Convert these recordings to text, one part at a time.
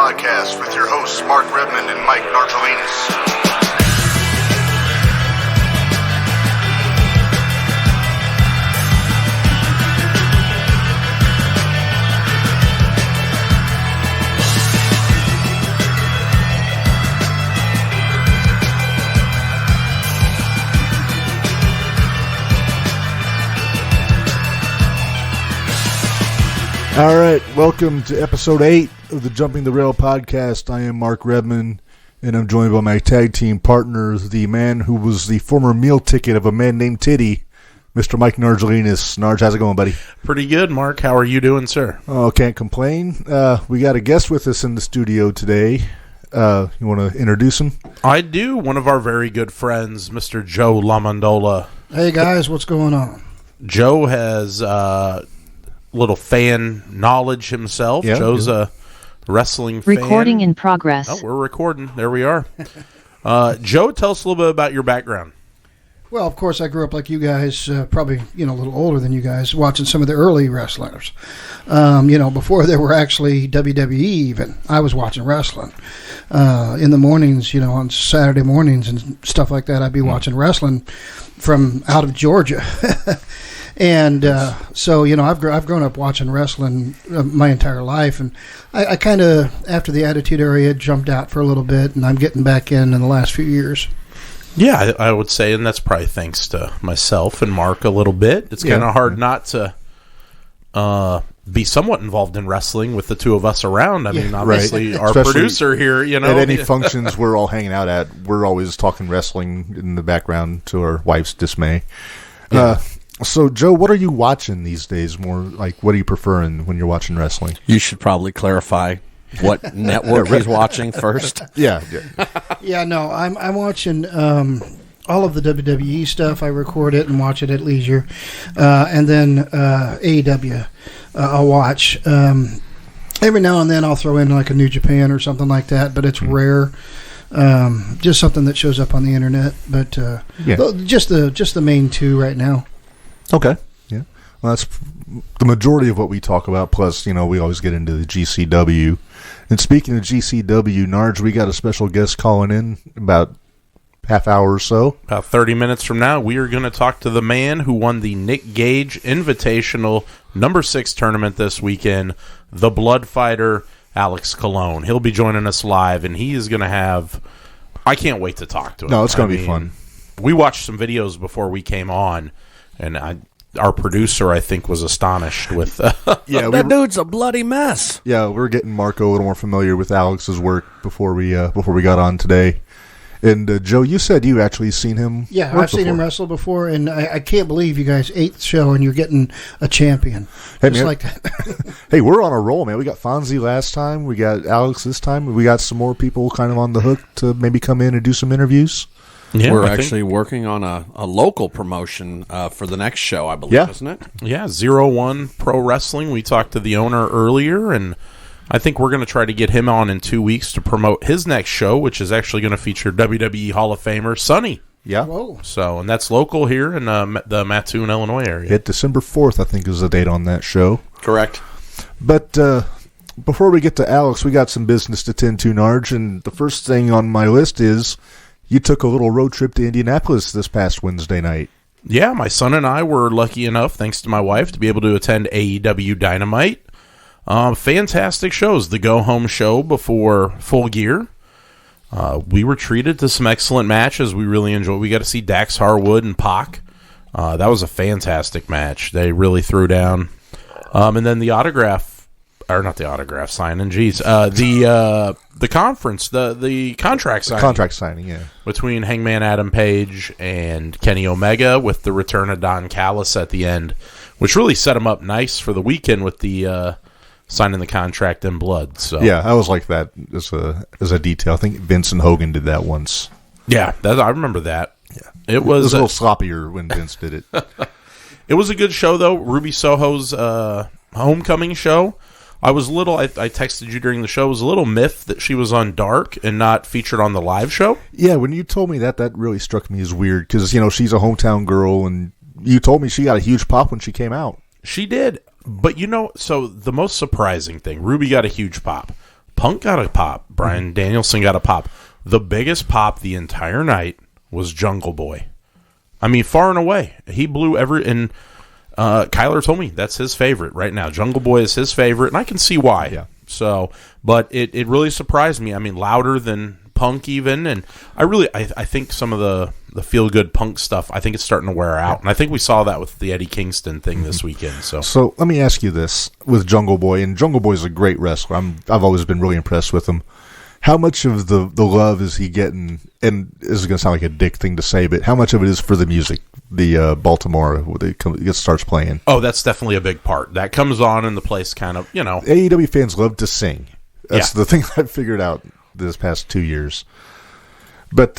Podcast with your hosts Mark Redmond and Mike Nargelinas. All right, welcome to episode 8 of the Jumping the Rail podcast. I am Mark Redmond, and I'm joined by my tag team partner, the man who was the former meal ticket of a man named Titty, Mr. Mike Nargelinas. Narge, how's it going, buddy? Pretty good, Mark. How are you doing, sir? Oh, can't complain. We got a guest with us in the studio today. You want to introduce him? I do. One of our very good friends, Mr. Joe LaMondola. Hey, guys, what's going on? Joe has little fan knowledge himself. Yeah, Joe's a wrestling fan. Recording in progress. Oh, we're recording. There we are. Joe, tell us a little bit about your background. Well, of course, I grew up like you guys, probably, a little older than you guys, watching some of the early wrestlers. Before there were actually WWE even, I was watching wrestling. In the mornings, on Saturday mornings and stuff like that, I'd be watching wrestling from out of Georgia. And so, I've grown up watching wrestling my entire life, and I kind of, after the Attitude Era, jumped out for a little bit, and I'm getting back in the last few years. Yeah, I would say, and that's probably thanks to myself and Mark a little bit. It's kind of hard not to be somewhat involved in wrestling with the two of us around. I mean, obviously, our Especially producer here, At any functions we're all hanging out at, we're always talking wrestling in the background to our wife's dismay. Yeah. So, Joe, what are you watching these days? More like, what are you preferring when you're watching wrestling? You should probably clarify what network he's watching first. Yeah. Yeah, no, I'm watching all of the WWE stuff. I record it and watch it at leisure. And then AEW I'll watch. Every now and then I'll throw in like a New Japan or something like that, but it's rare. Just something that shows up on the internet. But just the main two right now. Okay. Yeah. Well, that's the majority of what we talk about. Plus, we always get into the GCW. And speaking of GCW, Narge, we got a special guest calling in about half hour or so. About 30 minutes from now, we are going to talk to the man who won the Nick Gage Invitational number 6 tournament this weekend, the Blood Fighter, Alex Colon. He'll be joining us live, and he is going to have... I can't wait to talk to him. No, it's going to be fun. We watched some videos before we came on, and our producer, I think, was astonished with... That dude's a bloody mess. Yeah, we're getting Marco a little more familiar with Alex's work before we got on today. And Joe, you said you actually seen him. Yeah, I've seen him wrestle before, and I can't believe you guys 8th show and you're getting a champion. Hey, just man. like that. Hey, we're on a roll, man. We got Fonzie last time. We got Alex this time. We got some more people kind of on the hook to maybe come in and do some interviews. Yeah, We're actually working on a local promotion for the next show, I believe, isn't it? Yeah, 01 Pro Wrestling. We talked to the owner earlier, and I think we're going to try to get him on in 2 weeks to promote his next show, which is actually going to feature WWE Hall of Famer Sonny. Yeah. Whoa. So, and that's local here in the Mattoon, Illinois area. Hit December 4th, I think, is the date on that show. Correct. But before we get to Alex, we got some business to tend to, Narge, and the first thing on my list is you took a little road trip to Indianapolis this past Wednesday night. Yeah, my son and I were lucky enough, thanks to my wife, to be able to attend AEW Dynamite. Fantastic shows. The go-home show before Full Gear. We were treated to some excellent matches. We really enjoyed. We got to see Dax Harwood and Pac. That was a fantastic match. They really threw down. And then the not the autograph signing. Geez, the conference, the contract signing. Contract signing, yeah. Between Hangman Adam Page and Kenny Omega, with the return of Don Callis at the end, which really set him up nice for the weekend with the signing the contract in blood. So yeah, I was like that as a detail. I think Vince and Hogan did that once. Yeah, I remember that. Yeah, it was a little sloppier when Vince did it. It was a good show though. Ruby Soho's homecoming show. I texted you during the show. I was a little miffed that she was on Dark and not featured on the live show. Yeah, when you told me that really struck me as weird because she's a hometown girl, and you told me she got a huge pop when she came out. She did. But so the most surprising thing, Ruby got a huge pop. Punk got a pop. Bryan Danielson got a pop. The biggest pop the entire night was Jungle Boy. I mean, far and away. He blew and Kyler told me that's his favorite right now. Jungle Boy is his favorite, and I can see why. Yeah. So, but it really surprised me. I mean, louder than Punk even, and I think some of the feel-good Punk stuff, I think it's starting to wear out, and I think we saw that with the Eddie Kingston thing this weekend. So let me ask you this with Jungle Boy, and Jungle Boy is a great wrestler. I've always been really impressed with him. How much of the love is he getting, and this is going to sound like a dick thing to say, but how much of it is for the music, the Baltimore, where it starts playing? Oh, that's definitely a big part. That comes on and the place kind of, AEW fans love to sing. That's the thing I've figured out this past 2 years. But,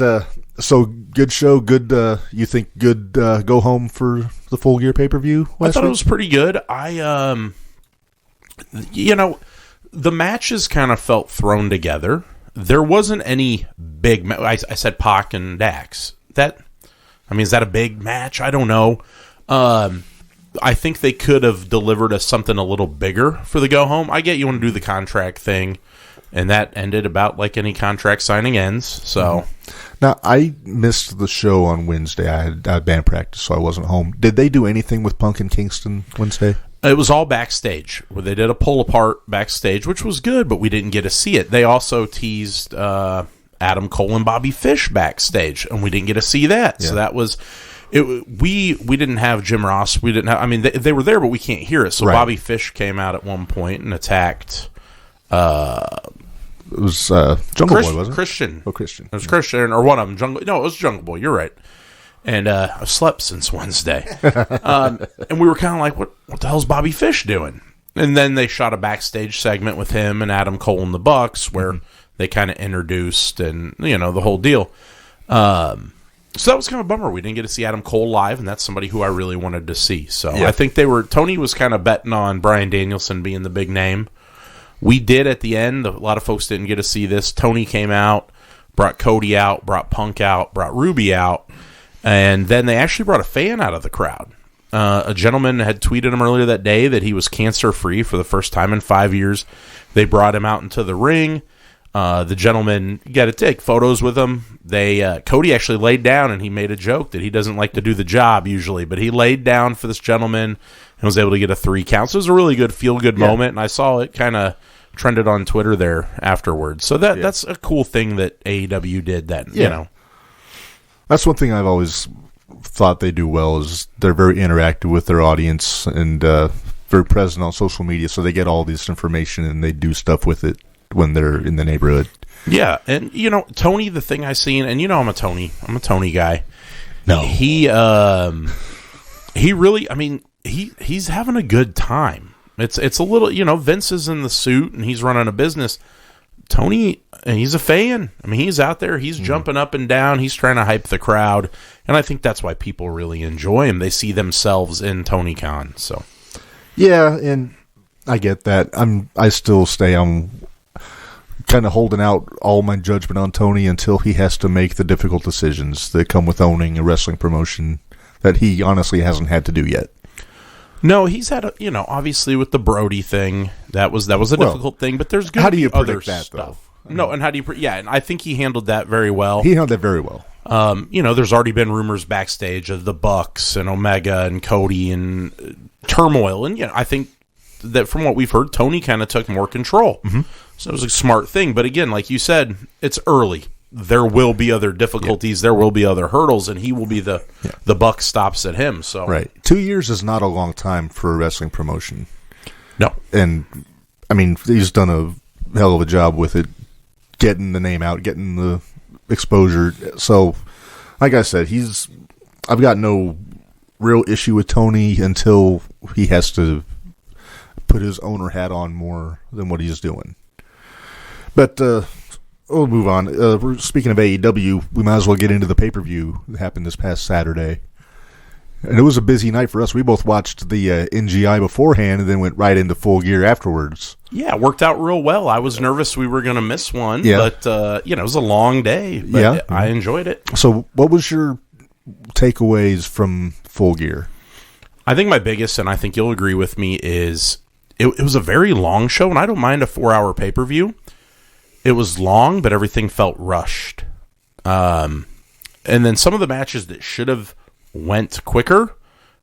so good show, good, you think good go home for the Full Gear pay-per-view I thought it was pretty good. The matches kind of felt thrown together. There wasn't any big I said Pac and Dax. Is that a big match? I don't know. I think they could have delivered us something a little bigger for the go home. I get you want to do the contract thing, and that ended about like any contract signing ends. So now I missed the show on Wednesday. I had band practice, so I wasn't home. Did they do anything with Punk and Kingston Wednesday? It was all backstage, where they did a pull apart backstage, which was good, but we didn't get to see it. They also teased Adam Cole and Bobby Fish backstage, and we didn't get to see that. Yeah. So that was it. We didn't have Jim Ross. We didn't have. I mean, they were there, but we can't hear it. So Bobby Fish came out at one point and attacked. It was Jungle Boy, wasn't it? Christian. Oh, Christian. It was Christian, or one of them. It was Jungle Boy. You're right. And I've slept since Wednesday. And we were kind of like, what the hell's Bobby Fish doing? And then they shot a backstage segment with him and Adam Cole and the Bucks where they kind of introduced and, the whole deal. So that was kind of a bummer. We didn't get to see Adam Cole live, and that's somebody who I really wanted to see. So I think Tony was kind of betting on Bryan Danielson being the big name. We did at the end. A lot of folks didn't get to see this. Tony came out, brought Cody out, brought Punk out, brought Ruby out. And then they actually brought a fan out of the crowd. A gentleman had tweeted him earlier that day that he was cancer-free for the first time in 5 years. They brought him out into the ring. The gentleman got to take photos with him. Cody actually laid down, and he made a joke that he doesn't like to do the job usually, but he laid down for this gentleman and was able to get a 3 count. So it was a really good feel-good moment, and I saw it kind of trended on Twitter there afterwards. So that's a cool thing that AEW did that, That's one thing I've always thought they do well is they're very interactive with their audience and very present on social media, so they get all this information and they do stuff with it when they're in the neighborhood. Yeah, and Tony, the thing I seen, and I'm a Tony guy. No, he really, he's having a good time. It's a little, Vince is in the suit and he's running a business. Tony, he's a fan. He's out there. He's jumping up and down. He's trying to hype the crowd. And I think that's why people really enjoy him. They see themselves in Tony Khan. So, yeah, and I get that. I'm kind of holding out all my judgment on Tony until he has to make the difficult decisions that come with owning a wrestling promotion that he honestly hasn't had to do yet. No, he's had obviously with the Brody thing, that was a difficult thing, but there's how do you other predict that stuff. though? No, and how do you and I think he handled that very well. He handled that very well. There's already been rumors backstage of the Bucks and Omega and Cody and turmoil, and I think that from what we've heard, Tony kind of took more control. Mm-hmm. So it was a smart thing, but again, like you said, it's early. There will be other difficulties. There will be other hurdles, and he will be the buck stops at him. So right, 2 years is not a long time for a wrestling promotion. No, and he's done a hell of a job with it, getting the name out, getting the exposure. So, like I said, I've got no real issue with Tony until he has to put his owner hat on more than what he's doing. But we'll move on. Speaking of AEW, we might as well get into the pay-per-view that happened this past Saturday. And it was a busy night for us. We both watched the NGI beforehand and then went right into Full Gear afterwards. Yeah, it worked out real well. I was nervous we were going to miss one, but it was a long day. But I enjoyed it. So what was your takeaways from Full Gear? I think my biggest, and I think you'll agree with me, is it was a very long show, and I don't mind a 4-hour pay-per-view. It was long, but everything felt rushed. And then some of the matches that should have went quicker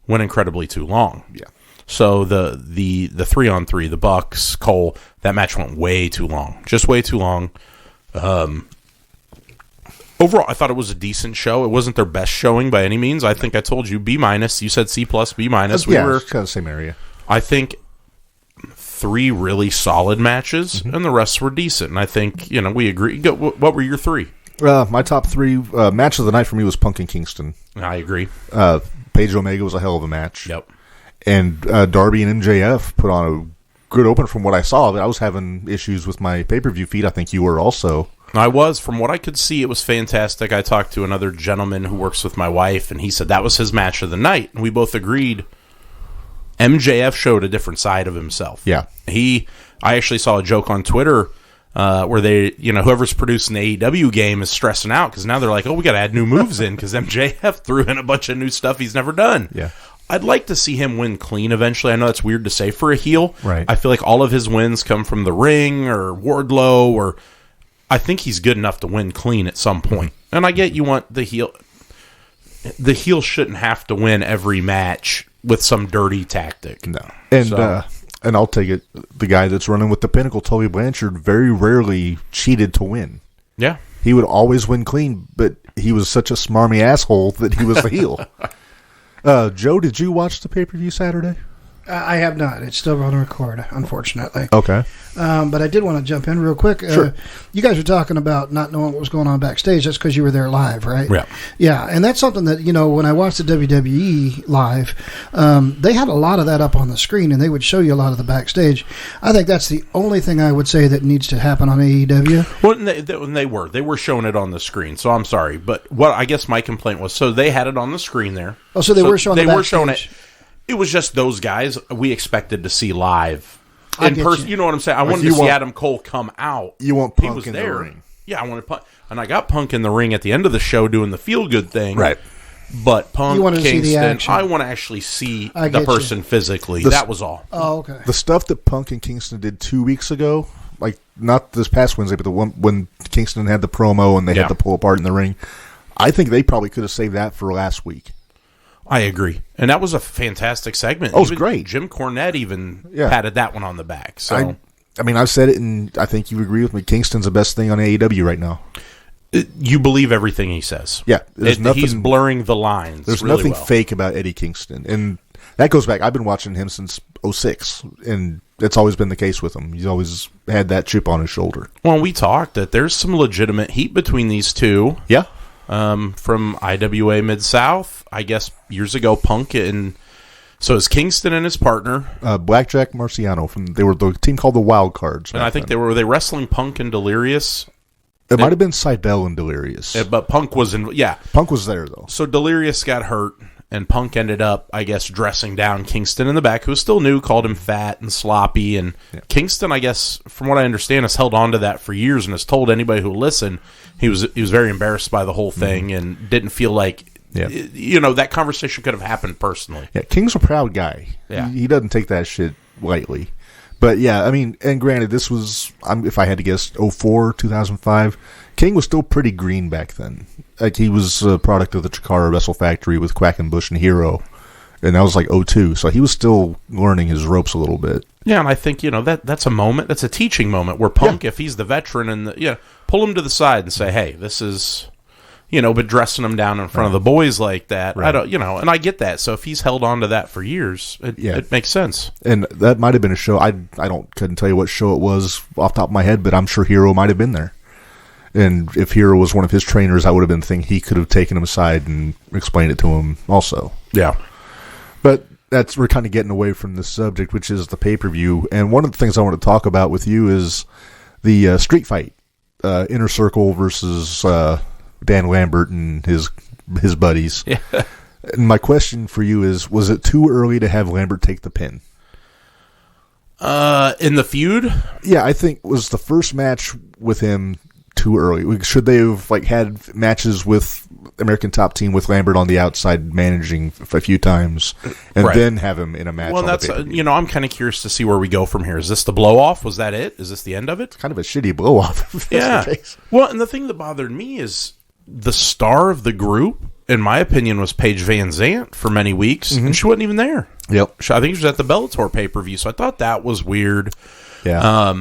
went incredibly too long. Yeah. So the 3-on-3, the Bucks, Cole, that match went way too long. Just way too long. Overall, I thought it was a decent show. It wasn't their best showing by any means. I think I told you B-. You said C+, B-. We yeah, were it's kind of the same area. I think 3 really solid matches, and the rest were decent. And I think, we agree. What were your 3? My top 3 match of the night for me was Punk and Kingston. I agree. Page Omega was a hell of a match. Yep. And Darby and MJF put on a good opener from what I saw. I was having issues with my pay-per-view feed. I think you were also. I was. From what I could see, it was fantastic. I talked to another gentleman who works with my wife, and he said that was his match of the night. And we both agreed MJF showed a different side of himself. Yeah. I actually saw a joke on Twitter where they, whoever's producing the AEW game is stressing out because now they're like, oh, we got to add new moves in because MJF threw in a bunch of new stuff he's never done. Yeah. I'd like to see him win clean eventually. I know that's weird to say for a heel. Right. I feel like all of his wins come from the ring or Wardlow, or I think he's good enough to win clean at some point. And I get you want the heel. The heel shouldn't have to win every match with some dirty tactic. No. And I'll take it. The guy that's running with the Pinnacle, Tully Blanchard, very rarely cheated to win. Yeah. He would always win clean, but he was such a smarmy asshole that he was the heel. Joe, did you watch the pay-per-view Saturday? I have not. It's still on record, unfortunately. Okay. But I did want to jump in real quick. Sure. You guys were talking about not knowing what was going on backstage. That's because you were there live, right? Yeah. Yeah, and that's something that, when I watched the WWE live, they had a lot of that up on the screen, and they would show you a lot of the backstage. I think that's the only thing I would say that needs to happen on AEW. Well, they were showing it on the screen, so I'm sorry. But what I guess my complaint was, so they had it on the screen there. Oh, so they were showing They the were showing backstage. it. It was just those guys we expected to see live in person. You know what I'm saying? I wanted to see Adam Cole come out. You want He Punk was in there. the ring. Yeah, I wanted Punk. And I got Punk in the ring at the end of the show doing the feel-good thing. Right. But Punk, You wanted to see the Kingston, action. I want to actually see I the get person physically. The- That was all. Oh, okay. The stuff that Punk and Kingston did 2 weeks ago, like not this past Wednesday, but the one when Kingston had the promo and they had to pull apart in the ring, I think they probably could have saved that for last week. I agree. And that was a fantastic segment. Oh, it was great. Jim Cornette even patted that one on the back. So I mean, I've said it, and I think you agree with me. Kingston's the best thing on AEW right now. You believe everything he says. Yeah. He's blurring the lines. There's really nothing well. fake about Eddie Kingston. And that goes back. I've been watching him since 2006, and that's always been the case with him. He's always had that chip on his shoulder. Well, we talked that there's some legitimate heat between these two. Yeah. From IWA Mid-South, I guess years ago, Punk and so is Kingston and his partner. Blackjack Marciano. They were the team called the Wild Cards. And I think they were wrestling Punk and Delirious? It might have been Cybele and Delirious. But Punk was in, Punk was there, though. So Delirious got hurt, and Punk ended up, I guess, dressing down Kingston in the back, who was still new, called him fat and sloppy. And Kingston, I guess, from what I understand, has held on to that for years and has told anybody who listened he was very embarrassed by the whole thing and didn't feel like, that conversation could have happened personally. Yeah, King's a proud guy. Yeah. He doesn't take that shit lightly. But yeah, I mean, and granted, this was, if I had to guess, 2004, 2005. King was still pretty green back then. Like, he was a product of the Chikara Wrestle Factory with Quackenbush and Hero. And that was like 2002. So he was still learning his ropes a little bit. Yeah, and I think, that's a moment, that's a teaching moment where Punk, if he's the veteran, and pull him to the side and say, hey, this is, but dressing him down in front of the boys like that, I don't, and I get that. So if he's held on to that for years, it makes sense. And that might have been a show. I couldn't tell you what show it was off the top of my head, but I'm sure Hero might have been there. And if Hero was one of his trainers, I would have been thinking he could have taken him aside and explained it to him also. Yeah. But we're kind of getting away from this subject, which is the pay-per-view. And one of the things I want to talk about with you is the street fight, Inner Circle versus Dan Lambert and his buddies. Yeah. And my question for you is, was it too early to have Lambert take the pin? In the feud? Yeah, I think it was the first match with him too early? Should they have had matches with American Top Team with Lambert on the outside managing a few times, and then have him in a match? Well, that's I'm kind of curious to see where we go from here. Is this the blow off? Was that it? Is this the end of it? Kind of a shitty blow off. Yeah. Well, and the thing that bothered me is the star of the group, in my opinion, was Paige Van Zant for many weeks, and she wasn't even there. Yep. I think she was at the Bellator pay-per-view, so I thought that was weird. Yeah.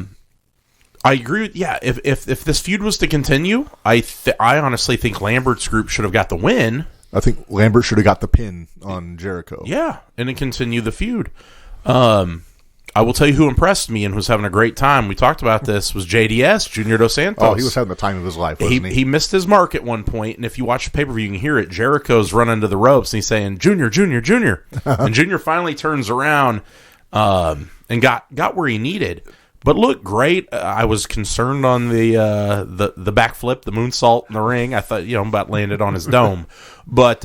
I agree with, if this feud was to continue, I honestly think Lambert's group should have got the win. I think Lambert should have got the pin on Jericho. Yeah, and then continue the feud. I will tell you who impressed me and was having a great time. We talked about this, was JDS, Junior Dos Santos. Oh, he was having the time of his life, wasn't he? He missed his mark at one point, and if you watch the pay-per-view, you can hear it. Jericho's running to the ropes, and he's saying, Junior, Junior, Junior. And Junior finally turns around and got where he needed. But looked great. I was concerned on the backflip, the moonsault in the ring. I thought, about landed on his dome. But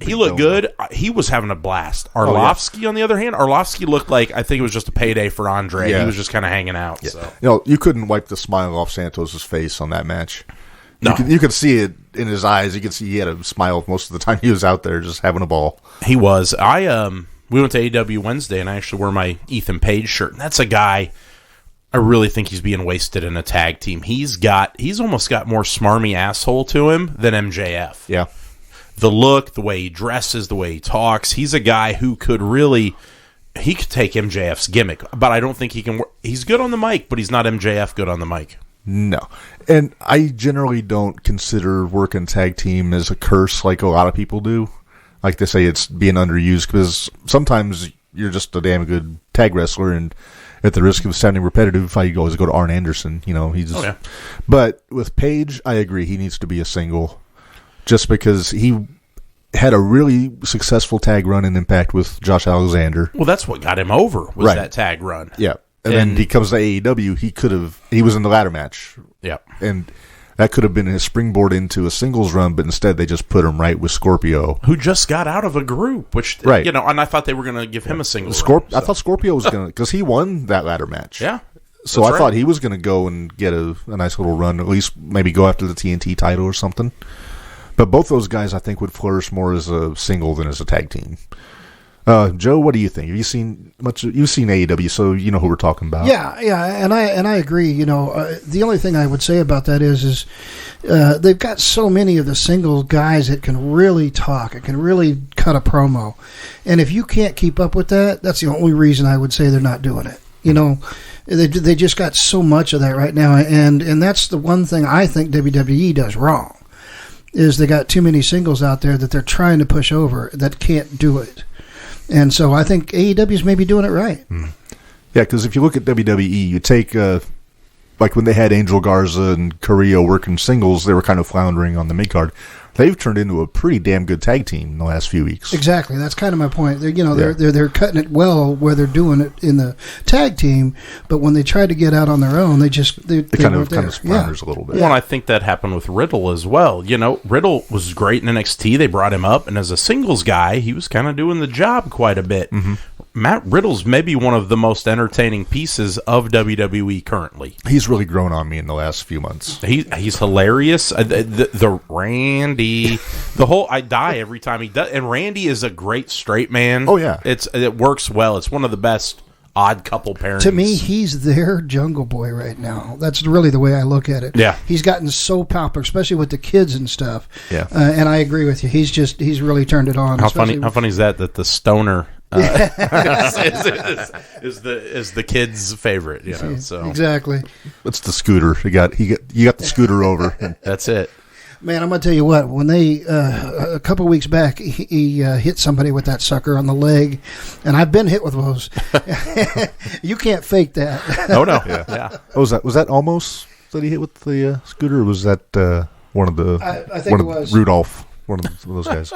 he looked good. He was having a blast. Arlovsky, on the other hand, looked like, I think it was just a payday for Andre. Yeah. He was just kind of hanging out. Yeah. So. You couldn't wipe the smile off Santos' face on that match. No. You could see it in his eyes. You could see he had a smile most of the time he was out there just having a ball. He was. We went to AEW Wednesday, and I actually wore my Ethan Page shirt. And that's a guy, I really think he's being wasted in a tag team. He's almost got more smarmy asshole to him than MJF. Yeah. The look, the way he dresses, the way he talks. He's a guy who could take MJF's gimmick, but I don't think he can. He's good on the mic, but he's not MJF good on the mic. No. And I generally don't consider working tag team as a curse like a lot of people do. Like they say it's being underused, because sometimes you're just a damn good tag wrestler, and at the risk of sounding repetitive, I always go to Arn Anderson. But with Page, I agree. He needs to be a single, just because he had a really successful tag run in Impact with Josh Alexander. Well, that's what got him over, was that tag run. Yeah. And then he comes to AEW, he was in the ladder match. Yeah. And that could have been his springboard into a singles run, but instead they just put him right with Scorpio, who just got out of a group, which, and I thought they were going to give him a singles run. I thought Scorpio was going to, because he won that ladder match. Yeah. So I thought he was going to go and get a nice little run, at least maybe go after the TNT title or something. But both those guys, I think, would flourish more as a single than as a tag team. Joe, what do you think? Have you seen much? You've seen AEW, so you know who we're talking about. Yeah, and I agree. The only thing I would say about that is they've got so many of the single guys that can really talk, and can really cut a promo, and if you can't keep up with that, that's the only reason I would say they're not doing it. They just got so much of that right now, and that's the one thing I think WWE does wrong, is they got too many singles out there that they're trying to push over that can't do it. And so I think AEW's maybe doing it right. Yeah, because if you look at WWE, you take, like when they had Angel Garza and Carrillo working singles, they were kind of floundering on the mid-card. They've turned into a pretty damn good tag team in the last few weeks. Exactly. That's kind of my point. They're cutting it well where they're doing it in the tag team, but when they try to get out on their own, they kind of flounders a little bit. Well, I think that happened with Riddle as well. Riddle was great in NXT. They brought him up, and as a singles guy, he was kind of doing the job quite a bit. Mm-hmm. Matt Riddle's maybe one of the most entertaining pieces of WWE currently. He's really grown on me in the last few months. He's hilarious. The Randy, the whole, I die every time he does. And Randy is a great straight man. Oh yeah, it works well. It's one of the best odd couple pairings. To me, he's their Jungle Boy right now. That's really the way I look at it. Yeah, he's gotten so popular, especially with the kids and stuff. Yeah, and I agree with you. He's really turned it on. How funny is that the stoner is the kid's favorite, so exactly. It's the scooter. You got the scooter over. That's it. Man, I'm gonna tell you what. When they a couple of weeks back, he hit somebody with that sucker on the leg, and I've been hit with those. You can't fake that. Oh no. Yeah. Oh, was that almost that he hit with the scooter? Or was that one of the? I think it was Rudolph, one of those guys.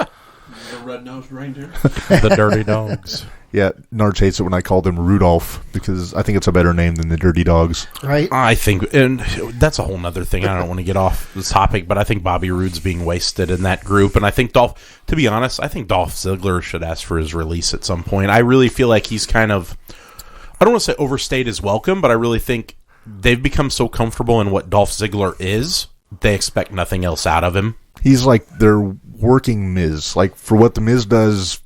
The red-nosed reindeer? The Dirty Dogs. Yeah, Narge hates it when I call them Rudolph, because I think it's a better name than the Dirty Dogs. Right. I think, and that's a whole nother thing. I don't want to get off this topic, but I think Bobby Roode's being wasted in that group. And I think to be honest, I think Dolph Ziggler should ask for his release at some point. I really feel like he's kind of, I don't want to say overstayed his welcome, but I really think they've become so comfortable in what Dolph Ziggler is, they expect nothing else out of him. He's like their working Miz. Like, for what the Miz does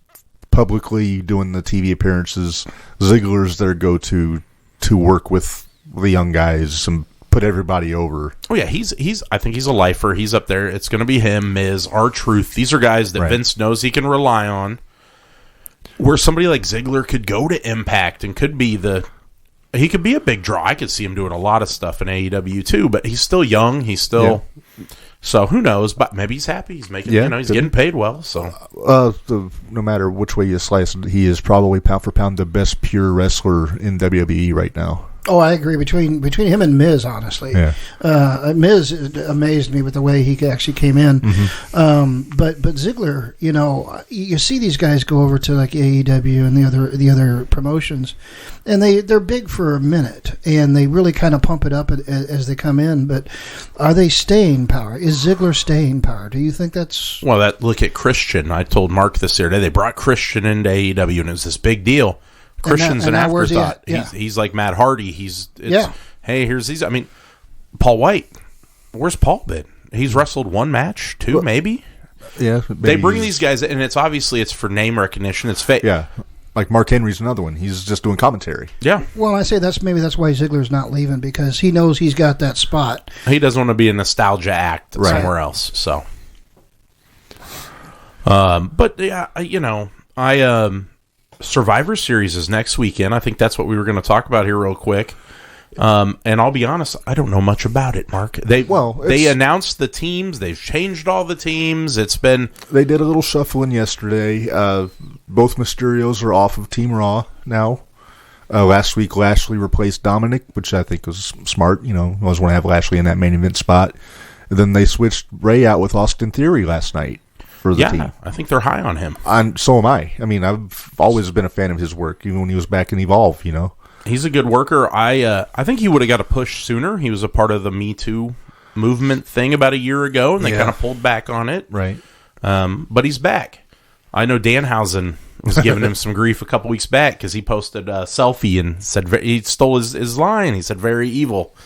publicly doing the TV appearances, Ziggler's their go-to to work with the young guys and put everybody over. Oh yeah, I think he's a lifer. He's up there. It's going to be him, Miz, R-Truth. These are guys that Vince knows he can rely on. Where somebody like Ziggler could go to Impact and he could be a big draw. I could see him doing a lot of stuff in AEW too, but he's still young. He's still so who knows? But maybe he's happy. He's making he's getting paid well. So no matter which way you slice it, he is probably pound for pound the best pure wrestler in WWE right now. Oh, I agree. Between him and Miz, honestly, Miz amazed me with the way he actually came in. But Ziggler, you see these guys go over to like AEW and the other promotions, and they're big for a minute, and they really kind of pump it up as they come in. But are they staying power? Is Ziggler staying power? Do you think that's look at Christian? I told Mark this the other day. They brought Christian into AEW, and it was this big deal. Christian's an afterthought. He's like Matt Hardy. Hey, here's these. I mean, Paul White. Where's Paul been? He's wrestled one match, two, maybe. Yeah, they bring these guys, and it's for name recognition. It's fake. Yeah, like Mark Henry's another one. He's just doing commentary. Yeah. Well, I say that's why Ziggler's not leaving, because he knows he's got that spot. He doesn't want to be a nostalgia act somewhere else. So, but yeah, Survivor Series is next weekend. I think that's what we were going to talk about here real quick. And I'll be honest, I don't know much about it, Mark. They announced the teams. They've changed all the teams. They did a little shuffling yesterday. Both Mysterios are off of Team Raw now. Last week, Lashley replaced Dominic, which I think was smart. I always want to have Lashley in that main event spot. And then they switched Ray out with Austin Theory last night. Team. I think they're high on him. So am I. I mean, I've always been a fan of his work, even when he was back in Evolve, He's a good worker. I think he would have got a push sooner. He was a part of the Me Too movement thing about a year ago, and they kind of pulled back on it. Right. But he's back. I know Danhausen was giving him some grief a couple weeks back because he posted a selfie and said he stole his line. He said, "Very evil."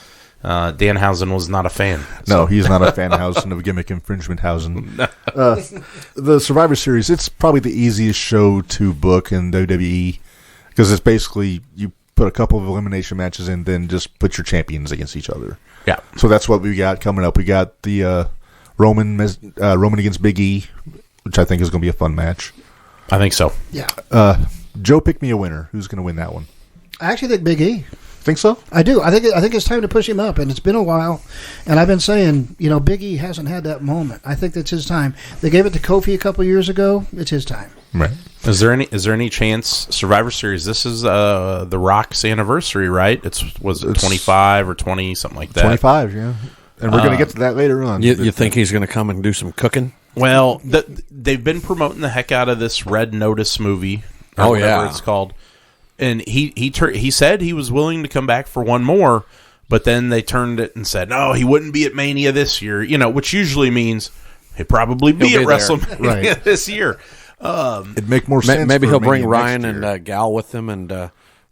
Danhausen was not a fan. No, he's not a fanhausen of gimmick infringementhausen. The Survivor Series, it's probably the easiest show to book in WWE because it's basically you put a couple of elimination matches in, then just put your champions against each other. Yeah. So that's what we got coming up. We got the Roman against Big E, which I think is going to be a fun match. I think so. Yeah. Joe, pick me a winner. Who's going to win that one? I actually think Big E. Think so? I do. I think it's time to push him up, and it's been a while. And I've been saying, Big E hasn't had that moment. I think that's his time. They gave it to Kofi a couple years ago. It's his time. Right. Is there any chance Survivor Series? This is The Rock's anniversary, right? Was it 25 or 20, something like that? 25, yeah. And we're going to get to that later on. You think he's going to come and do some cooking? Well, they've been promoting the heck out of this Red Notice movie. Or whatever it's called. And he said he was willing to come back for one more, but then they turned it and said, no, he wouldn't be at Mania this year, which usually means he'd probably be at WrestleMania this year. It'd make more sense. Maybe he'll bring Ryan and Gal with him, and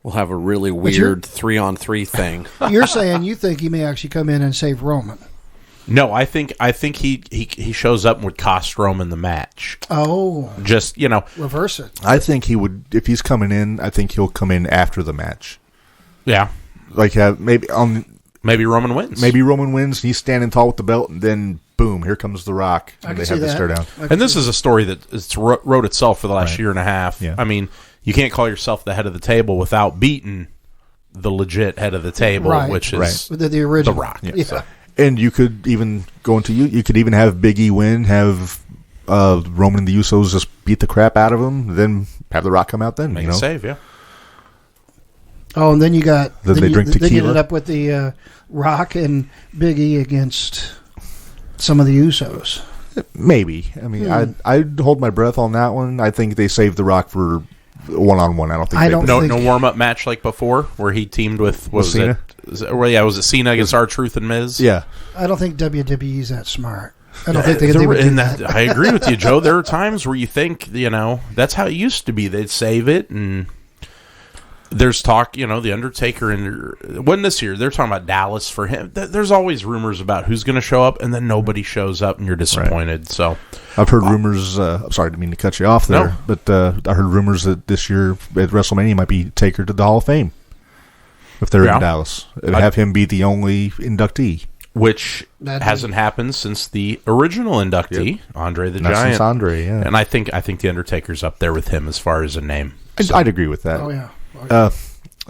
we'll have a really weird 3-on-3 thing. You're saying you think he may actually come in and save Roman? No, I think he shows up and would cost Roman the match. Oh, just reverse it. I think he would if he's coming in. I think he'll come in after the match. Yeah, like maybe Roman wins. Maybe Roman wins. He's standing tall with the belt, and then boom, here comes The Rock, and they have the stare down. And this is a story that wrote itself for the last year and a half. Yeah. I mean, you can't call yourself the head of the table without beating the legit head of the table, which is the original The Rock. Yeah. So. And you could even go into you could even have Big E win, have Roman and the Usos just beat the crap out of him, then have The Rock come out then. Make a save, yeah. Oh, and then you got they drink tequila. Then you ended up with the Rock and Big E against some of the Usos. Maybe. I mean, I'd hold my breath on that one. I think they saved The Rock for one-on-one. I don't think no warm-up match like before where he teamed with Cena? Was it Cena against R-Truth and Miz? Yeah. I don't think WWE's that smart. I don't think they would do that. I agree with you, Joe. There are times where you think, that's how it used to be. They'd save it, and There's talk, the Undertaker, and when this year, they're talking about Dallas for him. There's always rumors about who's going to show up, and then nobody shows up, and you're disappointed. Right. So I've heard rumors. I'm sorry, I didn't mean to cut you off there, but I heard rumors that this year at WrestleMania might be Taker to the Hall of Fame if they're in Dallas. Have him be the only inductee. Which hasn't happened since the original inductee, Andre the Giant. Since Andre, yeah. And I think the Undertaker's up there with him as far as a name. I'd agree with that. Oh, yeah.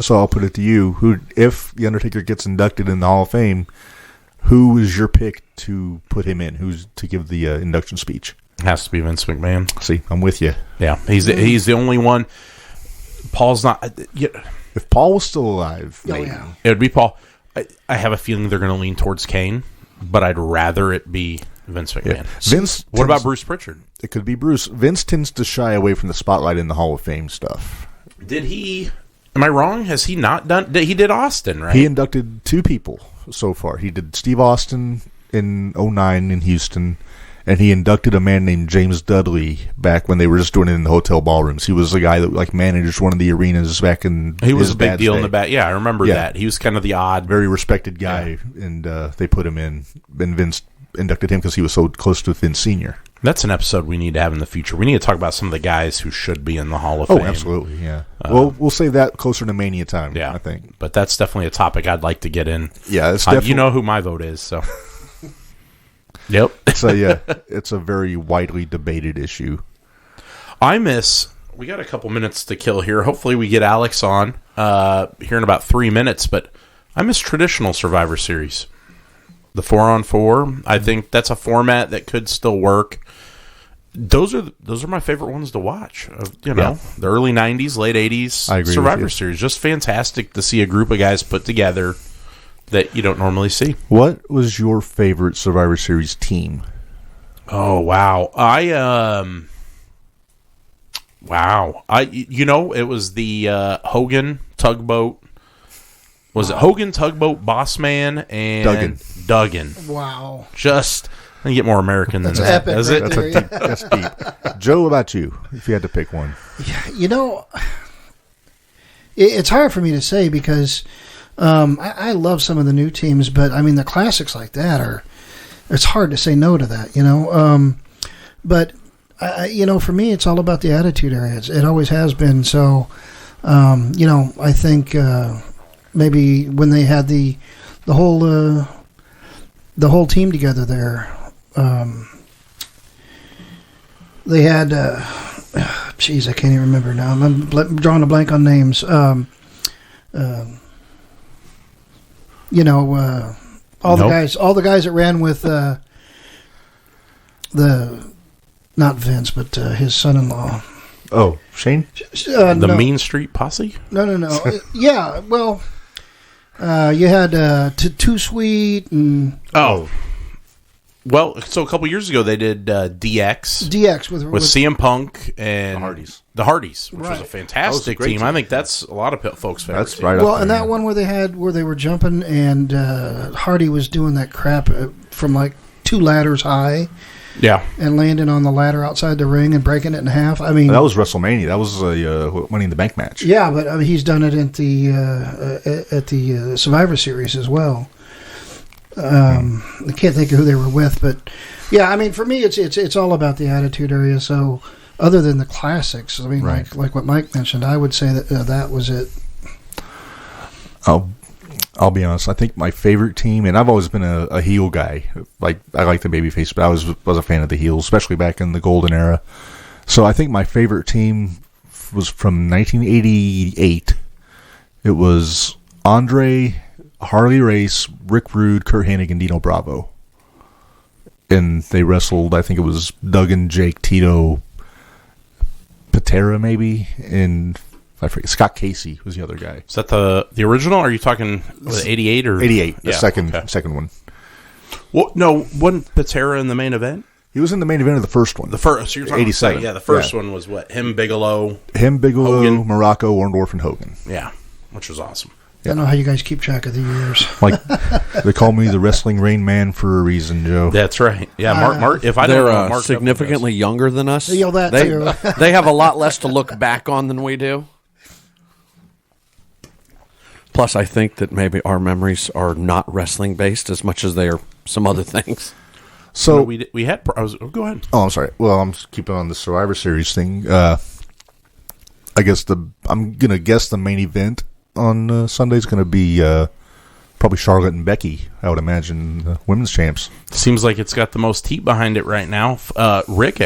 So I'll put it to you: if the Undertaker gets inducted in the Hall of Fame, who is your pick to put him in? Who's to give the induction speech? It has to be Vince McMahon. See, I'm with you. Yeah, he's the only one. Paul's not. If Paul was still alive, maybe. Yeah. It would be Paul. I have a feeling they're going to lean towards Kane, but I'd rather it be Vince McMahon. Yeah. What about Bruce Pritchard? It could be Bruce. Vince tends to shy away from the spotlight in the Hall of Fame stuff. Did he? Am I wrong? Has he not done? He did Austin, right? He inducted 2 people so far. He did Steve Austin in 2009 in Houston, and he inducted a man named James Dudley back when they were just doing it in the hotel ballrooms. He was the guy that managed one of the arenas back in. He was a big deal day. in the back. Yeah, I remember that. He was kind of the odd, very respected guy, and they put him in. And Vince inducted him because he was so close to Vince Senior. That's an episode we need to have in the future. We need to talk about some of the guys who should be in the Hall of Fame. Oh, absolutely, yeah. We'll save that closer to Mania time, I think. But that's definitely a topic I'd like to get in. Yeah, it's definitely... You know who my vote is, so... Yep. So, yeah, it's a very widely debated issue. We got a couple minutes to kill here. Hopefully we get Alex on here in about 3 minutes, but I miss traditional Survivor Series. The 4-on-4, I think that's a format that could still work. Those are my favorite ones to watch. The early 90s, late 80s Survivor Series. Just fantastic to see a group of guys put together that you don't normally see. What was your favorite Survivor Series team? Oh, wow. It was the Hogan Tugboat. Was it Hogan, Tugboat, Bossman, and Duggan? Wow. Just, I get more American than that. Does it? That's deep. Joe, what about you, if you had to pick one? Yeah, it's hard for me to say because I love some of the new teams, but, the classics like that it's hard to say no to that, But, for me, it's all about the attitude area. It always has been. So, I think... maybe when they had the whole team together there, they had I can't even remember now. I'm drawing a blank on names. All the guys that ran with not Vince, but his son-in-law. Oh, Shane? The Mean Street Posse? No. Yeah, well, you had Too Sweet and... Oh. Well, so a couple years ago they did DX. DX with CM Punk and... The Hardys, which was a fantastic team. I think that's a lot of folks' favorite. That's right. Well, and that one where they were jumping and Hardy was doing that crap from 2 ladders high. Yeah. And landing on the ladder outside the ring and breaking it in half. That was WrestleMania. That was a Money in the Bank match. Yeah, but he's done it at the Survivor Series as well. I can't think of who they were with, but yeah, for me, it's all about the attitude area. So, other than the classics, like what Mike mentioned, I would say that that was it. I'll be honest. I think my favorite team, and I've always been a heel guy. I like the babyface, but I was a fan of the heels, especially back in the golden era. So I think my favorite team was from 1988. It was Andre, Harley Race, Rick Rude, Kurt Hennig, and Dino Bravo. And they wrestled, I think it was Duggan, Jake, Tito, Patera maybe, and... I forget. Scott Casey was the other guy. Is that the original? Are you talking 88 or 88? The second one. Well, no, wasn't Patera in the main event? He was in the main event of the first one. The first, so you're talking 87. The first one was what? Bigelow, Hogan. Morocco, Orndorff, and Hogan. Yeah, which was awesome. I don't know how you guys keep track of the years. They call me the Wrestling Rain Man for a reason, Joe. That's right. Yeah, Mark. If I they're don't know, significantly younger than us. Too. They have a lot less to look back on than we do. Plus, I think that maybe our memories are not wrestling based as much as they are some other things. So we had. Go ahead. Oh, I'm sorry. Well, I'm just keeping on the Survivor Series thing. I guess I'm gonna guess the main event on Sunday is gonna be probably Charlotte and Becky. I would imagine women's champs. Seems like it's got the most heat behind it right now. Ric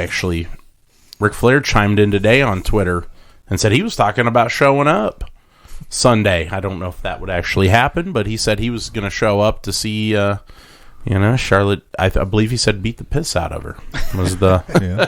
Flair chimed in today on Twitter and said he was talking about showing up Sunday. I don't know if that would actually happen, but he said he was going to show up to see, Charlotte. I believe he said beat the piss out of her was the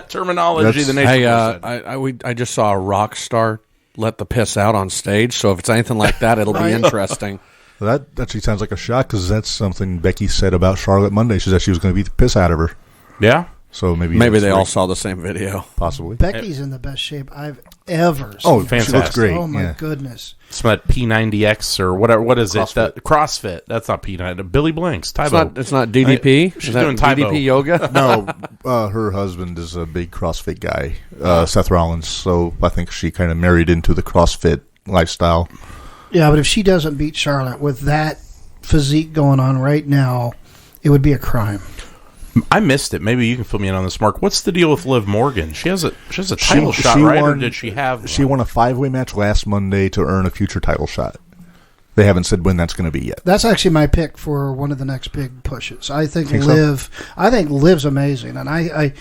terminology the nation. Hey, said. I just saw a rock star let the piss out on stage, so if it's anything like that, it'll be interesting. Well, that actually sounds like a shock because that's something Becky said about Charlotte Monday. She said she was going to beat the piss out of her. Yeah. So maybe they all saw the same video. Possibly. Becky's in the best shape I've ever seen. Oh, fantastic. She looks great. Oh, my goodness. Some of that P90X or whatever. What is CrossFit. it? CrossFit. That's not P90. Billy Blanks. Tybo. It's not DDP? She's doing Tybo. DDP yoga? No, her husband is a big CrossFit guy, Seth Rollins. So I think she kind of married into the CrossFit lifestyle. Yeah, but if she doesn't beat Charlotte with that physique going on right now, it would be a crime. I missed it. Maybe you can fill me in on this, Mark. What's the deal with Liv Morgan? She has a title shot, right? Or did she have? She won a 5-way match last Monday to earn a future title shot. They haven't said when that's going to be yet. That's actually my pick for one of the next big pushes. I think So? I think Liv's amazing, and I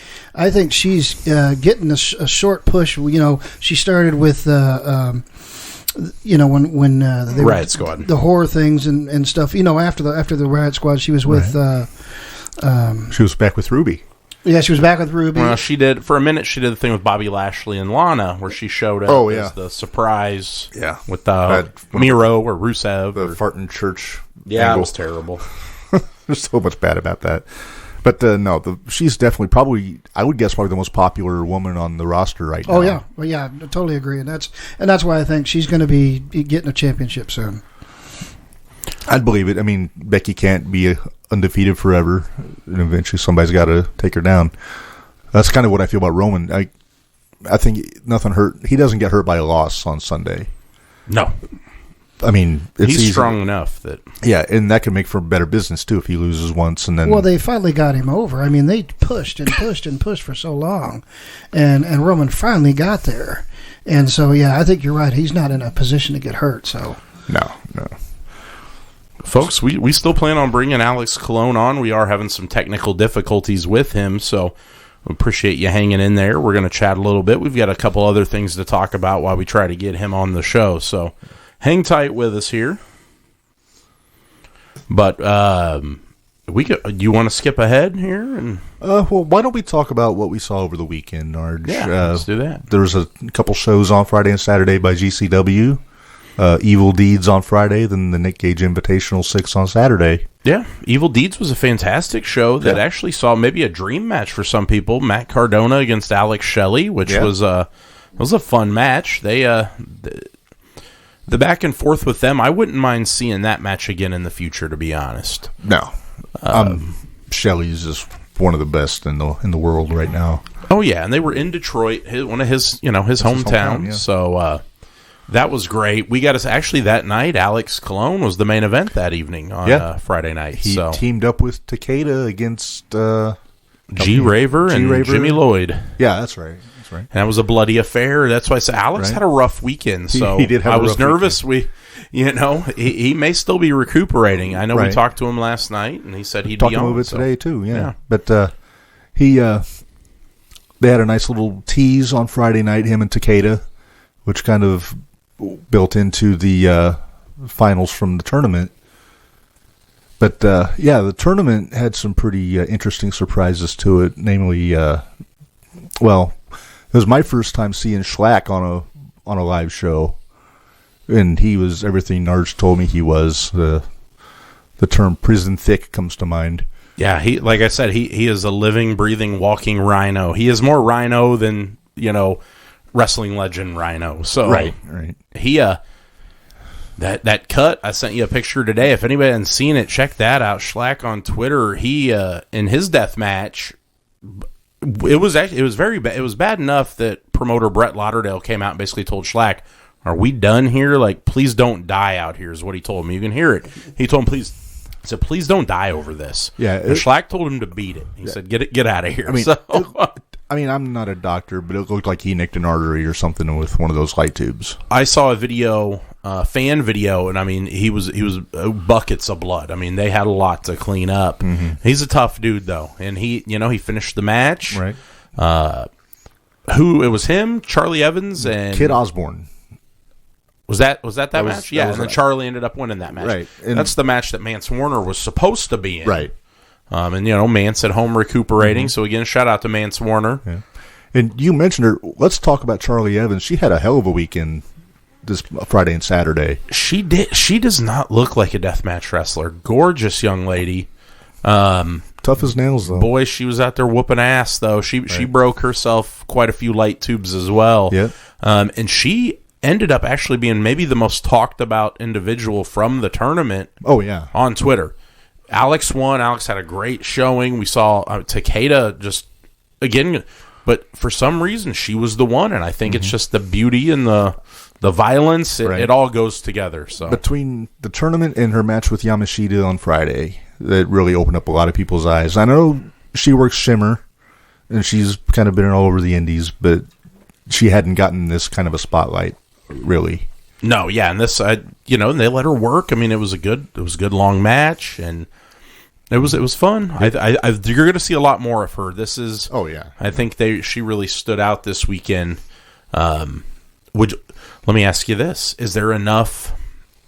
think she's getting a short push. You know, she started with when they Riot Squad, the horror things and stuff. You know, after the Riot Squad, she was with. Right. She was back with Ruby. Yeah, she was back with Ruby. Well, she did for a minute. She did the thing with Bobby Lashley and Lana, where she showed up as the surprise. Yeah, with Miro or Rusev, the farting church. Yeah, angle. it was terrible. There's so much bad about that. But no, she's definitely probably I would guess probably the most popular woman on the roster right now. Oh yeah, well yeah, I totally agree, and that's why I think she's going to be getting a championship soon. I'd believe it. I mean, Becky can't be undefeated forever, and eventually somebody's got to take her down. That's kind of what I feel about Roman. I think nothing hurt. He doesn't get hurt by a loss on Sunday. No, I mean he's easy. strong enough that and that can make for better business too if he loses once and then. Well, they finally got him over. I mean, they pushed and pushed and pushed for so long, and Roman finally got there. And so I think you're right. He's not in a position to get hurt. So no. Folks, we still plan on bringing Alex Colon on. We are having some technical difficulties with him, so we appreciate you hanging in there. We're going to chat a little bit. We've got a couple other things to talk about while we try to get him on the show, so hang tight with us here. But you want to skip ahead here? And well, why don't we talk about what we saw over the weekend, Narge? Yeah, let's do that. There was a couple shows on Friday and Saturday by GCW. Evil Deeds on Friday, then the Nick Gage Invitational 6 on Saturday. Yeah, Evil Deeds was a fantastic show that actually saw maybe a dream match for some people. Matt Cardona against Alex Shelley, which was a fun match. They the back and forth with them, I wouldn't mind seeing that match again in the future, to be honest. No, Shelley's just one of the best in the world right now. Oh yeah, and they were in Detroit, one of his hometown. Yeah. So. That was great. We got us actually that night. Alex Colon was the main event that evening on Friday night. He teamed up with Takeda against G Raver and Jimmy Lloyd. Yeah, that's right. And that was a bloody affair. That's why I said Alex had a rough weekend. So he did have I was nervous. Weekend. He may still be recuperating. I know we talked to him last night, and he said he'd be on. Talked a little bit today too. Yeah. But they had a nice little tease on Friday night. Him and Takeda, which kind of built into the finals from the tournament. But, the tournament had some pretty interesting surprises to it. Namely, it was my first time seeing Schlack on a live show. And he was everything Narge told me he was. The term prison thick comes to mind. Yeah, like I said, he is a living, breathing, walking rhino. He is more rhino than, wrestling legend Rhino. So right. He that cut, I sent you a picture today. If anybody hasn't seen it, check that out. Schlack on Twitter. He in his death match, it was very bad. It was bad enough that promoter Brett Lauderdale came out and basically told Schlack, Are we done here? Like, please don't die out here is what he told him. You can hear it. He told him, please don't die over this. Yeah. And Schlack told him to beat it. He said, get out of here. I mean, I'm not a doctor, but it looked like he nicked an artery or something with one of those light tubes. I saw a video, fan video, and I mean, he was buckets of blood. I mean, they had a lot to clean up. Mm-hmm. He's a tough dude, though, and he finished the match. Right. It was him, Charlie Evans, and Kid Osborne. Was that match? Yeah, and then Charlie ended up winning that match. Right. And that's the match that Mance Warner was supposed to be in. Right. And, Mance at home recuperating. Mm-hmm. So, again, shout out to Mance Warner. Yeah. And you mentioned her. Let's talk about Charlie Evans. She had a hell of a weekend this Friday and Saturday. She did. She does not look like a deathmatch wrestler. Gorgeous young lady. Tough as nails, though. Boy, she was out there whooping ass, though. She broke herself quite a few light tubes as well. Yeah. And she ended up actually being maybe the most talked about individual from the tournament. Oh, yeah. On Twitter. Alex won. Alex had a great showing. We saw Takeda just, again, but for some reason she was the one, and I think it's just the beauty and the violence. It all goes together. So between the tournament and her match with Yamashita on Friday, that really opened up a lot of people's eyes. I know she works Shimmer, and she's kind of been all over the indies, but she hadn't gotten this kind of a spotlight, really. No, yeah, and this, and they let her work. I mean, it was a good long match, and it was fun. You're going to see a lot more of her. This is, oh yeah, I think she really stood out this weekend. Let me ask you this: is there enough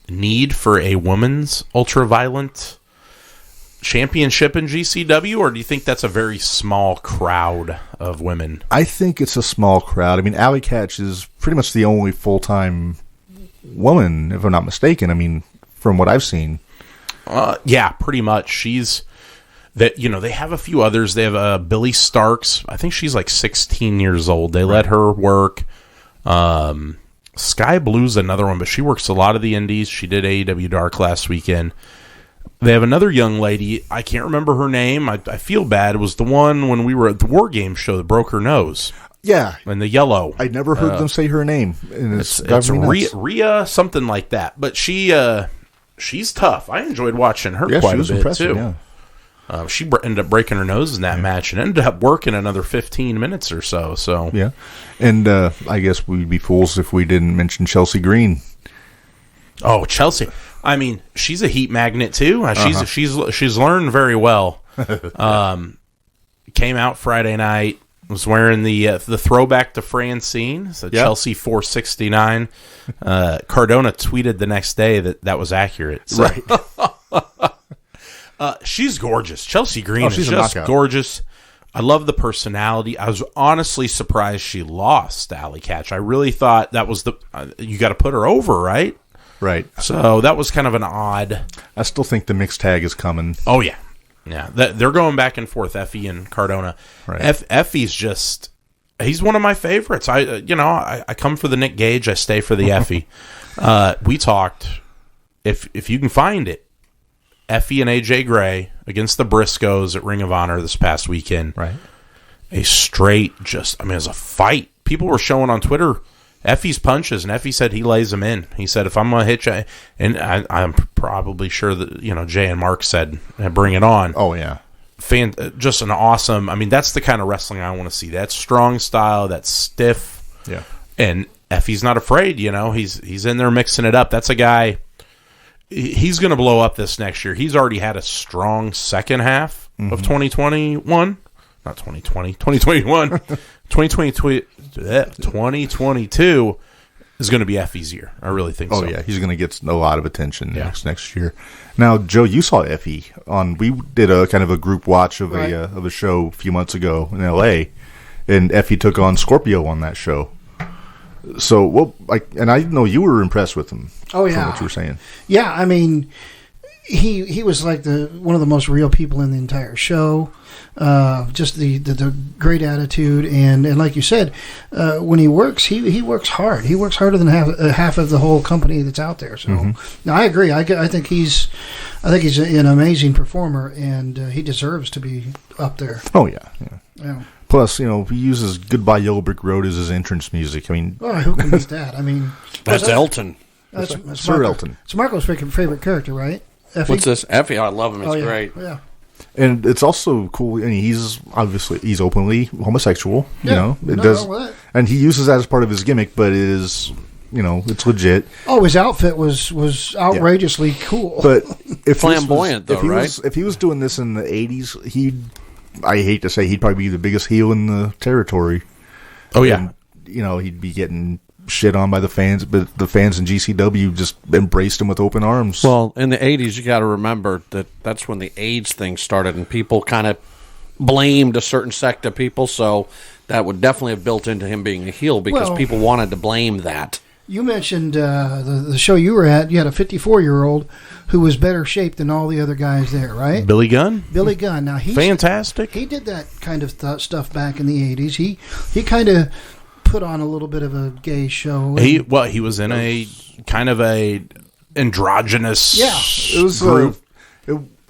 need for a women's ultra-violent championship in GCW, or do you think that's a very small crowd of women? I think it's a small crowd. I mean, Alley Catch is pretty much the only full-time woman, if I'm not mistaken. I mean, from what I've seen. Yeah, pretty much. She's that. They have a few others. They have Billy Starks. I think she's like 16 years old. They let her work. Sky Blue's another one, but she works a lot of the indies. She did AEW Dark last weekend. They have another young lady. I can't remember her name. I feel bad. It was the one when we were at the War Games show that broke her nose. Yeah. And the yellow. I never heard them say her name. And it's Rhea, something like that. But she's tough. I enjoyed watching her quite a bit, too. Yeah. She ended up breaking her nose in that match and ended up working another 15 minutes or so. So yeah. And I guess we'd be fools if we didn't mention Chelsea Green. Oh, Chelsea. I mean, she's a heat magnet too. She's learned very well. Came out Friday night. Was wearing the throwback to Francine. So Chelsea 469. Cardona tweeted the next day that was accurate. So. Right. She's gorgeous. Chelsea Green is just gorgeous. I love the personality. I was honestly surprised she lost to Alley Catch. I really thought that was you got to put her over, right? Right. So that was kind of an odd. I still think the mixed tag is coming. Oh, yeah. Yeah. They're going back and forth, Effie and Cardona. Right. Effie's just, he's one of my favorites. I come for the Nick Gage. I stay for the Effie. We talked, if you can find it, Effie and AJ Gray against the Briscoes at Ring of Honor this past weekend. Right. A straight, it was a fight. People were showing on Twitter Effie's punches, and Effie said he lays them in. He said, if I'm going to hit you, and I'm probably sure that, Jay and Mark said, bring it on. Oh, yeah. Just an awesome, that's the kind of wrestling I want to see. That strong style, that stiff. Yeah. And Effie's not afraid, he's in there mixing it up. That's a guy, he's going to blow up this next year. He's already had a strong second half of 2021. Not 2020, 2021. 2022 is going to be Effie's year. I really think so. Oh, yeah. He's going to get a lot of attention next year. Now, Joe, you saw Effie we did a kind of a group watch of a show a few months ago in L.A., and Effie took on Scorpio on that show. So, and I know you were impressed with him. Oh, yeah. From what you were saying. Yeah, he was like one of the most real people in the entire show. Just the great attitude, and like you said, when he works, he works hard. He works harder than half of the whole company that's out there. So, no, I agree. I think he's an amazing performer, and he deserves to be up there. Oh yeah. Plus, he uses "Goodbye Yellow Brick Road" as his entrance music. I mean, who can beat that? I mean, That's Elton. That's Sir Elton. It's Marco's favorite character, right? Effie? What's this? Effie, I love him. It's yeah. great. Yeah. And it's also cool. I mean, he's openly homosexual. Yeah. It does, and he uses that as part of his gimmick. But it is, it's legit. Oh, his outfit was outrageously cool. But if flamboyant, right? If he was doing this in the '80s, I hate to say, he'd probably be the biggest heel in the territory. Oh yeah, and, he'd be getting shit on by the fans, but the fans in GCW just embraced him with open arms. Well, in the 80s, you got to remember that's when the AIDS thing started, and people kind of blamed a certain sect of people, so that would definitely have built into him being a heel because people wanted to blame that. You mentioned the show you were at. You had a 54-year-old who was better shaped than all the other guys there, right? Billy Gunn. Billy Gunn. Now he's fantastic. He did that kind of stuff back in the 80s. He kind of put on a little bit of a gay show. He was in a kind of a androgynous group.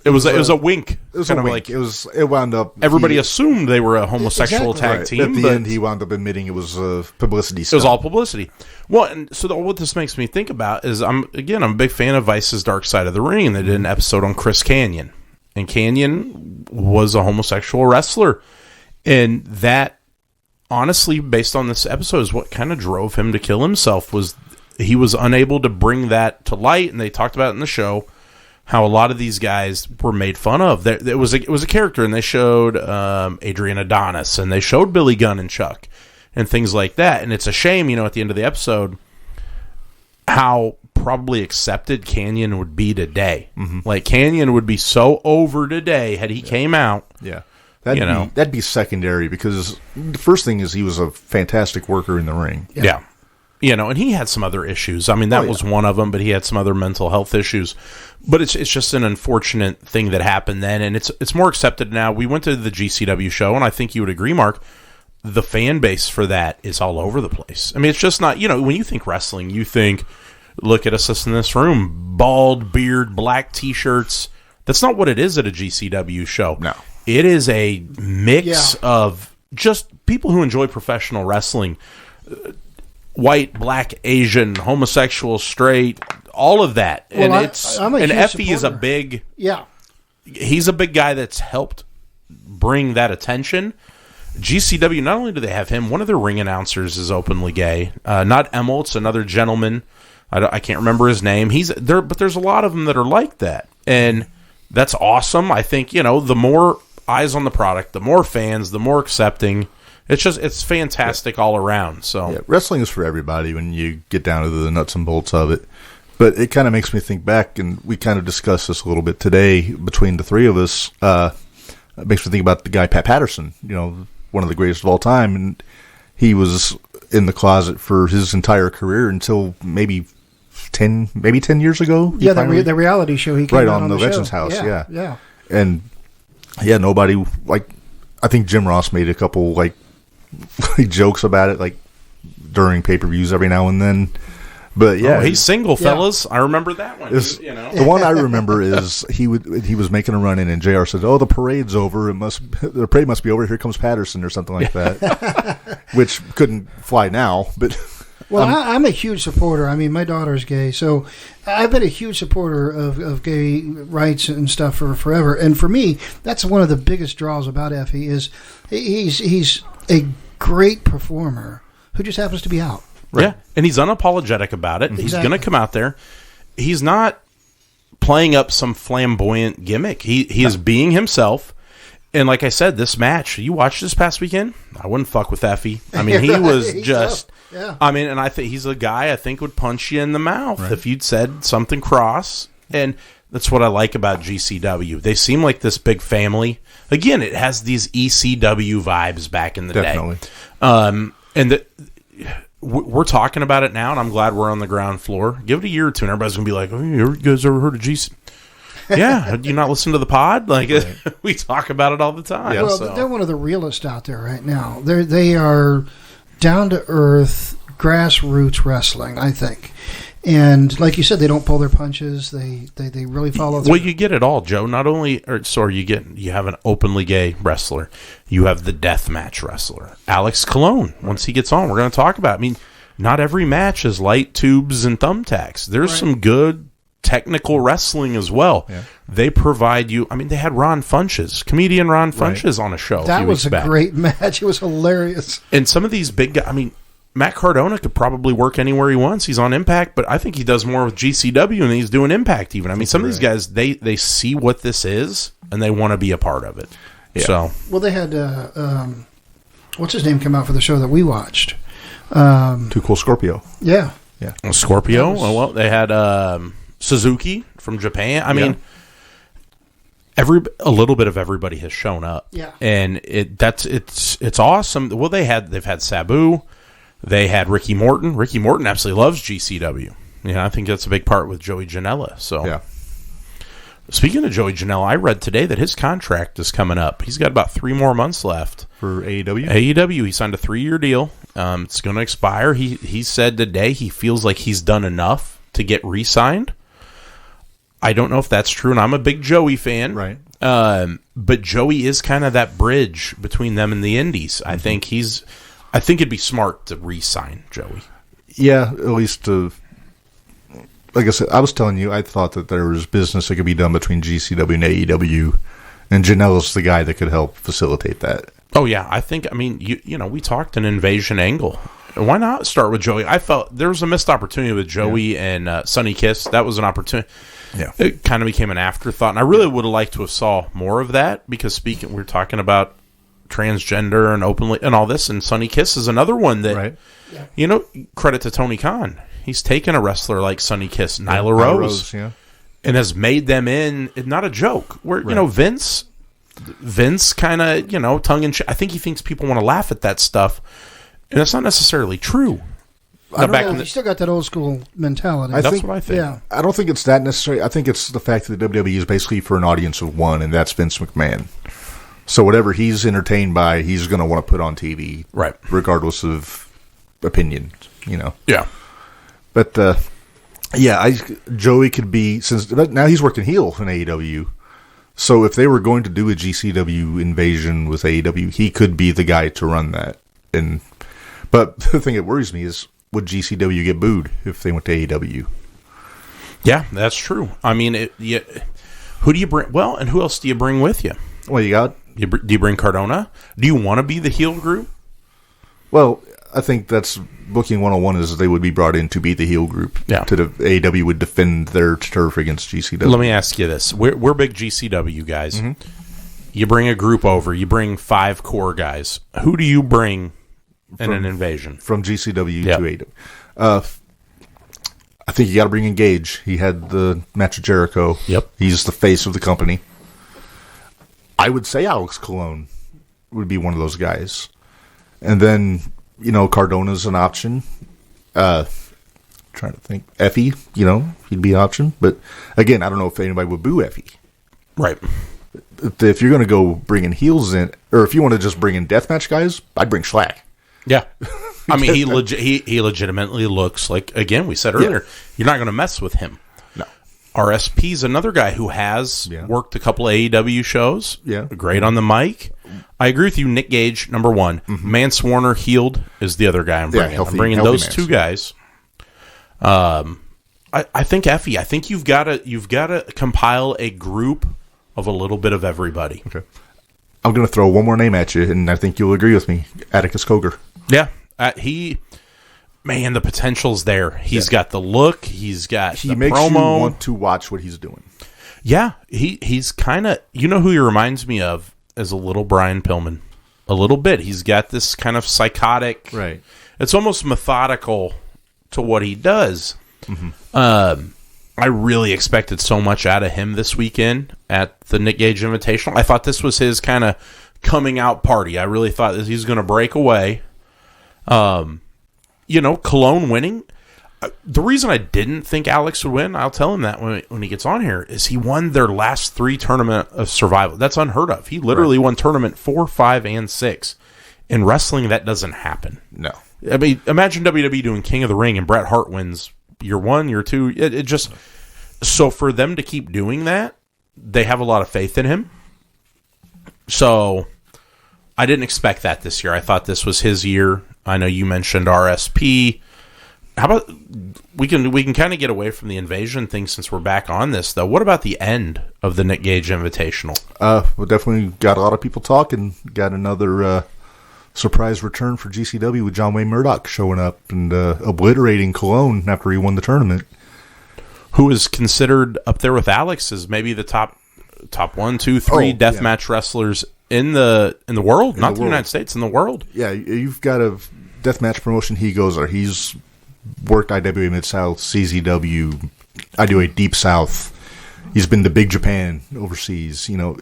It was a wink. It was kind a of wink. It wound up. Everybody assumed they were a homosexual tag team. At the end, he wound up admitting it was publicity stuff. It was all publicity. Well, and so what this makes me think about is I'm a big fan of Vice's Dark Side of the Ring, and they did an episode on Chris Kanyon, and Kanyon was a homosexual wrestler, and that honestly, based on this episode, is what kind of drove him to kill himself. Was he was unable to bring that to light, and they talked about it in the show. How a lot of these guys were made fun of. It was a character, and they showed Adrian Adonis, and they showed Billy Gunn and Chuck, and things like that. And it's a shame, at the end of the episode, how probably accepted Kanyon would be today. Mm-hmm. Like, Kanyon would be so over today had he came out. Yeah. That'd be secondary, because the first thing is he was a fantastic worker in the ring. Yeah. And he had some other issues. I mean, that was one of them, but he had some other mental health issues. But it's just an unfortunate thing that happened then, and it's more accepted now. We went to the GCW show, and I think you would agree, Mark, the fan base for that is all over the place. I mean, it's just not, when you think wrestling, you think, look at us in this room, bald beard, black T-shirts. That's not what it is at a GCW show. No. It is a mix of just people who enjoy professional wrestling, white, black, Asian, homosexual, straight, all of that. Well, and Effie is a big... Yeah. He's a big guy that's helped bring that attention. GCW, not only do they have him, one of their ring announcers is openly gay. Not Emil, it's another gentleman. I can't remember his name. He's there, but there's a lot of them that are like that. And that's awesome. I think, the more eyes on the product, the more fans, the more accepting... It's fantastic all around. So wrestling is for everybody when you get down to the nuts and bolts of it. But it kind of makes me think back, and we kind of discussed this a little bit today between the three of us. It makes me think about the guy Pat Patterson, one of the greatest of all time, and he was in the closet for his entire career until maybe 10 years ago. Yeah, the reality show he came right on the show. Legends House. Yeah. And nobody I think Jim Ross made a couple jokes about it during pay-per-views every now and then. But he's single, fellas. I remember that one. The one I remember is he was making a run in, and JR said, "Oh, the parade's over. The parade must be over. Here comes Patterson," or something like that, which couldn't fly now. But I'm a huge supporter. I mean, my daughter's gay, so I've been a huge supporter of gay rights and stuff for forever. And for me, that's one of the biggest draws about Effie is he's a great performer who just happens to be out. Right. Yeah, and he's unapologetic about it. Exactly. He's going to come out there. He's not playing up some flamboyant gimmick. He is being himself. And like I said, this match, you watched this past weekend, I wouldn't fuck with Effie. I mean, he was just... Yeah. I mean, and I think he's a guy I think would punch you in the mouth if you'd said something cross. And that's what I like about GCW. They seem like this big family. Again, it has these ECW vibes back in the day. And we're talking about it now, and I'm glad we're on the ground floor. Give it a year or two, and everybody's going to be like, "Oh, you guys ever heard of GC?" Yeah, do you not listen to the pod? We talk about it all the time. Yeah, well, they're one of the realest out there right now. They are down to earth, grassroots wrestling, I think. And like you said, they don't pull their punches. They really follow through. Well, you get it all, Joe. Not only, you have an openly gay wrestler. You have the deathmatch wrestler, Alex Colon. Once he gets on, we're going to talk about. I mean, not every match is light tubes and thumbtacks. There's some good technical wrestling as well. Yeah. They provide you. I mean, they had comedian Ron Funches on a show. That was a great match. It was hilarious. And some of these big guys. I mean, Matt Cardona could probably work anywhere he wants. He's on Impact, but I think he does more with GCW than he's doing Impact even. I mean, some of these guys, they see what this is, and they want to be a part of it. Yeah. So, well, they had, what's his name come out for the show that we watched? Too Cool Scorpio. Yeah. Yeah. Scorpio. Well, they had Suzuki from Japan. I mean, a little bit of everybody has shown up. Yeah. And it's awesome. Well, they've had Sabu. They had Ricky Morton. Ricky Morton absolutely loves GCW. I think that's a big part with Joey Janela. So, yeah. Speaking of Joey Janela, I read today that his contract is coming up. He's got about 3 more months left for AEW. AEW. He signed a 3-year deal. It's going to expire. He said today he feels like he's done enough to get re-signed. I don't know if that's true, and I'm a big Joey fan. Right. But Joey is kind of that bridge between them and the indies. I think it'd be smart to re-sign Joey. Yeah, at least like I said, I was telling you, I thought that there was business that could be done between GCW and AEW, and Janela's the guy that could help facilitate that. Oh, yeah. I mean, we talked an invasion angle. Why not start with Joey? I felt there was a missed opportunity with Joey and Sonny Kiss. That was an opportunity. Yeah. It kind of became an afterthought, and I really would have liked to have saw more of that because we're talking about transgender and openly and all this, and Sonny Kiss is another one that, credit to Tony Khan. He's taken a wrestler like Sonny Kiss, Nyla Rose, and has made them not a joke. Where, Vince kind of, tongue in cheek. I think he thinks people want to laugh at that stuff, and that's not necessarily true. You still got that old school mentality. That's what I think. Yeah. I don't think it's that necessary. I think it's the fact that the WWE is basically for an audience of one, and that's Vince McMahon. So whatever he's entertained by, he's going to want to put on TV, right? Regardless of opinion, Yeah. But Joey could be, since now he's working heel in AEW. So if they were going to do a GCW invasion with AEW, he could be the guy to run that. But the thing that worries me is, would GCW get booed if they went to AEW? Yeah, that's true. I mean, who do you bring? Well, and who else do you bring with you? Well, do you bring Cardona? Do you want to be the heel group? Well, I think that's booking 101 is they would be brought in to be the heel group. Yeah. AEW would defend their turf against GCW. Let me ask you this. We're big GCW guys. Mm-hmm. You bring a group over. You bring 5 core guys. Who do you bring in an invasion? From GCW to AEW. I think you got to bring in Gage. He had the match with Jericho. Yep. He's the face of the company. I would say Alex Colon would be one of those guys. And then, Cardona's an option. Trying to think. Effie, he'd be an option. But, again, I don't know if anybody would boo Effie. Right. If you're going to go bringing heels in, or if you want to just bring in deathmatch guys, I'd bring Schlack. Yeah. I mean, he legitimately looks like, again, we said earlier, you're not going to mess with him. No. RSP's another guy who has worked a couple of AEW shows. Yeah. Great on the mic. I agree with you, Nick Gage, number one. Mm-hmm. Mance Warner, healed, is the other guy I'm bringing. I'm bringing those two guys. I think Effie. I think you've got to compile a group of a little bit of everybody. Okay. I'm going to throw one more name at you, and I think you'll agree with me. Atticus Cogar. Yeah. The potential's there. He's got the look. He's got the promo. He makes you want to watch what he's doing. Yeah. He's kind of... who he reminds me of is a little Brian Pillman. A little bit. He's got this kind of psychotic... Right. It's almost methodical to what he does. Mm-hmm. I really expected so much out of him this weekend at the Nick Gage Invitational. I thought this was his kind of coming out party. I really thought that he's going to break away. Cologne winning. The reason I didn't think Alex would win, I'll tell him that when he gets on here, is he won their last 3 tournament of survival. That's unheard of. He literally won tournament 4, 5, and 6. In wrestling, that doesn't happen. No. I mean, imagine WWE doing King of the Ring and Bret Hart wins year 1, year 2. It just so for them to keep doing that, they have a lot of faith in him. So I didn't expect that this year. I thought this was his year. I know you mentioned RSP. How about we can kind of get away from the invasion thing since we're back on this, though. What about the end of the Nick Gage Invitational? We definitely got a lot of people talking. Got another surprise return for GCW with John Wayne Murdoch showing up and obliterating Cologne after he won the tournament. Who is considered up there with Alex as maybe the top 1, 2, 3 deathmatch wrestlers in the world, not the United States, in the world. Yeah, you've got a deathmatch promotion he goes there. He's worked IWA Mid-South, CZW, IWA Deep South. He's been to Big Japan overseas. You know,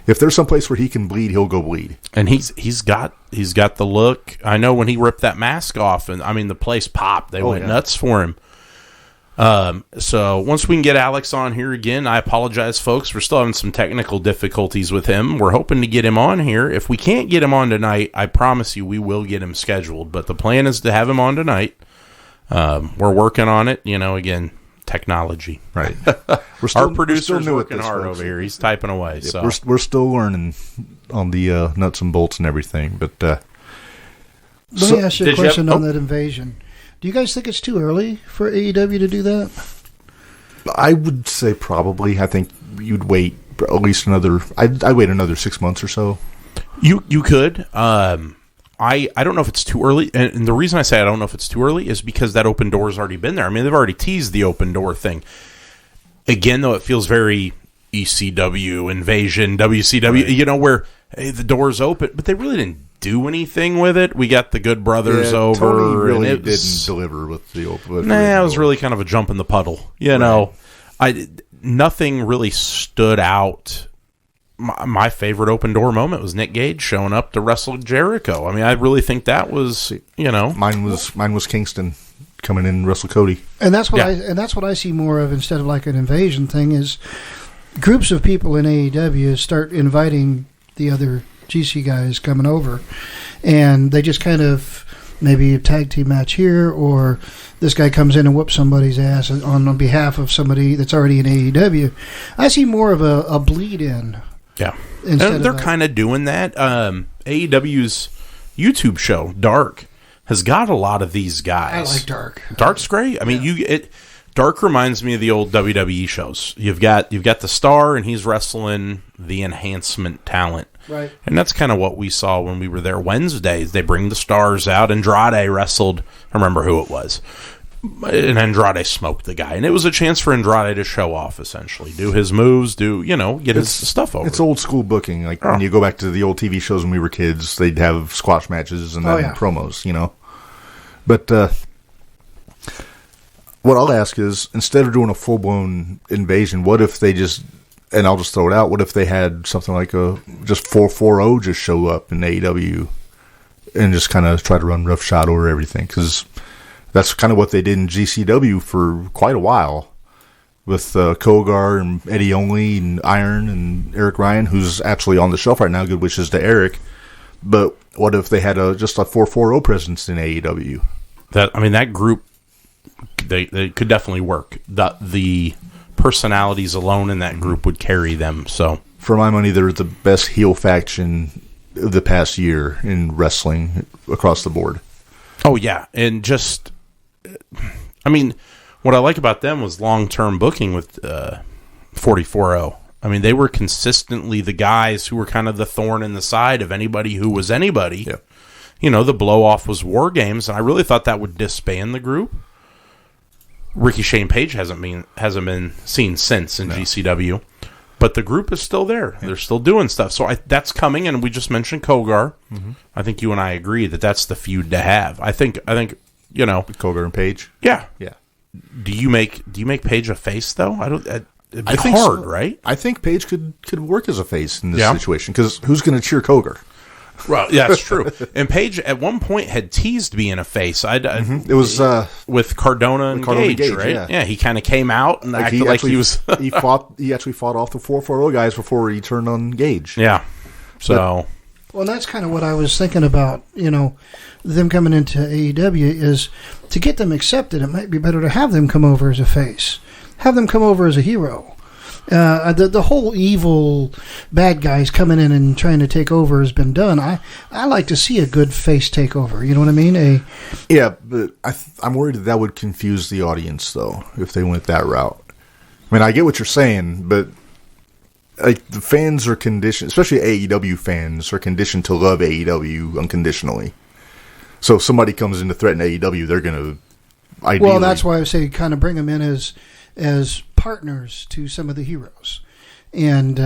if there's some place where he can bleed, he'll go bleed. And he's got the look. I know when he ripped that mask off, and I mean the place popped. They went nuts for him. So once we can get Alex on here again, I apologize, folks. We're still having some technical difficulties with him. We're hoping to get him on here. If we can't get him on tonight, I promise you we will get him scheduled. But the plan is to have him on tonight. We're working on it. You know, again, technology. Right. Our producer's working hard over here. He's typing away. Yeah, so we're still learning on the nuts and bolts and everything. But let me ask you a question on that invasion. Do you guys think it's too early for AEW to do that? I would say probably. I think you'd wait at least another. I'd wait another 6 months or so. You could. I don't know if it's too early, and the reason I say I don't know if it's too early is because that open door's already been there. I mean, they've already teased the open door thing. Again, though, it feels very ECW, Invasion, WCW. Right. You know, where the door's open, but they really didn't do anything with it. We got the Good Brothers over. Tony really and didn't deliver with the open. It was really kind of a jump in the puddle. You know, nothing really stood out. My favorite open door moment was Nick Gage showing up to wrestle Jericho. I mean, I really think that was, you know, mine was Kingston coming in and wrestle Cody, and that's what I see more of instead of like an invasion thing is groups of people in AEW start inviting the other GC guys coming over, and they just kind of maybe a tag team match here, or this guy comes in and whoops somebody's ass on behalf of somebody that's already in AEW. I see more of a bleed in. Yeah, and they're kind of doing that. AEW's YouTube show, Dark, has got a lot of these guys. I like Dark. Dark's great. I mean, Dark reminds me of the old WWE shows. You've got the star, and he's wrestling the enhancement talent. Right. And that's kind of what we saw when we were there Wednesdays. They bring the stars out. Andrade wrestled, I remember who it was. And Andrade smoked the guy. And it was a chance for Andrade to show off, essentially. Do his moves, get his stuff over. It's old school booking. Like when you go back to the old TV shows when we were kids, they'd have squash matches and then promos, you know. But what I'll ask is, instead of doing a full-blown invasion, what if they just... And I'll just throw it out. What if they had something like just 440 just show up in AEW and just kind of try to run roughshod over everything? Because that's kind of what they did in GCW for quite a while with Kogar and Eddie Only and Iron and Eric Ryan, who's actually on the shelf right now. Good wishes to Eric. But what if they had just a 440 presence in AEW? That group, they could definitely work. The personalities alone in that group would carry them. So, for my money, they're the best heel faction of the past year in wrestling across the board. Oh yeah, and just, I mean, what I like about them was long-term booking with 4040. I mean, they were consistently the guys who were kind of the thorn in the side of anybody who was anybody. Yeah. You know, the blow-off was War Games, and I really thought that would disband the group. Ricky Shane Page hasn't been seen since in GCW, but the group is still there. Yeah. They're still doing stuff. So that's coming, and we just mentioned Kogar. Mm-hmm. I think you and I agree that that's the feud to have. I think you know, Kogar and Page. Yeah, yeah. Do you make Page a face though? It's think hard, so. Right? I think Page could work as a face in this situation because who's going to cheer Kogar? Well, yeah, that's true. And Page at one point had teased being a face. It was with Cardona and Gage, right? Yeah, he kind of came out and acted like he was. He actually fought off the 440 guys before he turned on Gage. Yeah. So Well, that's kind of what I was thinking about, them coming into AEW is to get them accepted, it might be better to have them come over as a face. Have them come over as a hero. The whole evil bad guys coming in and trying to take over has been done. I like to see a good face takeover. You know what I mean? Yeah, but I'm worried that would confuse the audience, though, if they went that route. I mean, I get what you're saying, but the fans are conditioned, especially AEW fans, are conditioned to love AEW unconditionally. So if somebody comes in to threaten AEW, they're going to ideally... Well, that's why I say kind of bring them in as partners to some of the heroes, and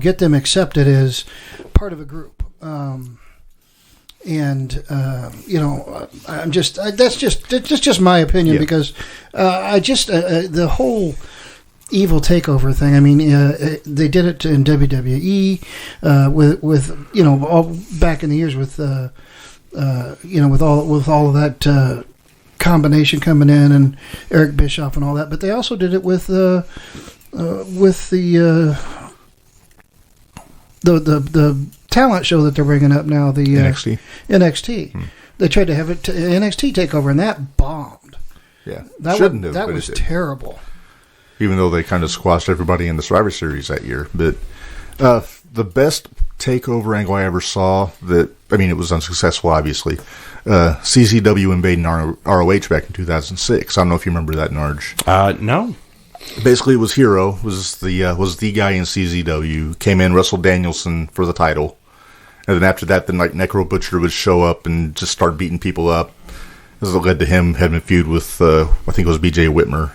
get them accepted as part of a group. I'm just that's just my opinion, because the whole evil takeover thing. I mean, they did it in WWE with all back in the years with with all of that. Combination coming in and Eric Bischoff and all that, but they also did it with the talent show that they're bringing up now, the NXT. They tried to have it NXT takeover, and that bombed. Yeah, that was terrible. Even though they kind of squashed everybody in the Survivor Series that year, but the best takeover angle I ever saw it was unsuccessful, obviously. CZW invading ROH back in 2006. I don't know if you remember that, Narj. No. Basically, it was Hero was the guy in CZW. Came in, wrestled Danielson for the title, and then after that, then Necro Butcher would show up and just start beating people up. This led to him having a feud with I think it was BJ Whitmer,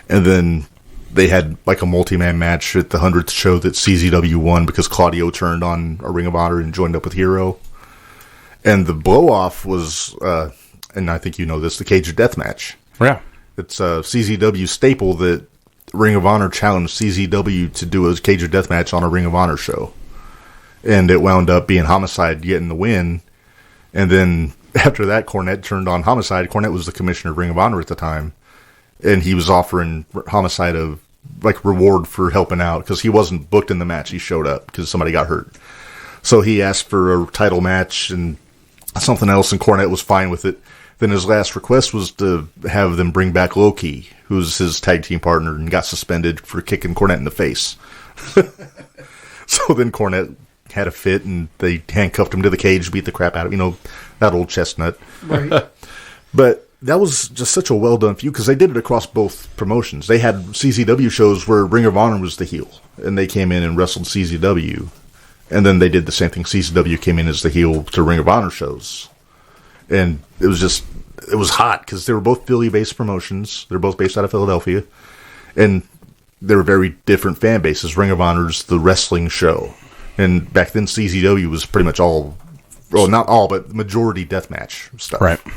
and then they had like a multi-man match at the 100th show that CZW won because Claudio turned on a Ring of Honor and joined up with Hero. And the blow-off was, and I think you know this, the Cage of Death match. Yeah. It's a CZW staple that Ring of Honor challenged CZW to do a Cage of Death match on a Ring of Honor show. And it wound up being Homicide getting the win. And then after that, Cornette turned on Homicide. Cornette was the commissioner of Ring of Honor at the time. And he was offering Homicide a reward for helping out because he wasn't booked in the match. He showed up because somebody got hurt. So he asked for a title match and something else, and Cornette was fine with it. Then his last request was to have them bring back Low-Ki, who's his tag team partner, and got suspended for kicking Cornette in the face. So then Cornette had a fit, and they handcuffed him to the cage, beat the crap out of him, that old chestnut. Right. But that was just such a well-done feud, because they did it across both promotions. They had CZW shows where Ring of Honor was the heel, and they came in and wrestled CZW. And then they did the same thing. CZW came in as the heel to Ring of Honor shows. And it was hot because they were both Philly-based promotions. They're both based out of Philadelphia. And they were very different fan bases. Ring of Honor's the wrestling show. And back then, CZW was pretty much all, well, not all, but majority deathmatch stuff. Right. It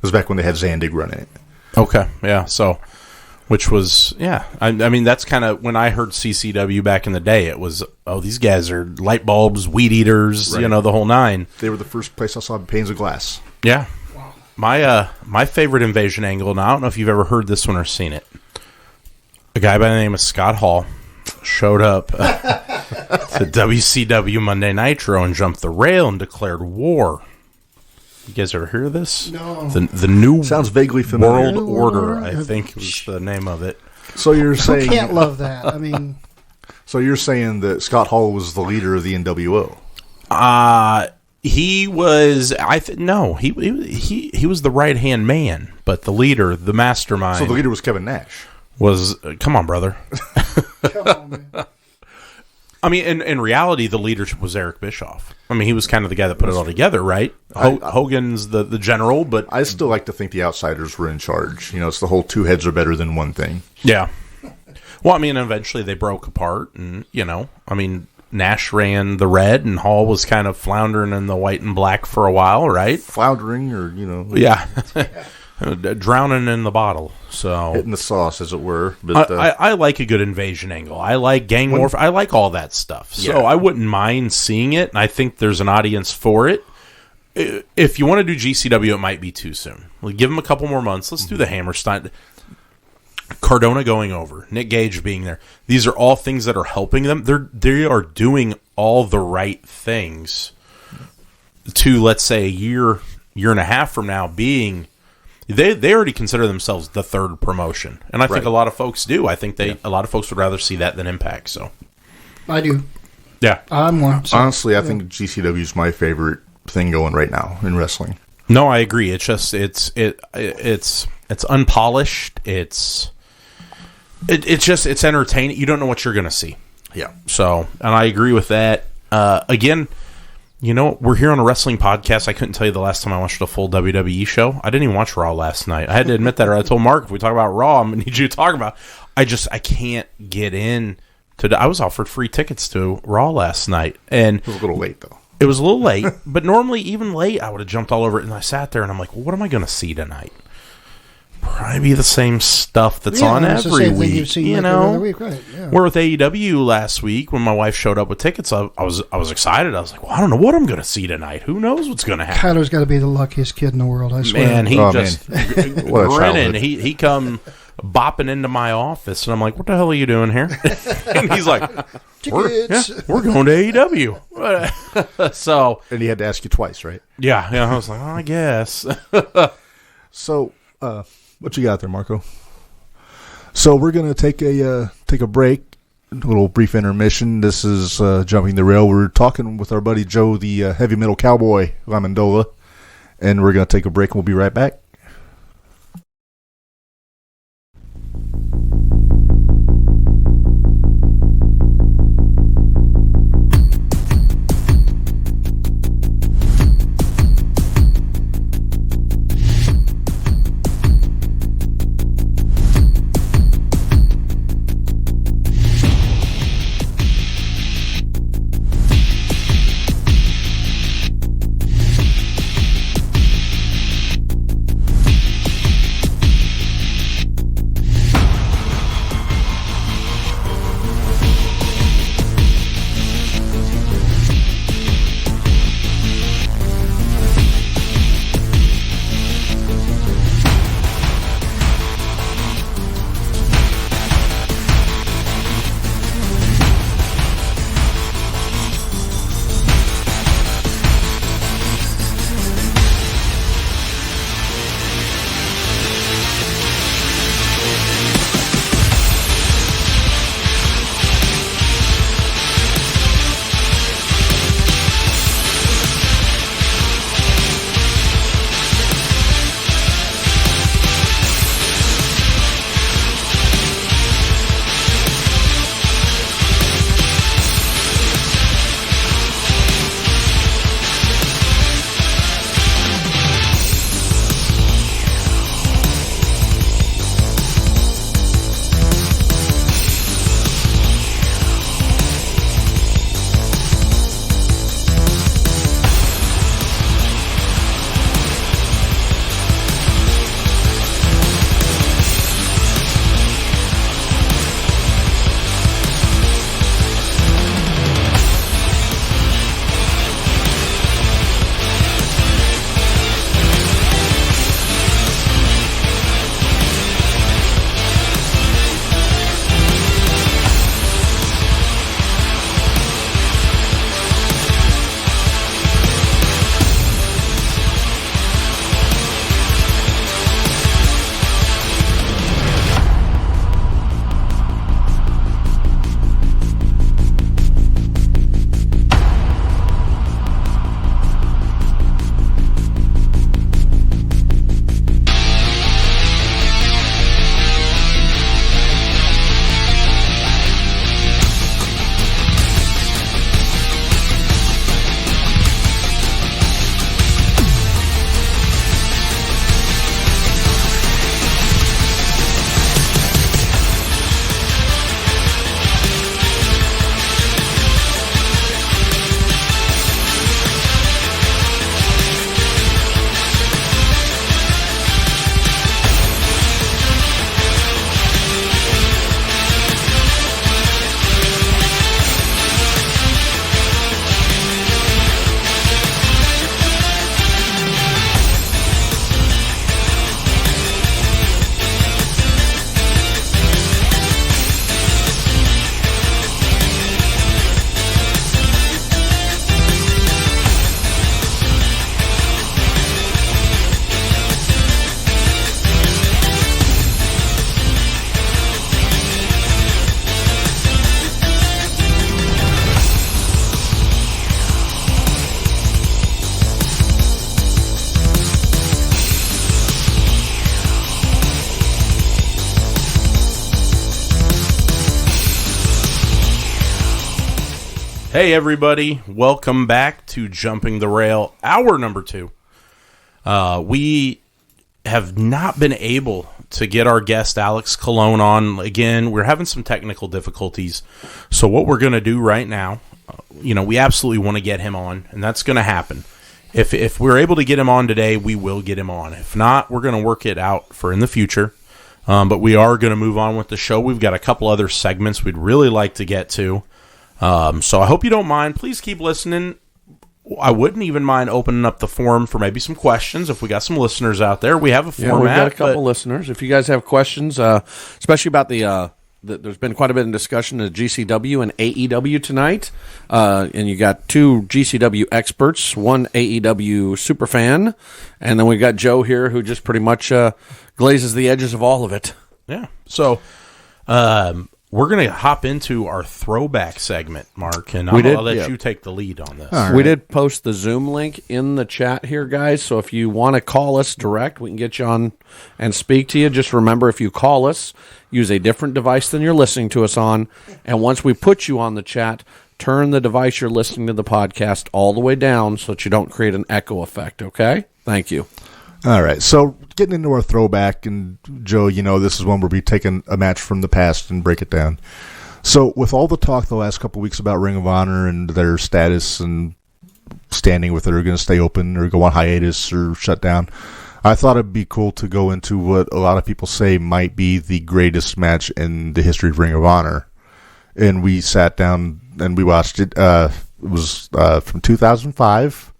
was back when they had Zandig running it. Okay, yeah, so... Which was, yeah. I mean, that's kind of when I heard CCW back in the day. It was, these guys are light bulbs, weed eaters, right. The whole nine. They were the first place I saw panes of glass. Yeah. Wow. My favorite invasion angle, and I don't know if you've ever heard this one or seen it. A guy by the name of Scott Hall showed up to WCW Monday Nitro and jumped the rail and declared war. You guys ever hear of this? No. The new sounds vaguely familiar. World Order, I think was the name of it. So you're saying who can't love that? I mean, so you're saying that Scott Hall was the leader of the NWO? He was. He was the right hand man, but the leader, the mastermind. So the leader was Kevin Nash. Was come on, brother. come on, man. I mean, in reality, the leader was Eric Bischoff. I mean, he was kind of the guy that put it all together, right? Hogan's the general, but... I still like to think the outsiders were in charge. It's the whole two heads are better than one thing. Yeah. Well, I mean, eventually they broke apart, and, I mean, Nash ran the red, and Hall was kind of floundering in the white and black for a while, right? Floundering, or, Yeah. Drowning in the bottle, so hitting the sauce, as it were. But I like a good invasion angle. I like gang warfare. I like all that stuff. So I wouldn't mind seeing it, and I think there's an audience for it. If you want to do GCW, it might be too soon. We'll give them a couple more months. Let's do the Hammerstein. Cardona going over, Nick Gage being there. These are all things that are helping them. They are doing all the right things to, let's say, a year and a half from now being, they already consider themselves the third promotion. And I think a lot of folks do. I think a lot of folks would rather see that than Impact. So I do. Yeah. I'm one. So, honestly, I think GCW is my favorite thing going right now in wrestling. No, I agree. It's just it's unpolished. It's entertaining. You don't know what you're going to see. Yeah. So, and I agree with that. Again, you know, we're here on a wrestling podcast. I couldn't tell you the last time I watched a full WWE show. I didn't even watch Raw last night. I had to admit that. Or I told Mark, if we talk about Raw, I'm going to need you to talk about. I can't get in to. I was offered free tickets to Raw last night, and It was a little late though. it was a little late. But normally, even late, I would have jumped all over it. And I sat there, and I'm like, well, what am I going to see tonight? Probably the same stuff that's on it's the every same thing week. you've seen You like know, every other week, right? Yeah. where with AEW last week, when my wife showed up with tickets, I was excited. I was like, well, I don't know what I'm going to see tonight. Who knows what's going to happen? Kyler's got to be the luckiest kid in the world. I swear. Man, he Oh, just What a grinning. childhood. He come bopping into my office, and I'm like, what the hell are you doing here? And he's like, Tickets. we're going to AEW. So, And he had to ask you twice, right? yeah, I was like, I guess. So, what you got there, Marco? So we're gonna take a break, a little brief intermission. This is Jumping the Rail. We're talking with our buddy Joe, the heavy metal cowboy Lamandola, and we're gonna take a break. And we'll be right back. Hey everybody, welcome back to Jumping the Rail, hour number 2. We have not been able to get our guest Alex Colon on again. We're having some technical difficulties. So what we're going to do right now, we absolutely want to get him on, and that's going to happen. If we're able to get him on today, we will get him on. If not, we're going to work it out for in the future. But we are going to move on with the show. We've got a couple other segments we'd really like to get to. So I hope you don't mind. Please keep listening. I wouldn't even mind opening up the forum for maybe some questions if we got some listeners out there. We have a format. Yeah, we've got a couple listeners. If you guys have questions, especially about there's been quite a bit of discussion of GCW and AEW tonight. And you got 2 GCW experts, 1 AEW superfan, and then we got Joe here who just pretty much glazes the edges of all of it. Yeah. So, we're going to hop into our throwback segment, Mark, and I'll let you take the lead on this. Right. We did post the Zoom link in the chat here, guys, so if you want to call us direct, we can get you on and speak to you. Just remember, if you call us, use a different device than you're listening to us on, and once we put you on the chat, turn the device you're listening to the podcast all the way down so that you don't create an echo effect, okay? Thank you. All right, so getting into our throwback, and Joe, this is one where we take a match from the past and break it down. So with all the talk the last couple of weeks about Ring of Honor and their status and standing with it, are going to stay open or go on hiatus or shut down, I thought it'd be cool to go into what a lot of people say might be the greatest match in the history of Ring of Honor. And we sat down and we watched it. It was from 2005.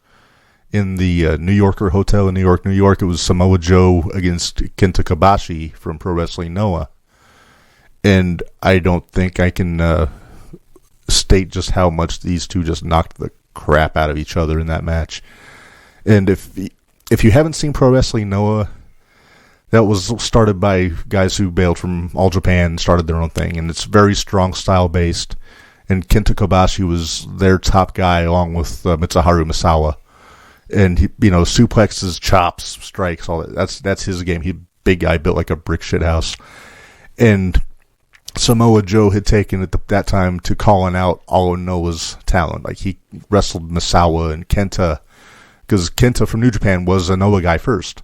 In the New Yorker Hotel in New York, New York. It was Samoa Joe against Kenta Kobashi from Pro Wrestling Noah. And I don't think I can state just how much these two just knocked the crap out of each other in that match. And if you haven't seen Pro Wrestling Noah, that was started by guys who bailed from All Japan and started their own thing. And it's very strong style-based. And Kenta Kobashi was their top guy along with Mitsuharu Misawa. And he, suplexes, chops, strikes, all that. That's his game. He big guy, built like a brick shit house. And Samoa Joe had taken at that time to calling out all of Noah's talent. Like he wrestled Misawa and Kenta, because Kenta from New Japan was a Noah guy first,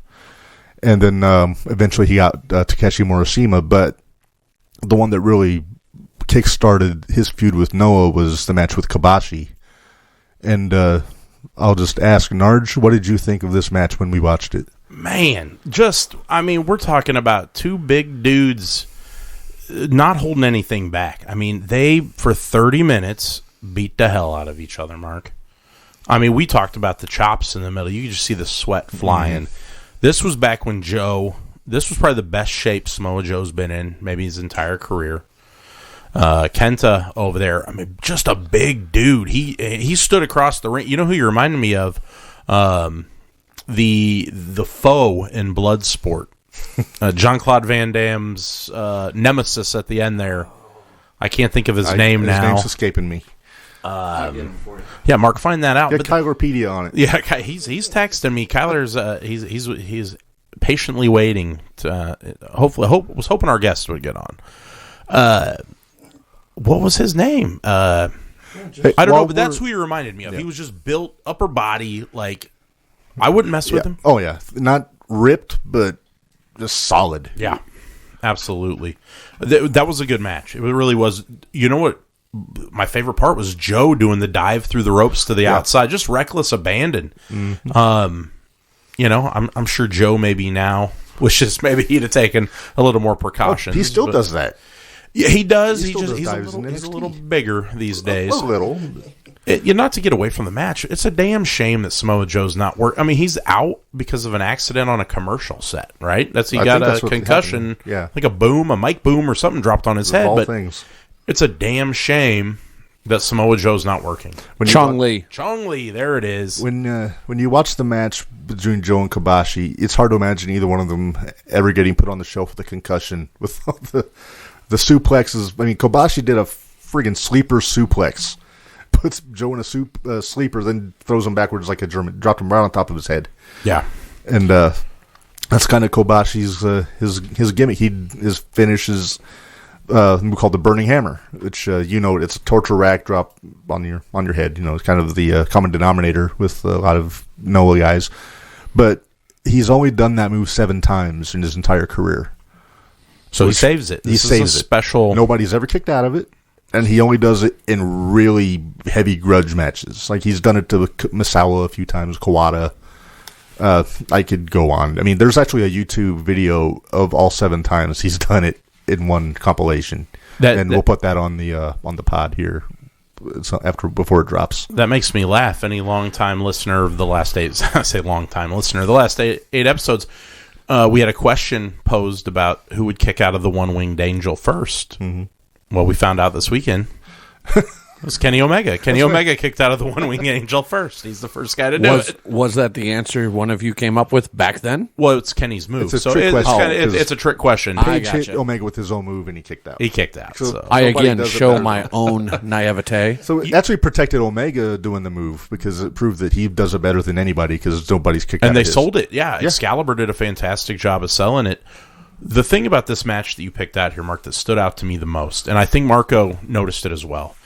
and then eventually he got Takeshi Morishima. But the one that really kick-started his feud with Noah was the match with Kobashi, and I'll just ask, Narj, what did you think of this match when we watched it? Man, we're talking about 2 big dudes not holding anything back. They, for 30 minutes, beat the hell out of each other, Mark. We talked about the chops in the middle. You could just see the sweat flying. This was back when this was probably the best shape Samoa Joe's been in, maybe his entire career. Kenta over there, just a big dude. He stood across the ring. You know who you reminded me of? The foe in Bloodsport. Jean-Claude Van Damme's nemesis at the end there. I can't think of his name now. His name's escaping me. Yeah, Mark, find that out. Get Kylerpedia on it. Yeah, he's texting me. Kyler's he's patiently waiting to was hoping our guest would get on. What was his name? I don't know, but that's who he reminded me of. Yeah. He was just built, upper body, like, I wouldn't mess with him. Oh, yeah. Not ripped, but just solid. Yeah, absolutely. That was a good match. It really was. You know what? My favorite part was Joe doing the dive through the ropes to the outside. Just reckless abandon. Mm-hmm. I'm sure Joe maybe now wishes maybe he'd have taken a little more precautions. He still does that. Yeah, he does. He's a little bigger these days. A little. Not to get away from the match, it's a damn shame that Samoa Joe's not working. He's out because of an accident on a commercial set, right? He got a concussion, like a mic boom or something dropped on his head. But it's a damn shame that Samoa Joe's not working. Chong Li, there it is. When you watch the match between Joe and Kobashi, it's hard to imagine either one of them ever getting put on the shelf with a concussion with all the suplexes. Kobashi did a friggin' sleeper suplex. Puts Joe in a sleeper, then throws him backwards like a German. Dropped him right on top of his head. Yeah. And that's kind of Kobashi's his gimmick. His finish is move called the Burning Hammer, which it's a torture rack drop on your head. It's kind of the common denominator with a lot of Noah guys. But he's only done that move 7 times in his entire career. So he saves it. He saves it. Special. Nobody's ever kicked out of it, and he only does it in really heavy grudge matches. Like he's done it to Misawa a few times, Kawada. I could go on. I mean, there's actually a YouTube video of all 7 times he's done it in one compilation, and we'll put that on the pod here before it drops. That makes me laugh. Any long-time listener of the last 8, I say long-time listener, the last 8 episodes, we had a question posed about who would kick out of the one-winged angel first. Mm-hmm. Well, we found out this weekend. It was Kenny Omega. Kenny Omega kicked out of the one-winged angel first. He's the first guy to do it. Was that the answer one of you came up with back then? Well, it's Kenny's move. It's a trick question. It's a trick question. Page hit Omega with his own move, and he kicked out. He kicked out. So. I again show my own naivete. So it actually protected Omega doing the move because it proved that he does it better than anybody because nobody's kicked out. And they sold it. Yeah, Excalibur did a fantastic job of selling it. The thing about this match that you picked out here, Mark, that stood out to me the most, and I think Marco noticed it as well,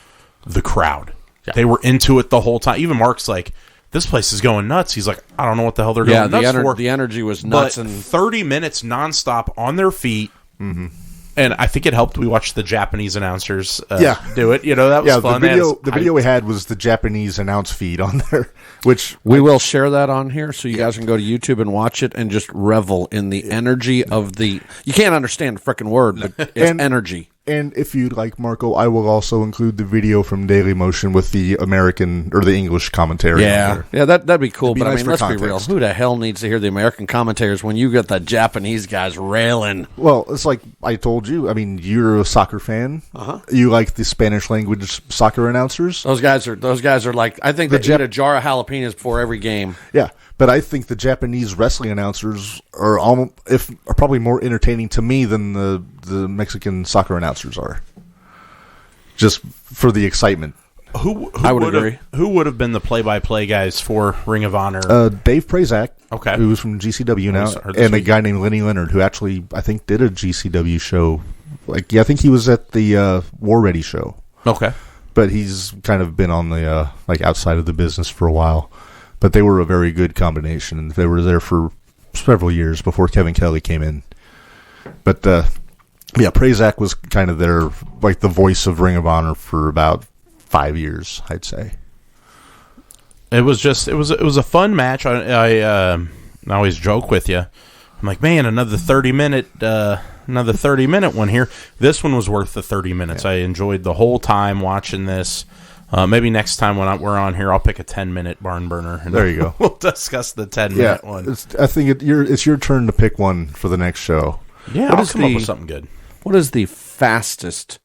the crowd. Yeah. They were into it the whole time. Even Mark's like, this place is going nuts. He's like, I don't know what the hell they're going nuts for. The energy was nuts. But 30 minutes nonstop on their feet. Mm-hmm. And I think it helped. We watched the Japanese announcers do it. That was fun. The video we had was the Japanese announce feed on there, which we will share that on here so you guys can go to YouTube and watch it and just revel in the energy of the. You can't understand the frickin' word, but it's energy. And if you'd like, Marco, I will also include the video from Daily Motion with the American or the English commentary. Yeah, that'd be cool. But nice, I mean, let's be real. Who the hell needs to hear the American commentators when you got the Japanese guys railing? Well, it's like I told you. I mean, you're a soccer fan. Uh-huh. You like the Spanish language soccer announcers. Those guys are like. I think they eat a jar of jalapenos before every game. Yeah. But I think the Japanese wrestling announcers are probably more entertaining to me than the Mexican soccer announcers are. Just for the excitement. Who I would agree. Who would have been the play-by-play guys for Ring of Honor? Dave Prazak, okay, who's from GCW now, and a guy named Lenny Leonard, who actually I think did a GCW show. I think he was at the War Ready show. Okay, but he's kind of been on the outside of the business for a while. But they were a very good combination, and they were there for several years before Kevin Kelly came in. But Prazak was kind of their the voice of Ring of Honor for about 5 years, I'd say. It was a fun match. I always joke with you. I'm like, man, another 30-minute one here. This one was worth the 30 minutes. Yeah. I enjoyed the whole time watching this. Maybe next time when we're on here, I'll pick a 10-minute barn burner. And there you go. We'll discuss the 10-minute one. I think it's your turn to pick one for the next show. Yeah, I'll come up with something good. What is the fastest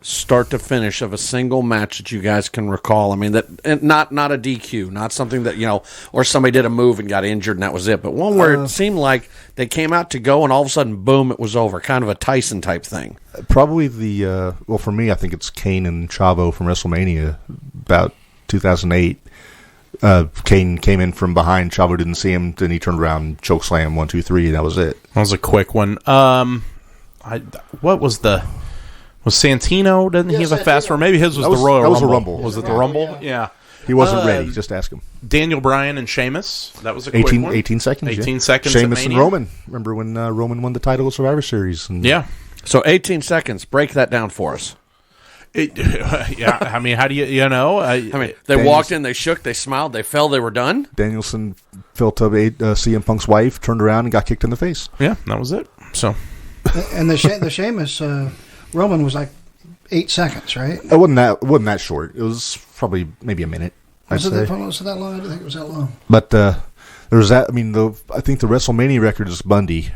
start to finish of a single match that you guys can recall? I mean, not a DQ, not something that, or somebody did a move and got injured and that was it, but one where it seemed like they came out to go and all of a sudden, boom, it was over. Kind of a Tyson type thing. Probably for me, I think it's Kane and Chavo from WrestleMania about 2008. Kane came in from behind. Chavo didn't see him. Then he turned around, choke slam, 1, 2, 3, and that was it. That was a quick one. What was Santino? Didn't he have a fast one? Maybe his was the Royal Rumble. That was a Rumble. Was it the Rumble? Yeah. He wasn't ready. Just ask him. Daniel Bryan and Sheamus. That was a quick one. 18 seconds. 18 seconds. Sheamus and Roman. Remember when Roman won the title of Survivor Series? Yeah. So 18 seconds. Break that down for us. I mean, how do you, they walked in, they shook, they smiled, they fell, they were done. Danielson felt up CM Punk's wife, turned around and got kicked in the face. Yeah, that was it. So, and the Sheamus Roman was like 8 seconds, right? It wasn't that short. It was probably maybe a minute. Was it that long? I didn't think it was that long. But there was that. I mean, I think the WrestleMania record is Bundy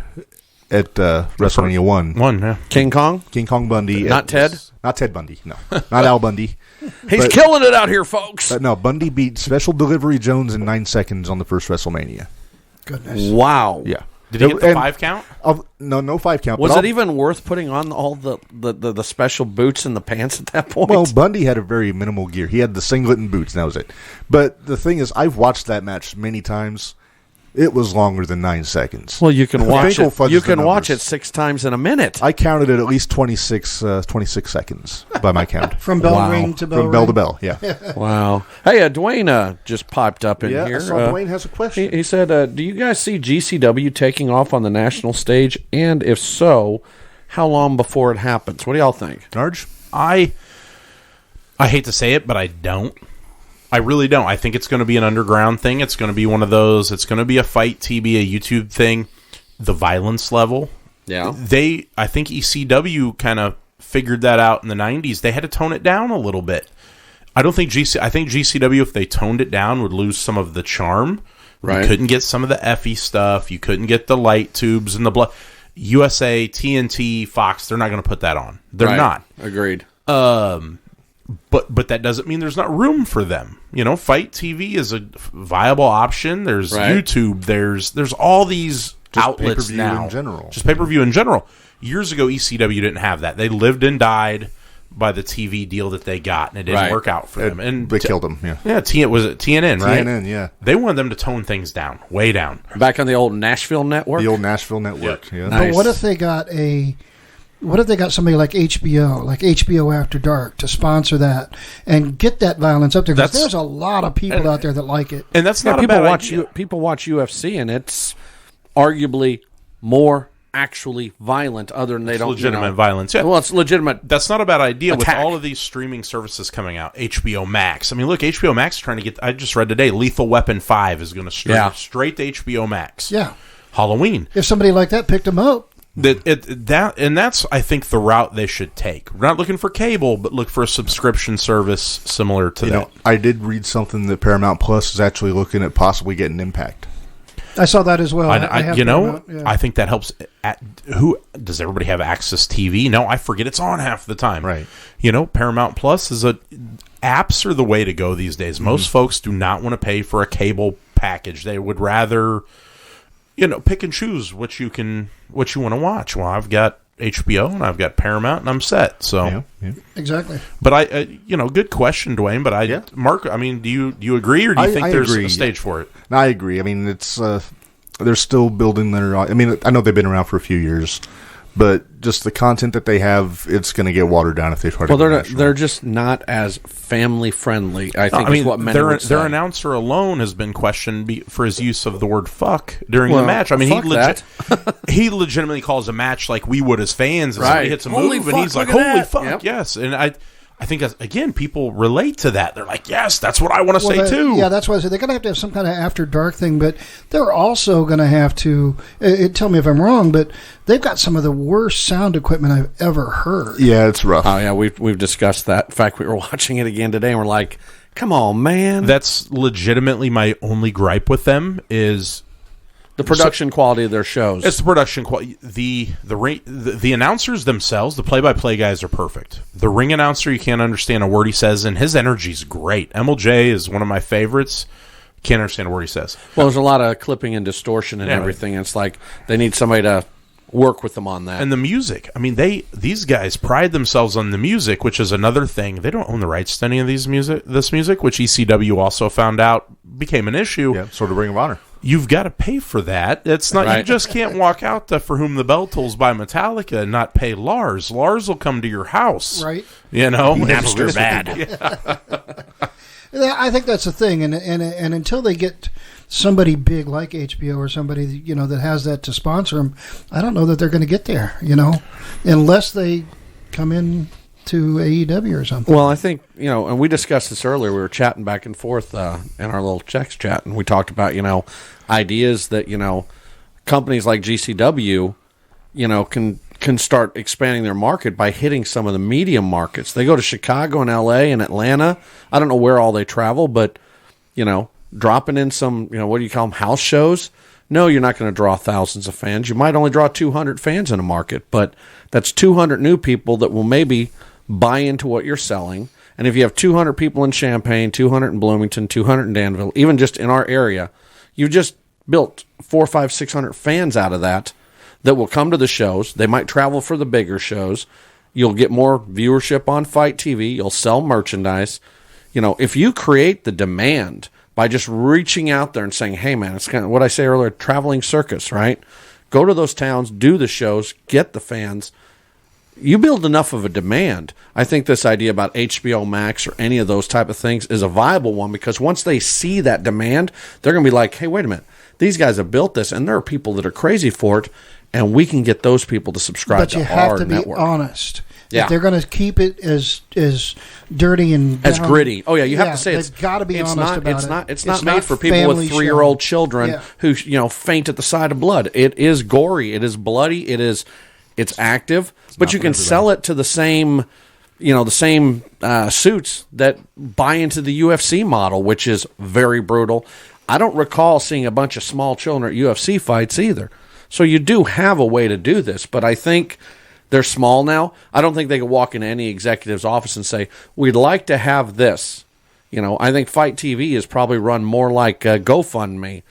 at WrestleMania 1. Yeah. King Kong Bundy. Not Ted? Not Ted Bundy, no. Not Al Bundy. He's killing it out here, folks. No, Bundy beat Special Delivery Jones in 9 seconds on the first WrestleMania. Goodness. Wow. Yeah. Did he get the 5 count? No 5 count. Was it even worth putting on all the special boots and the pants at that point? Well, Bundy had a very minimal gear. He had the singlet and boots, and that was it. But the thing is, I've watched that match many times, it was longer than 9 seconds. Well, you can watch Finkel it. fudges You the can watch it numbers. 6 times in a minute. I counted it at least 26 seconds by my count. From bell Wow. ring to bell From bell ring. to bell, yeah. Wow. Hey, Dwayne just popped up in Yeah, here. I saw Dwayne has a question. He said, do you guys see GCW taking off on the national stage? And if so, how long before it happens? What do y'all think? Narge? I hate to say it, but I don't. I really don't. I think it's going to be an underground thing. It's going to be one of those. It's going to be a Fight TV, a YouTube thing. The violence level. Yeah. I think ECW kind of figured that out in the 90s. They had to tone it down a little bit. I think GCW, if they toned it down, would lose some of the charm. Right. You couldn't get some of the Effie stuff. You couldn't get the light tubes and the blood. USA, TNT, Fox, they're not going to put that on. They're Right. not. Agreed. But that doesn't mean there's not room for them. Fight TV is a viable option. There's Right. YouTube. There's all these outlets pay-per-view now. in general. Just pay-per-view in general. Years ago, ECW didn't have that. They lived and died by the TV deal that they got, and it didn't Right. work out for them. And They killed him, yeah. Yeah, was it TNN, right? TNN, yeah. They wanted them to tone things down, way down. Back on the old Nashville network? The old Nashville network, yeah. Nice. But what if they got somebody like HBO After Dark, to sponsor that and get that violence up there? Because That's- there's a lot of people out there that like it. And that's Yeah, not a people bad watch idea. people watch UFC, and it's arguably more actually violent. Other than they don't legitimate violence. Yeah. Well, it's legitimate. That's not a bad idea Attack. with all of these streaming services coming out. HBO Max. I mean, look, HBO Max is trying to get. I just read today, Lethal Weapon 5 is going to straight to HBO Max. Yeah. Halloween. If somebody like that picked them up, That's I think the route they should take. We're not looking for cable, but look for a subscription service similar to that. I did read something that Paramount Plus is actually looking at possibly getting Impact. I saw that as well. I have I yeah. think that helps. Who does everybody have Access TV? No, I forget it's on half the time. Right. Paramount Plus apps are the way to go these days. Most folks do not want to pay for a cable package. They would rather, pick and choose what you want to watch. Well, I've got HBO and I've got Paramount and I'm set. So Yeah. Exactly. But good question, Dwayne. But Mark, I mean, do you agree, or do you think there's agree, a stage for it? No, I agree. I mean, it's they're still building their. I mean, I know they've been around for a few years, but just the content that they have, it's going to get watered down if they try to. Well, they're just not as family friendly. I think is what many would say. Their announcer alone has been questioned for his use of the word "fuck" during the Well, match. I mean, fuck he legitimately calls a match like we would as fans. And Right. somebody hits a Holy move, fuck, and he's like, look at "Holy that." fuck, Yep. yes!" And I think that's, again, people relate to that. They're like, "Yes, that's what I want to say too." Yeah, that's why I said they're going to have some kind of After Dark thing, but they're also going to have to. Tell me if I'm wrong, but they've got some of the worst sound equipment I've ever heard. Yeah, it's rough. Oh yeah, we've discussed that. In fact, we were watching it again today, and we're like, "Come on, man!" That's legitimately my only gripe with them is The production quality of their shows. it's the production quality. The announcers themselves, the play-by-play guys are perfect. The ring announcer, you can't understand a word he says, and his energy's great. MLJ is one of my favorites. Can't understand a word he says. Well, there's a lot of clipping and distortion and Yeah, everything. It's like they need somebody to work with them on that. And the music. I mean, these guys pride themselves on the music, which is another thing. They don't own the rights to any of this music, which ECW also found out became an issue. Yeah, sort of Ring of Honor. You've got to pay for that. It's not. You Right. just can't walk out to "For Whom the Bell Tolls" by Metallica and not pay Lars. Lars will come to your house, Right. Napster bad. Yeah, I think that's the thing, and until they get somebody big like HBO or somebody that has that to sponsor them, I don't know that they're going to get there. Unless they come in to AEW or something. Well, I think, and we discussed this earlier. We were chatting back and forth in our little text chat, and we talked about, ideas that, companies like GCW, can start expanding their market by hitting some of the medium markets. They go to Chicago and LA and Atlanta. I don't know where all they travel, but, dropping in some, what do you call them, house shows? No, you're not going to draw thousands of fans. You might only draw 200 fans in a market, but that's 200 new people that will maybe buy into what you're selling. And if you have 200 people in Champaign, 200 in Bloomington, 200 in Danville, even just in our area, you've just built 400, 500, 600 fans out of that will come to the shows. They might travel for the bigger shows. You'll get more viewership on Fight TV. You'll sell merchandise. If you create the demand by just reaching out there and saying, hey, man, it's kind of what I say earlier, traveling circus, right? Go to those towns, do the shows, get the fans. You build enough of a demand. I think this idea about HBO Max or any of those type of things is a viable one, because once they see that demand, they're going to be like, hey, wait a minute. These guys have built this, and there are people that are crazy for it, and we can get those people to subscribe to our network. But you have to be honest. Yeah. If they're going to keep it as dirty and as gritty. Oh yeah, you have to say it's got to be honest about it. It's not made for people with 3-year-old children who faint at the sight of blood. It is gory. It is bloody. It's active. But you can sell it to the same suits that buy into the UFC model, which is very brutal. I don't recall seeing a bunch of small children at UFC fights either. So you do have a way to do this, but I think they're small now. I don't think they can walk into any executive's office and say, we'd like to have this. I think Fight TV is probably run more like GoFundMe.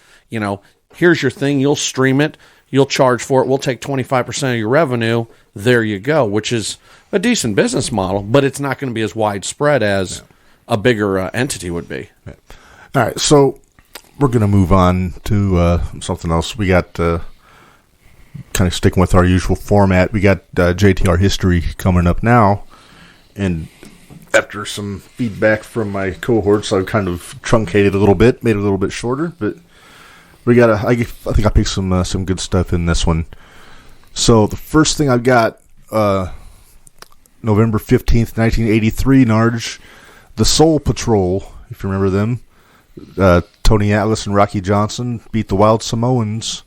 Here's your thing. You'll stream it. You'll charge for it. We'll take 25% of your revenue. There you go, which is a decent business model, but it's not going to be as widespread as a bigger entity would be. Yeah. All right, so we're going to move on to something else. We got... kind of sticking with our usual format, we got JTR history coming up now, and after some feedback from my cohorts, I've kind of truncated a little bit, made it a little bit shorter, but we got I think I picked some good stuff in this one. So the first thing I've got, November 15th, 1983, Narge, the Soul Patrol, if you remember them, Tony Atlas and Rocky Johnson beat the Wild Samoans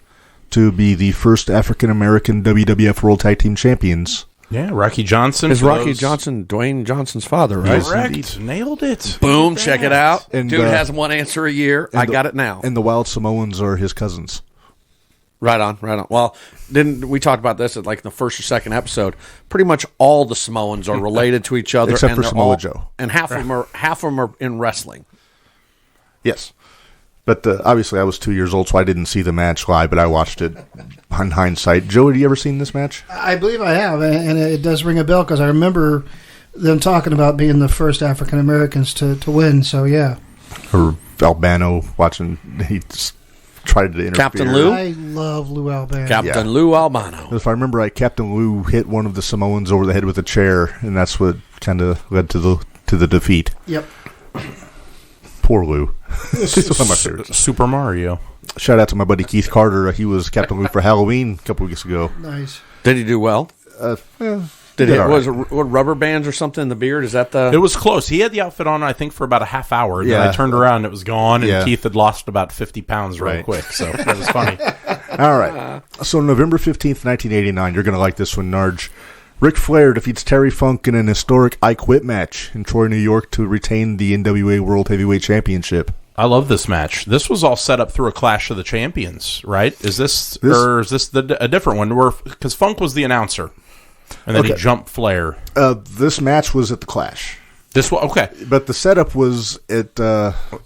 to be the first African-American WWF World Tag Team Champions. Yeah, Rocky Johnson. Is Rocky Johnson Dwayne Johnson's father, right? Correct. Indeed. Nailed it. Boom, check it out. And, Dude has one answer a year. I got it now. And the Wild Samoans are his cousins. Right on. Well, didn't we talked about this at like the first or second episode? Pretty much all the Samoans are related to each other. Except for Samoa Joe. And half of them are in wrestling. Yes. But obviously, I was 2 years old, so I didn't see the match live, but I watched it on hindsight. Joe, have you ever seen this match? I believe I have, and it does ring a bell because I remember them talking about being the first African Americans to win. So yeah. Or Albano watching, he tried to interfere. Captain Lou. I love Lou Albano. Captain Lou Albano. If I remember right, Captain Lou hit one of the Samoans over the head with a chair, and that's what kind of led to the defeat. Yep. Poor Lou. He's one of my favorites. Super Mario. Shout out to my buddy Keith Carter. He was Captain Lou for Halloween a couple weeks ago. Nice. Did he do well? Did he? Was it rubber bands or something in the beard? Is that the? It was close. He had the outfit on, I think, for about a half hour. And then I turned around and it was gone, and Keith had lost about 50 pounds real quick. So that was funny. All right. So November 15th, 1989. You're going to like this one, Narge. Ric Flair defeats Terry Funk in an historic I Quit match in Troy, New York to retain the NWA World Heavyweight Championship. I love this match. This was all set up through a Clash of the Champions, right? Is this a different one? Because Funk was the announcer, and then he jumped Flair. This match was at the Clash. This one, okay. But the setup was at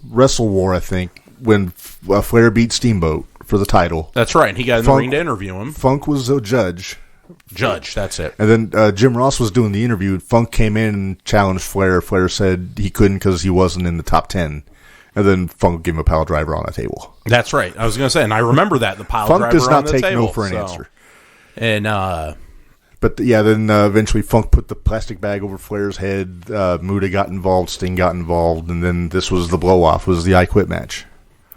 Wrestle War, I think, when Flair beat Steamboat for the title. That's right. And he got in the ring to interview him. Funk was a judge. That's it. And then Jim Ross was doing the interview. Funk came in and challenged Flair. Flair said he couldn't because he wasn't in the top 10. And then Funk gave him a pile driver on a table. That's right. I was going to say, and I remember that, the pile Funk driver does not on the take table. no for an answer. And but then eventually Funk put the plastic bag over Flair's head. Muta got involved. Sting got involved. And then this was the blow-off, was the I Quit match.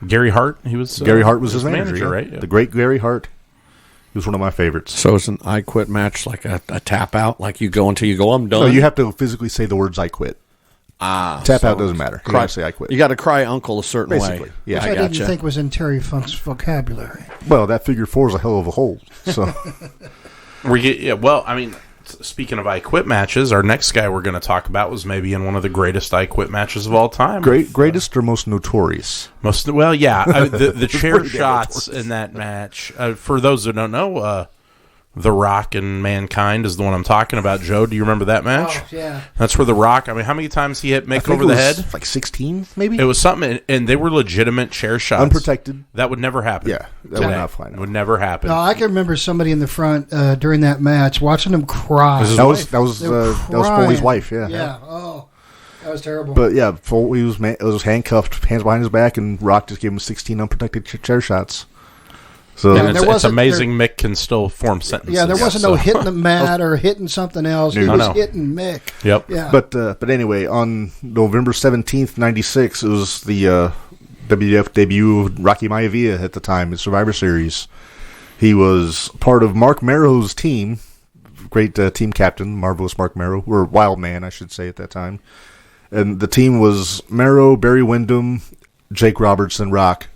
Gary Hart, Gary Hart was his manager, right? Yeah. The great Gary Hart. He was one of my favorites. So it's an I Quit match, like a tap out, like you go until you go, I'm done? No, you have to physically say the words I quit. Tap out doesn't matter. You got to say I quit. You got to cry uncle a certain Basically, way. Yeah. Which I didn't think was in Terry Funk's vocabulary. Well, that figure 4 is a hell of a hold. So, speaking of I Quit matches, our next guy we're going to talk about was maybe in one of the greatest I Quit matches of all time. Greatest or most notorious? The chair shots in that match. For those who don't know, The Rock and Mankind is the one I'm talking about. Joe, do you remember that match? Oh, yeah. That's where The Rock, how many times he hit Mick over the head? Like 16, maybe? It was something, and they were legitimate chair shots. Unprotected. That would never happen. Yeah, that would not fly. Would never happen. No, I can remember somebody in the front during that match watching him cry. That was Foley's wife, yeah. Yeah, oh. That was terrible. But yeah, Foley was handcuffed, hands behind his back, and Rock just gave him 16 unprotected chair shots. So and it's amazing Mick can still form sentences. Yeah, there wasn't no hitting the mat or hitting something else. He was hitting Mick. Yep. Yeah. But anyway, on November 17th, 96, it was the WWF debut of Rocky Maivia at the time in Survivor Series. He was part of Mark Merrow's team, great team captain, Marvelous Mark Merrow, or Wild Man, I should say, at that time. And the team was Merrow, Barry Windham, Jake Roberts, and Rock.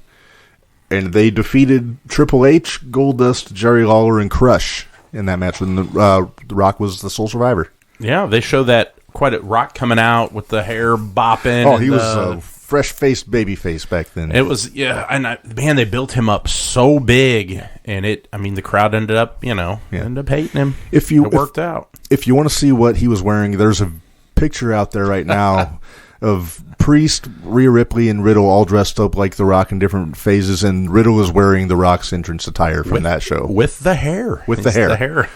And they defeated Triple H, Goldust, Jerry Lawler, and Crush in that match when the Rock was the sole survivor. Yeah, they show that quite a Rock coming out with the hair bopping. Oh, he was a fresh-faced babyface back then. It was, yeah, and man, they built him up so big, and the crowd ended up, ended up hating him. It worked out. If you want to see what he was wearing, there's a picture out there right now of Priest, Rhea Ripley, and Riddle all dressed up like The Rock in different phases, and Riddle is wearing The Rock's entrance attire from that show. With the hair. The hair.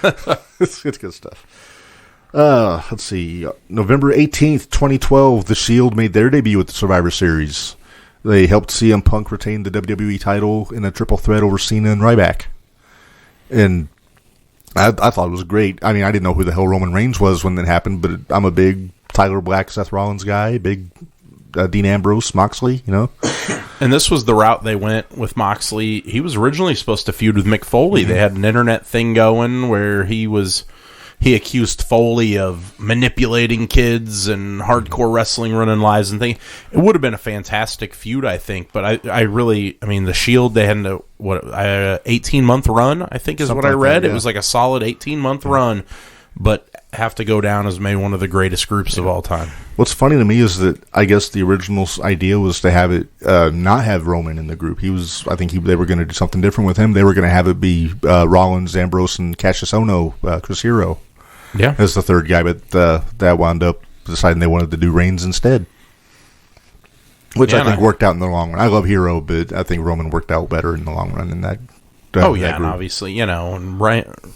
It's good stuff. Let's see. November 18th, 2012, The Shield made their debut at the Survivor Series. They helped CM Punk retain the WWE title in a triple threat over Cena and Ryback. And I thought it was great. I mean, I didn't know who the hell Roman Reigns was when that happened, but I'm a big Tyler Black, Seth Rollins guy, big Dean Ambrose, Moxley, And this was the route they went with Moxley. He was originally supposed to feud with Mick Foley. They had an internet thing going where he accused Foley of manipulating kids and hardcore wrestling running lies and things. It would have been a fantastic feud, I think. But I really, the Shield, they had a 18-month run, I think is something what I read. It was like a solid 18-month run, but have to go down as maybe one of the greatest groups of all time. What's funny to me is that I guess the original idea was to have it not have Roman in the group. They were going to do something different with him. They were going to have it be Rollins, Ambrose, and Cassius Ohno, Chris Hero. Yeah, as the third guy, but that wound up deciding they wanted to do Reigns instead, which I think worked out in the long run. I love Hero, but I think Roman worked out better in the long run than that. And obviously, and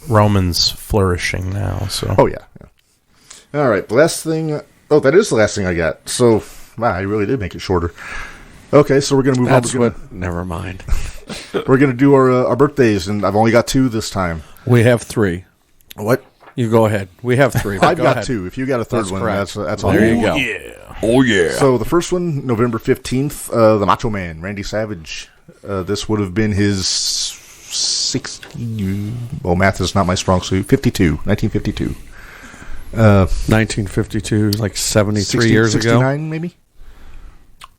Roman's flourishing now. So, yeah. All right, the last thing. Oh, that is the last thing I got. So, wow, I really did make it shorter. Okay, so we're gonna move on. Never mind. We're gonna do our birthdays, and I've only got 2 this time. We have 3. What? You go ahead. We have 3. I've got 2. If you got a third one, that's all. There you go. Yeah. Oh yeah. So the first one, November 15th, the Macho Man, Randy Savage. This would have been his 60. Well, math is not my strong suit. 1952. 1952, like 73 years 69, ago. Maybe.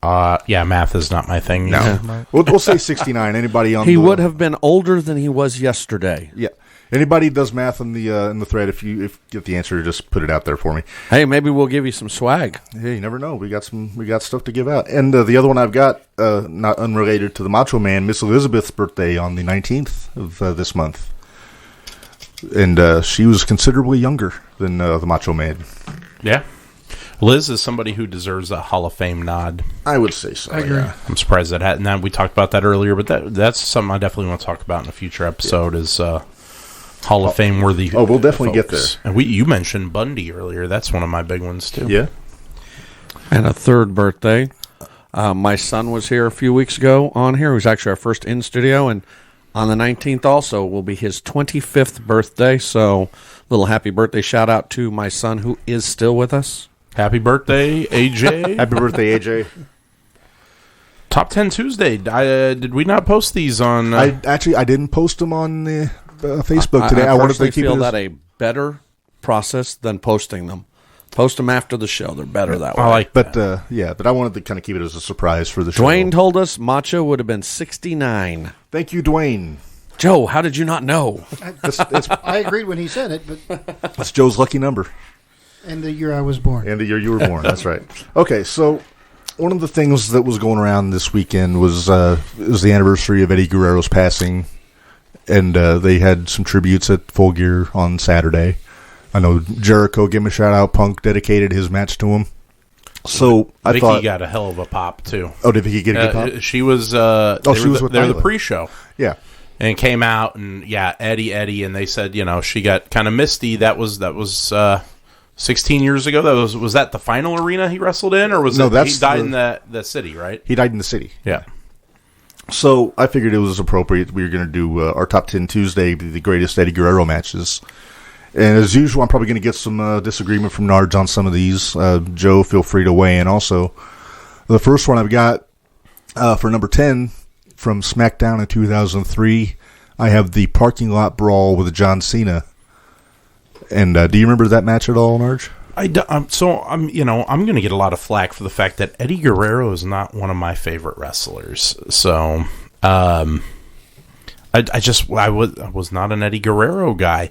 Math is not my thing. No, Yeah. we'll say 69. Anybody on? He would have been older than he was yesterday. Yeah. Anybody does math in the thread? If you get the answer, just put it out there for me. Hey, maybe we'll give you some swag. Hey, you never know. We got stuff to give out. And the other one I've got, not unrelated to the Macho Man, Miss Elizabeth's birthday on the 19th of this month, and she was considerably younger than the Macho Man. Yeah. Liz is somebody who deserves a Hall of Fame nod. I would say so. I agree. Yeah. I'm surprised that hadn't. And we talked about that earlier, but that's something I definitely want to talk about in a future episode. Is Hall of Fame worthy. Oh, we'll definitely get there. And you mentioned Bundy earlier. That's one of my big ones too. Yeah. And a third birthday. My son was here a few weeks ago on here. It was actually our first in studio, and on the 19th also will be his 25th birthday. So, little happy birthday shout out to my son who is still with us. Happy birthday, AJ. Happy birthday, AJ. Top 10 Tuesday. Did we not post these on? I didn't post them on Facebook today. I wanted to keep feel that a better process than posting them. Post them after the show. They're better that way. I like that. But I wanted to kind of keep it as a surprise for the show. Dwayne told us Macho would have been 69. Thank you, Dwayne. Joe, how did you not know? I agreed when he said it, but that's Joe's lucky number. And the year I was born. And the year you were born. That's right. Okay, so one of the things that was going around this weekend was the anniversary of Eddie Guerrero's passing, and they had some tributes at Full Gear on Saturday. I know Jericho, give him a shout out. Punk dedicated his match to him. So I thought Vicky got a hell of a pop too. Oh, did Vicky get a good pop? She was. They were the pre-show. Yeah, and came out and Eddie, and they said she got kind of misty. That was 16 years ago. That was that the final arena he wrestled in, or was No, it that's he died the- in the city, right? He died in the city. Yeah. So I figured it was appropriate. We were going to do our Top 10 Tuesday, the greatest Eddie Guerrero matches. And as usual, I'm probably going to get some disagreement from Nards on some of these. Joe, feel free to weigh in also. The first one I've got for number 10 from SmackDown in 2003, I have the parking lot brawl with John Cena. And do you remember that match at all, Narge? I'm going to get a lot of flack for the fact that Eddie Guerrero is not one of my favorite wrestlers. So, I was not an Eddie Guerrero guy.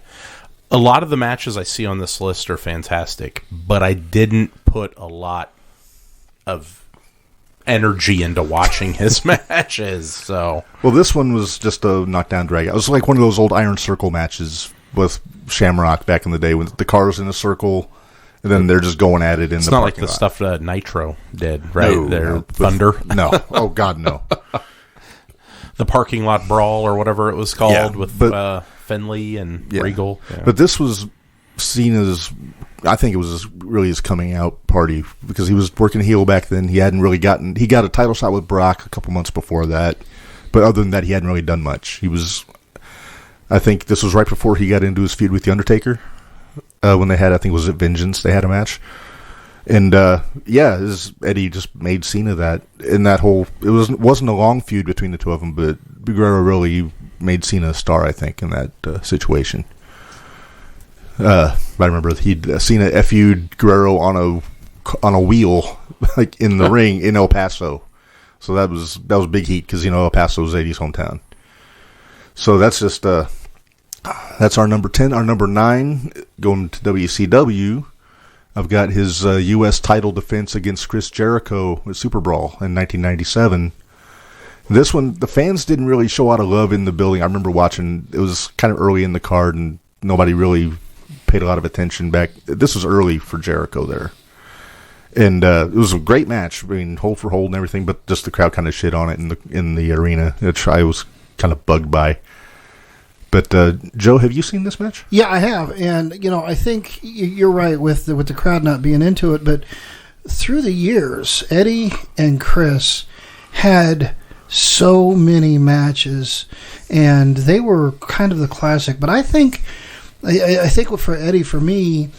A lot of the matches I see on this list are fantastic, but I didn't put a lot of energy into watching his matches. So, well, this one was just a knockdown drag. It was like one of those old Iron Circle matches with Shamrock back in the day when the cars in a circle, and then they're just going at it in it's the not like parking the lot. stuff that Nitro did, right? No. Thunder. No. Oh, God, no. The parking lot brawl or whatever it was called Yeah, with but- Finley and Yeah. Regal. Yeah. But this was seen as, I think it was really his coming out party because he was working heel back then. He hadn't really he got a title shot with Brock a couple months before that. But other than that, he hadn't really done much. I think this was right before he got into his feud with The Undertaker. When they had, I think, was it Vengeance? They had a match. And, Eddie just made Cena that. In that whole, it wasn't a long feud between the two of them, but Guerrero really made Cena a star, I think, in that situation. I remember Cena FU'd Guerrero on a wheel, like in the ring in El Paso. So that was big heat because, El Paso is Eddie's hometown. So that's just, that's our number 10. Our number 9, going to WCW, I've got his U.S. title defense against Chris Jericho at Super Brawl in 1997. This one, the fans didn't really show a lot of love in the building. I remember watching, it was kind of early in the card, and nobody really paid a lot of attention back. This was early for Jericho there. And it was a great match, I mean, hold for hold and everything, but just the crowd kind of shit on it in the arena, which I was kind of bugged by. But, Joe, have you seen this match? Yeah, I have. And, I think you're right with the crowd not being into it. But through the years, Eddie and Chris had so many matches, and they were kind of the classic. But I think for Eddie, for me,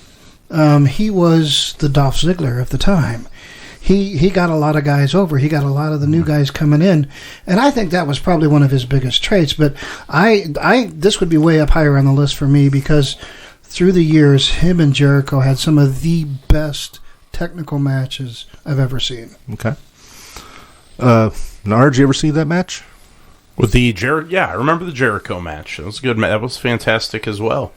he was the Dolph Ziggler of the time. He got a lot of guys over. He got a lot of the new guys coming in, and I think that was probably one of his biggest traits. But this would be way up higher on the list for me because through the years, him and Jericho had some of the best technical matches I've ever seen. Okay. Nard, did you ever see that match? With the I remember the Jericho match. It was good. That was fantastic as well.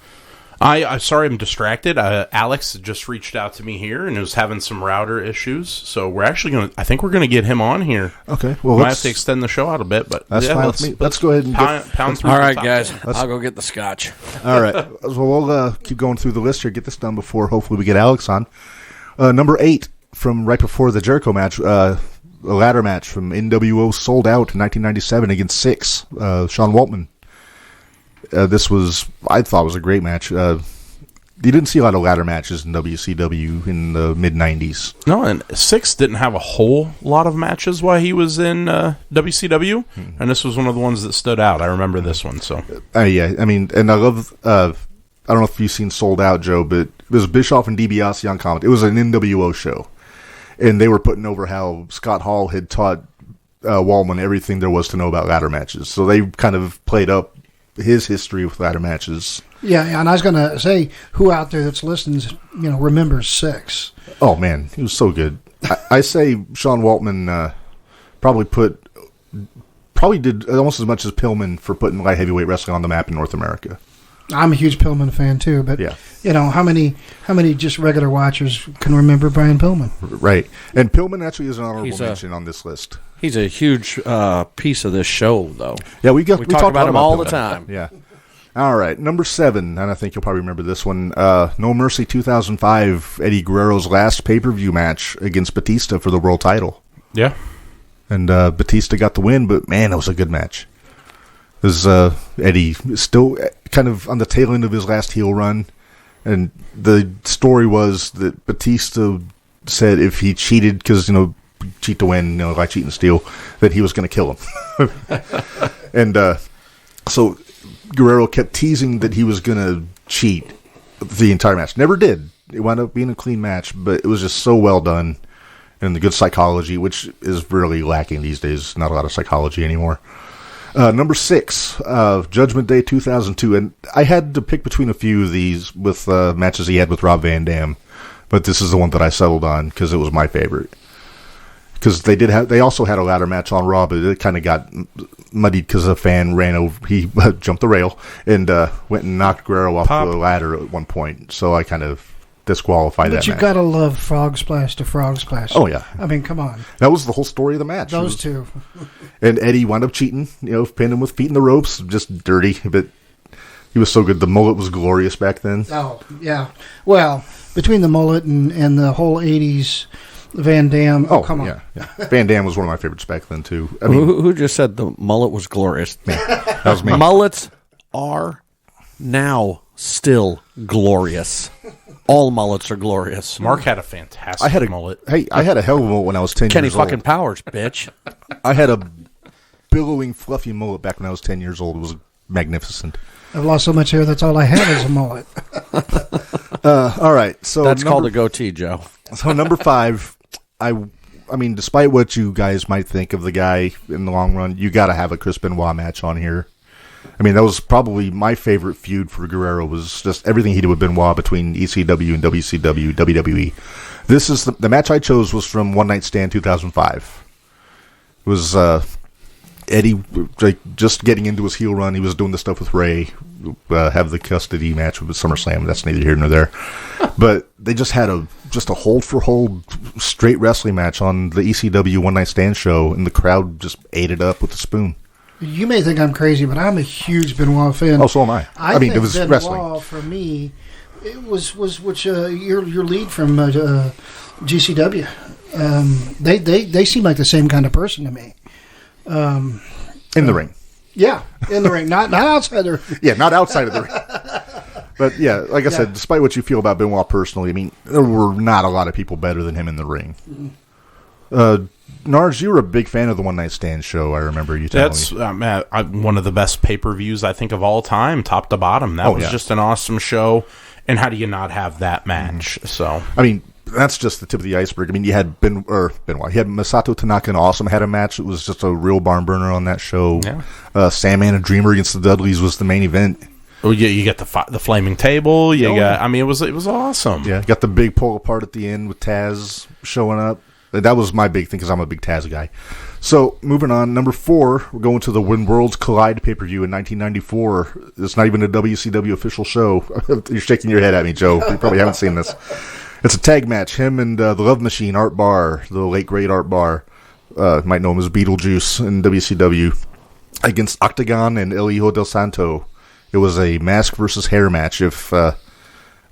I'm sorry, I'm distracted. Alex just reached out to me here and was having some router issues, so we're actually I think we're going to get him on here. Okay, well, might have to extend the show out a bit, but that's fine with me. Let's go ahead and pound through. All the right, top guys, 10. I'll go get the scotch. All right, well, we'll keep going through the list here. Get this done before hopefully we get Alex on. Number 8 from right before the Jericho match, a ladder match from NWO Sold Out in 1997 against Six, Sean Waltman. I thought was a great match. You didn't see a lot of ladder matches in WCW in the mid-90s. No, and Six didn't have a whole lot of matches while he was in WCW, and this was one of the ones that stood out. I remember this one. So yeah, I mean, and I love, I don't know if you've seen Sold Out, Joe, but it was Bischoff and DiBiase on commentary. It was an NWO show, and they were putting over how Scott Hall had taught Wallman everything there was to know about ladder matches. So they kind of played up his history with ladder matches. Yeah, and I was going to say, who out there that's listening, remembers Six? Oh, man, he was so good. I say Sean Waltman probably did almost as much as Pillman for putting light heavyweight wrestling on the map in North America. I'm a huge Pillman fan too, but yeah. How many just regular watchers can remember Brian Pillman? Right, and Pillman actually is an honorable mention on this list. He's a huge piece of this show, though. Yeah, we talk about him all the time. Yeah. All right, number 7, and I think you'll probably remember this one. No Mercy 2005, Eddie Guerrero's last pay-per-view match against Batista for the world title. yeah, And Batista got the win, but man, it was a good match. It was Eddie still kind of on the tail end of his last heel run, And the story was that Batista said if he cheated, because, cheat to win, like cheat and steal, that he was going to kill him. And so Guerrero kept teasing that he was going to cheat the entire match. Never did. It wound up being a clean match, but it was just so well done. And the good psychology, which is really lacking these days. Not a lot of psychology anymore. Number 6, Judgment Day 2002. And I had to pick between a few of these with matches he had with Rob Van Dam. But this is the one that I settled on because it was my favorite. Because they also had a ladder match on Raw, but it kind of got muddied because a fan ran over, he jumped the rail and went and knocked Guerrero off the ladder at one point. So I kind of disqualified that match. But you gotta love Frog Splash to Frog Splash. Oh, yeah. I mean, come on. That was the whole story of the match. Those two. And Eddie wound up cheating, pinned him with feet in the ropes, just dirty, but he was so good. The mullet was glorious back then. Oh, yeah. Well, between the mullet and the whole 80s Van Dam, come on. Yeah. Van Dam was one of my favorites back then, too. I mean, Who just said the mullet was glorious? That was me. Mullets are now still glorious. All mullets are glorious. Mark had a fantastic mullet. I had a hell of a mullet when I was 10 Kenny years old. fucking Powers, bitch. I had a billowing, fluffy mullet back when I was 10 years old. It was magnificent. I've lost so much hair, that's all I have is a mullet. All right. So That's called a goatee, Joe. So number 5, I mean, despite what you guys might think of the guy in the long run, you got to have a Chris Benoit match on here. I mean, that was probably my favorite feud for Guerrero, was just everything he did with Benoit between ECW and WCW, WWE. This is the match I chose was from One Night Stand 2005. It was Eddie just getting into his heel run. He was doing the stuff with Ray, have the custody match with SummerSlam. That's neither here nor there. But they just had a hold for hold straight wrestling match on the ECW One Night Stand show, and the crowd just ate it up with a spoon. You may think I'm crazy, but I'm a huge Benoit fan. Oh, so am I. I mean, think it was Benoit, wrestling. For me, it was your lead from GCW. They seem like the same kind of person to me. In the ring. Yeah, in the ring, not outside the ring. Yeah, not outside of the ring. But yeah, like I said, despite what you feel about Benoit personally, I mean, there were not a lot of people better than him in the ring. Narge, you were a big fan of the One Night Stand show, I remember you telling me. That's one of the best pay-per-views, I think, of all time, top to bottom. That was just an awesome show. And how do you not have that match? So, I mean, that's just the tip of the iceberg. I mean, you had Benoit. You had Masato Tanaka and Awesome had a match. It was just a real barn burner on that show. Yeah. Sandman and Dreamer against the Dudleys was the main event. Oh, yeah, you got the flaming table. I mean, it was awesome. Yeah, got the big pull apart at the end with Taz showing up. That was my big thing because I'm a big Taz guy. So, moving on, number 4, we're going to the When Worlds Collide pay-per-view in 1994. It's not even a WCW official show. You're shaking your head at me, Joe. You probably haven't seen this. It's a tag match. Him and the Love Machine, Art Barr, the late great Art Barr, might know him as Beetlejuice in WCW, against Octagon and El Hijo del Santo. It was a mask versus hair match. If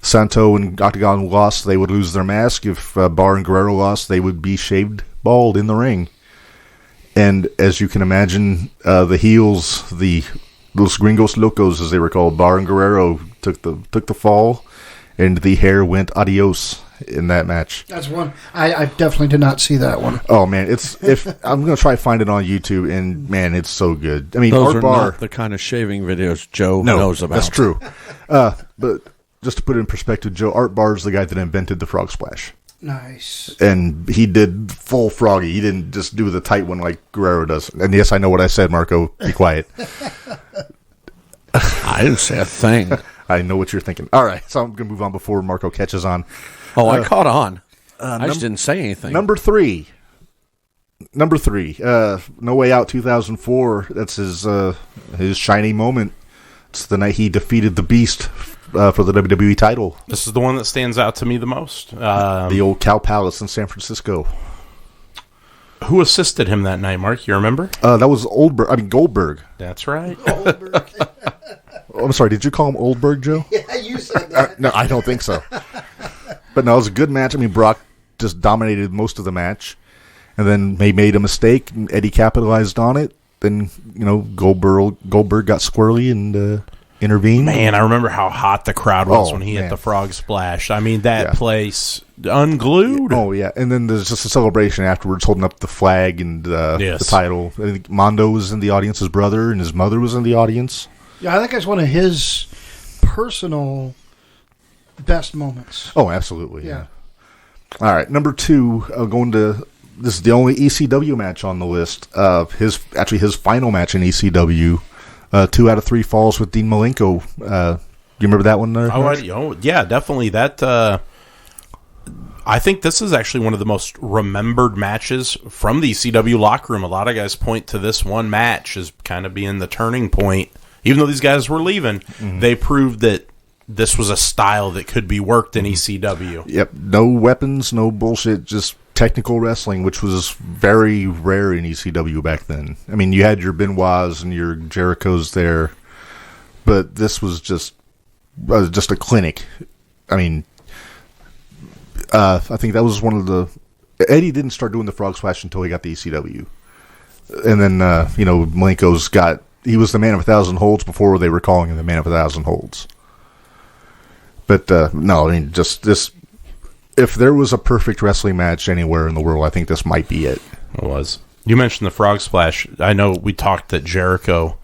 Santo and Octagon lost, they would lose their mask. If Barr and Guerrero lost, they would be shaved bald in the ring. And as you can imagine, the heels, the Los Gringos Locos, as they were called, Barr and Guerrero took the fall, and the hair went adios in that match. That's one. I definitely did not see that one. Oh man, I'm gonna try to find it on YouTube, and man, it's so good. I mean, those Art are Barr, not the kind of shaving videos Joe knows about. That's true. But just to put it in perspective, Joe, Art Barr is the guy that invented the frog splash. Nice. And he did full froggy. He didn't just do the tight one like Guerrero does. And yes, I know what I said, Marco. Be quiet. I didn't say a thing. I know what you're thinking. All right, so I'm going to move on before Marco catches on. Oh, I caught on. I just didn't say anything. Number three. No Way Out 2004. That's his shining moment. It's the night he defeated the Beast for the WWE title. This is the one that stands out to me the most. The old Cow Palace in San Francisco. Who assisted him that night, Mark? You remember? That was Goldberg. That's right. Goldberg. I'm sorry, did you call him Oldberg, Joe? Yeah, you said that. No, I don't think so. But no, it was a good match. I mean, Brock just dominated most of the match. And then he made a mistake, and Eddie capitalized on it. Then, Goldberg got squirrely and intervened. Man, I remember how hot the crowd was when he hit man. the frog splash. I mean, that place unglued. Oh, yeah. And then there's just a celebration afterwards holding up the flag and the title. I think Mondo was in the audience, his brother, and his mother was in the audience. Yeah, I think it's one of his personal best moments. Oh, absolutely. Yeah. All right, number 2, this is the only ECW match on the list. His final match in ECW, 2 out of 3 falls with Dean Malenko. Do you remember that one there? Yeah, definitely. That I think this is actually one of the most remembered matches from the ECW locker room. A lot of guys point to this one match as kind of being the turning point. Even though these guys were leaving, they proved that this was a style that could be worked in ECW. Yep, no weapons, no bullshit, just technical wrestling, which was very rare in ECW back then. I mean, you had your Benoits and your Jerichos there, but this was just a clinic. I mean, I think that was one of the... Eddie didn't start doing the frog splash until he got the ECW. And then, Malenko's got... He was the man of 1,000 holds before they were calling him the man of 1,000 holds. But, no, I mean, just this... If there was a perfect wrestling match anywhere in the world, I think this might be it. It was. You mentioned the frog splash. I know we talked that Jericho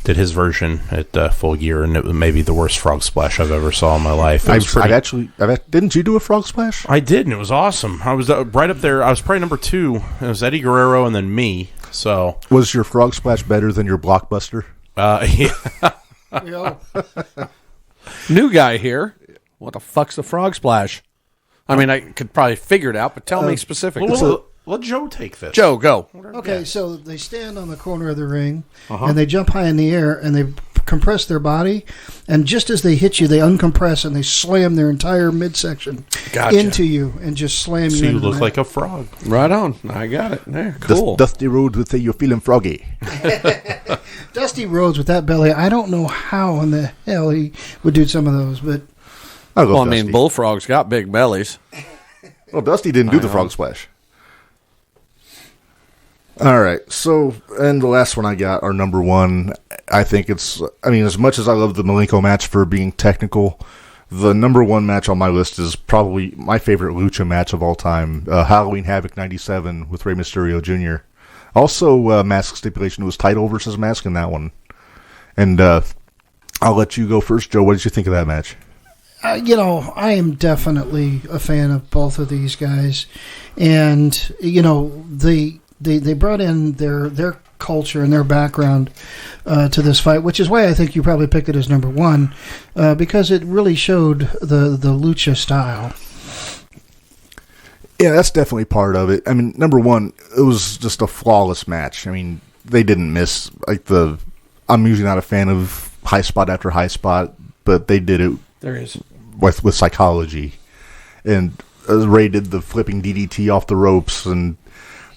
did his version at Full Gear, and it was maybe the worst frog splash I've ever saw in my life. Didn't you do a frog splash? I did, and it was awesome. I was right up there. I was probably number 2. It was Eddie Guerrero and then me. So was your frog splash better than your blockbuster? Yeah. New guy here. What the fuck's a frog splash? I mean, I could probably figure it out, but tell me specifically. Let Joe take this. Joe, go. Okay, so they stand on the corner of the ring, and they jump high in the air, and they compress their body, and just as they hit you, they uncompress, and they slam their entire midsection into you, and just slam you. So you into look like a frog. Right on. I got it. There, cool. Dusty Rhodes would say you're feeling froggy. Dusty Rhodes with that belly, I don't know how in the hell he would do some of those, but... Well, I mean, bullfrogs got big bellies. Well, Dusty didn't do the frog splash. All right, so, and the last one I got, our number 1, I think as much as I love the Malenko match for being technical, the number 1 match on my list is probably my favorite Lucha match of all time, Halloween Havoc 97 with Rey Mysterio Jr. Also, mask stipulation was title versus mask in that one. And I'll let you go first, Joe. What did you think of that match? I am definitely a fan of both of these guys, and they brought in their culture and their background to this fight, which is why I think you probably picked it as number 1, because it really showed the lucha style. Yeah, that's definitely part of it. I mean, number 1, it was just a flawless match. I mean, they didn't miss I'm usually not a fan of high spot after high spot, but they did it. There is. With psychology. And Ray did the flipping DDT off the ropes and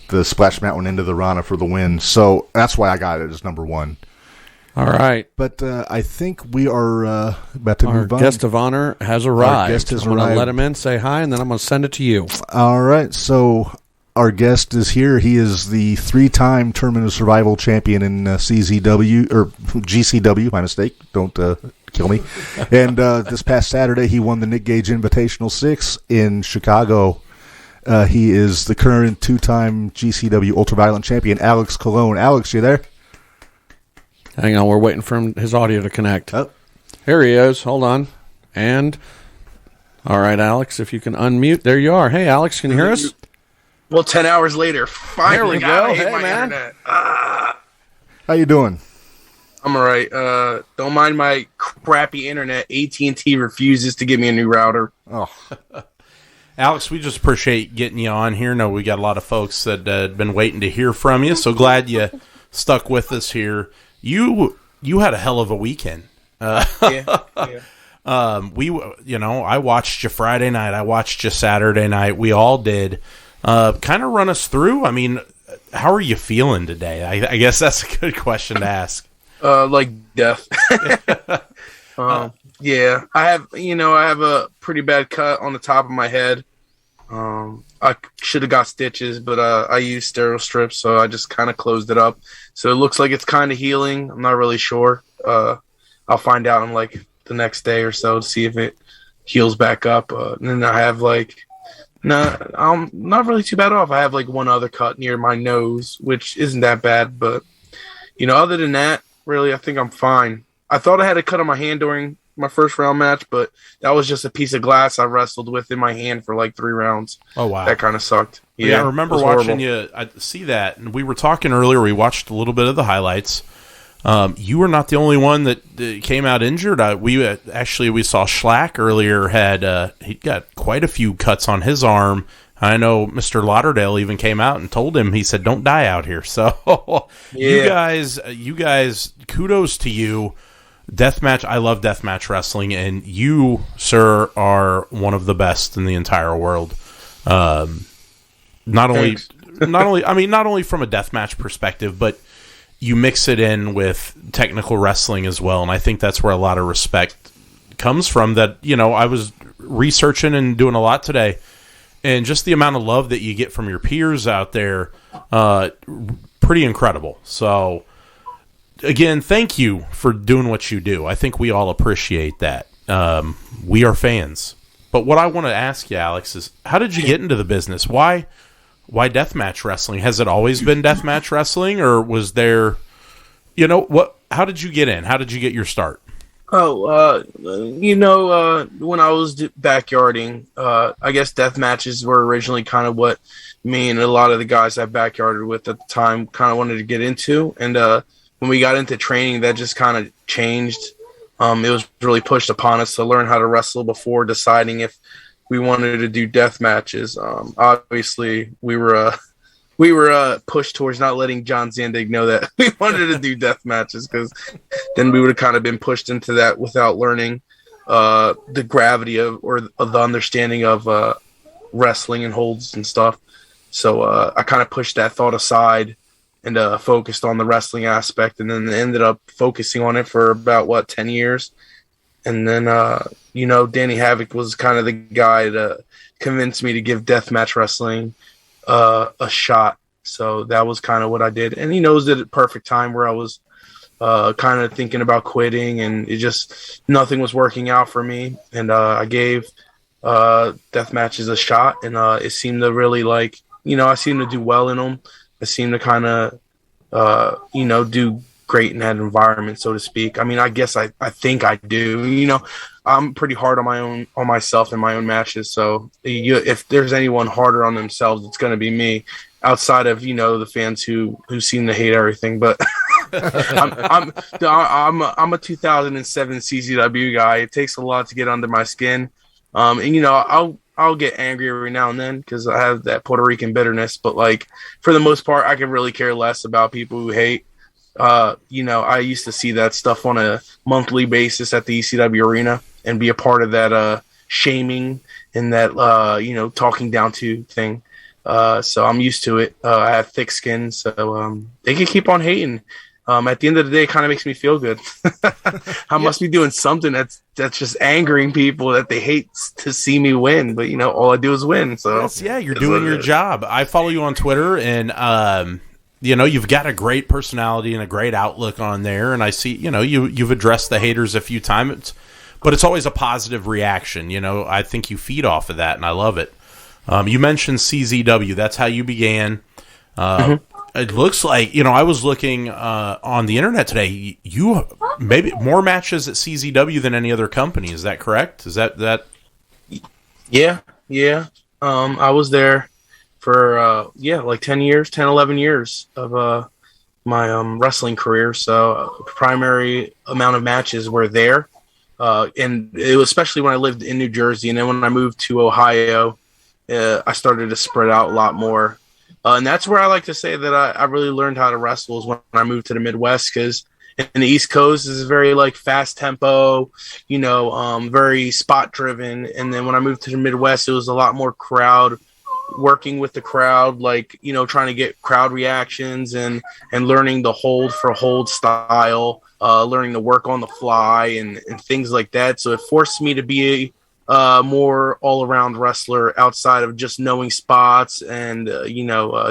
the splash mat went into the Rana for the win. So that's why I got it as number 1. All right. But I think we are about to move on. Our guest of honor has arrived. Our guest has I'm going arrived. to let him in, say hi, and then I'm going to send it to you. All right. So our guest is here. He is the 3-time Tournament of Survival champion in CZW, or GCW, my mistake. Don't kill me. And this past Saturday, he won the Nick Gage Invitational 6 in Chicago. He is the current 2-time GCW Ultraviolent champion, Alex Colon. Alex, you there? Hang on, we're waiting for his audio to connect. Oh. Here he is. Hold on. And, all right, Alex, if you can unmute. There you are. Hey, Alex, can you hear us? Well, 10 hours later, finally. There we go. I hate Hey, my man. internet. How you doing? I'm all right. Don't mind my crappy internet. AT&T refuses to give me a new router. Oh, Alex, we just appreciate getting you on here. No, we got a lot of folks that had been waiting to hear from you. So glad you stuck with us here. You had a hell of a weekend. Yeah. I watched you Friday night. I watched you Saturday night. We all did. Kind of run us through. I mean, how are you feeling today? I guess that's a good question to ask. Like death. Yeah, I have a pretty bad cut on the top of my head. I should have got stitches, but I used sterile strips, so I just kind of closed it up. So it looks like it's kind of healing. I'm not really sure. I'll find out in like the next day or so to see if it heals back up. And then I have like, no, I'm not really too bad off. I have like one other cut near my nose, which isn't that bad. But, other than that, really, I think I'm fine. I thought I had a cut on my hand during my first round match, but that was just a piece of glass I wrestled with in my hand for like 3 rounds. Oh, wow. That kind of sucked. Yeah, I remember watching you. I see that. And we were talking earlier. We watched a little bit of the highlights. You were not the only one that came out injured. We saw Schlack earlier he got quite a few cuts on his arm. I know Mr. Lauderdale even came out and told him, he said, "Don't die out here." So yeah. you guys, kudos to you. Deathmatch, I love deathmatch wrestling, and you, sir, are one of the best in the entire world. Not only from a deathmatch perspective, but you mix it in with technical wrestling as well, and I think that's where a lot of respect comes from. That, I was researching and doing a lot today, and just the amount of love that you get from your peers out there, pretty incredible. So, again, thank you for doing what you do. I think we all appreciate that. We are fans. But what I want to ask you, Alex, is how did you get into the business? Why deathmatch wrestling? Has it always been deathmatch wrestling, or was there, how did you get in? How did you get your start? Oh, when I was backyarding, I guess death matches were originally kind of what me and a lot of the guys I backyarded with at the time kind of wanted to get into. And when we got into training, that just kind of changed. It was really pushed upon us to learn how to wrestle before deciding if we wanted to do death matches. Obviously, we were pushed towards not letting John Zandig know that we wanted to do death matches, because then we would have kind of been pushed into that without learning the gravity of the understanding of wrestling and holds and stuff. So I kind of pushed that thought aside and focused on the wrestling aspect, and then ended up focusing on it for about 10 years. And then Danny Havoc was kind of the guy to convince me to give deathmatch wrestling a shot. So that was kind of what I did. And he knows that at perfect time where I was kind of thinking about quitting, and nothing was working out for me. And I gave death matches a shot, and it seemed to really I seemed to do well in them. I seem to kind of do great in that environment, so to speak. I mean, I guess I think I do. I'm pretty hard on myself in my own matches. So if there's anyone harder on themselves, it's going to be me. Outside of the fans who seem to hate everything, but I'm a 2007 CZW guy. It takes a lot to get under my skin, and I'll get angry every now and then because I have that Puerto Rican bitterness. But for the most part, I can really care less about people who hate. I used to see that stuff on a monthly basis at the ECW arena and be a part of that shaming and that talking down to thing. So I'm used to it. I have thick skin, so they can keep on hating. At the end of the day, it kind of makes me feel good. I must be doing something that's just angering people that they hate to see me win. But all I do is win. So you're doing your job. I follow you on Twitter, and you've got a great personality and a great outlook on there. And I see, you've addressed the haters a few times, but it's always a positive reaction. I think you feed off of that, and I love it. You mentioned CZW. That's how you began. It looks like, I was looking on the internet today. You maybe more matches at CZW than any other company. Is that correct? Is that? Yeah. I was there for 10 years, 10, 11 years of my wrestling career. So primary amount of matches were there. And it was especially when I lived in New Jersey. And then when I moved to Ohio, I started to spread out a lot more. And that's where I like to say that I really learned how to wrestle is when I moved to the Midwest, because in the East Coast is very fast tempo, very spot driven. And then when I moved to the Midwest, it was a lot more crowd, working with the crowd, trying to get crowd reactions and learning the hold for hold style, learning to work on the fly and things like that. So it forced me to be more all-around wrestler outside of just knowing spots and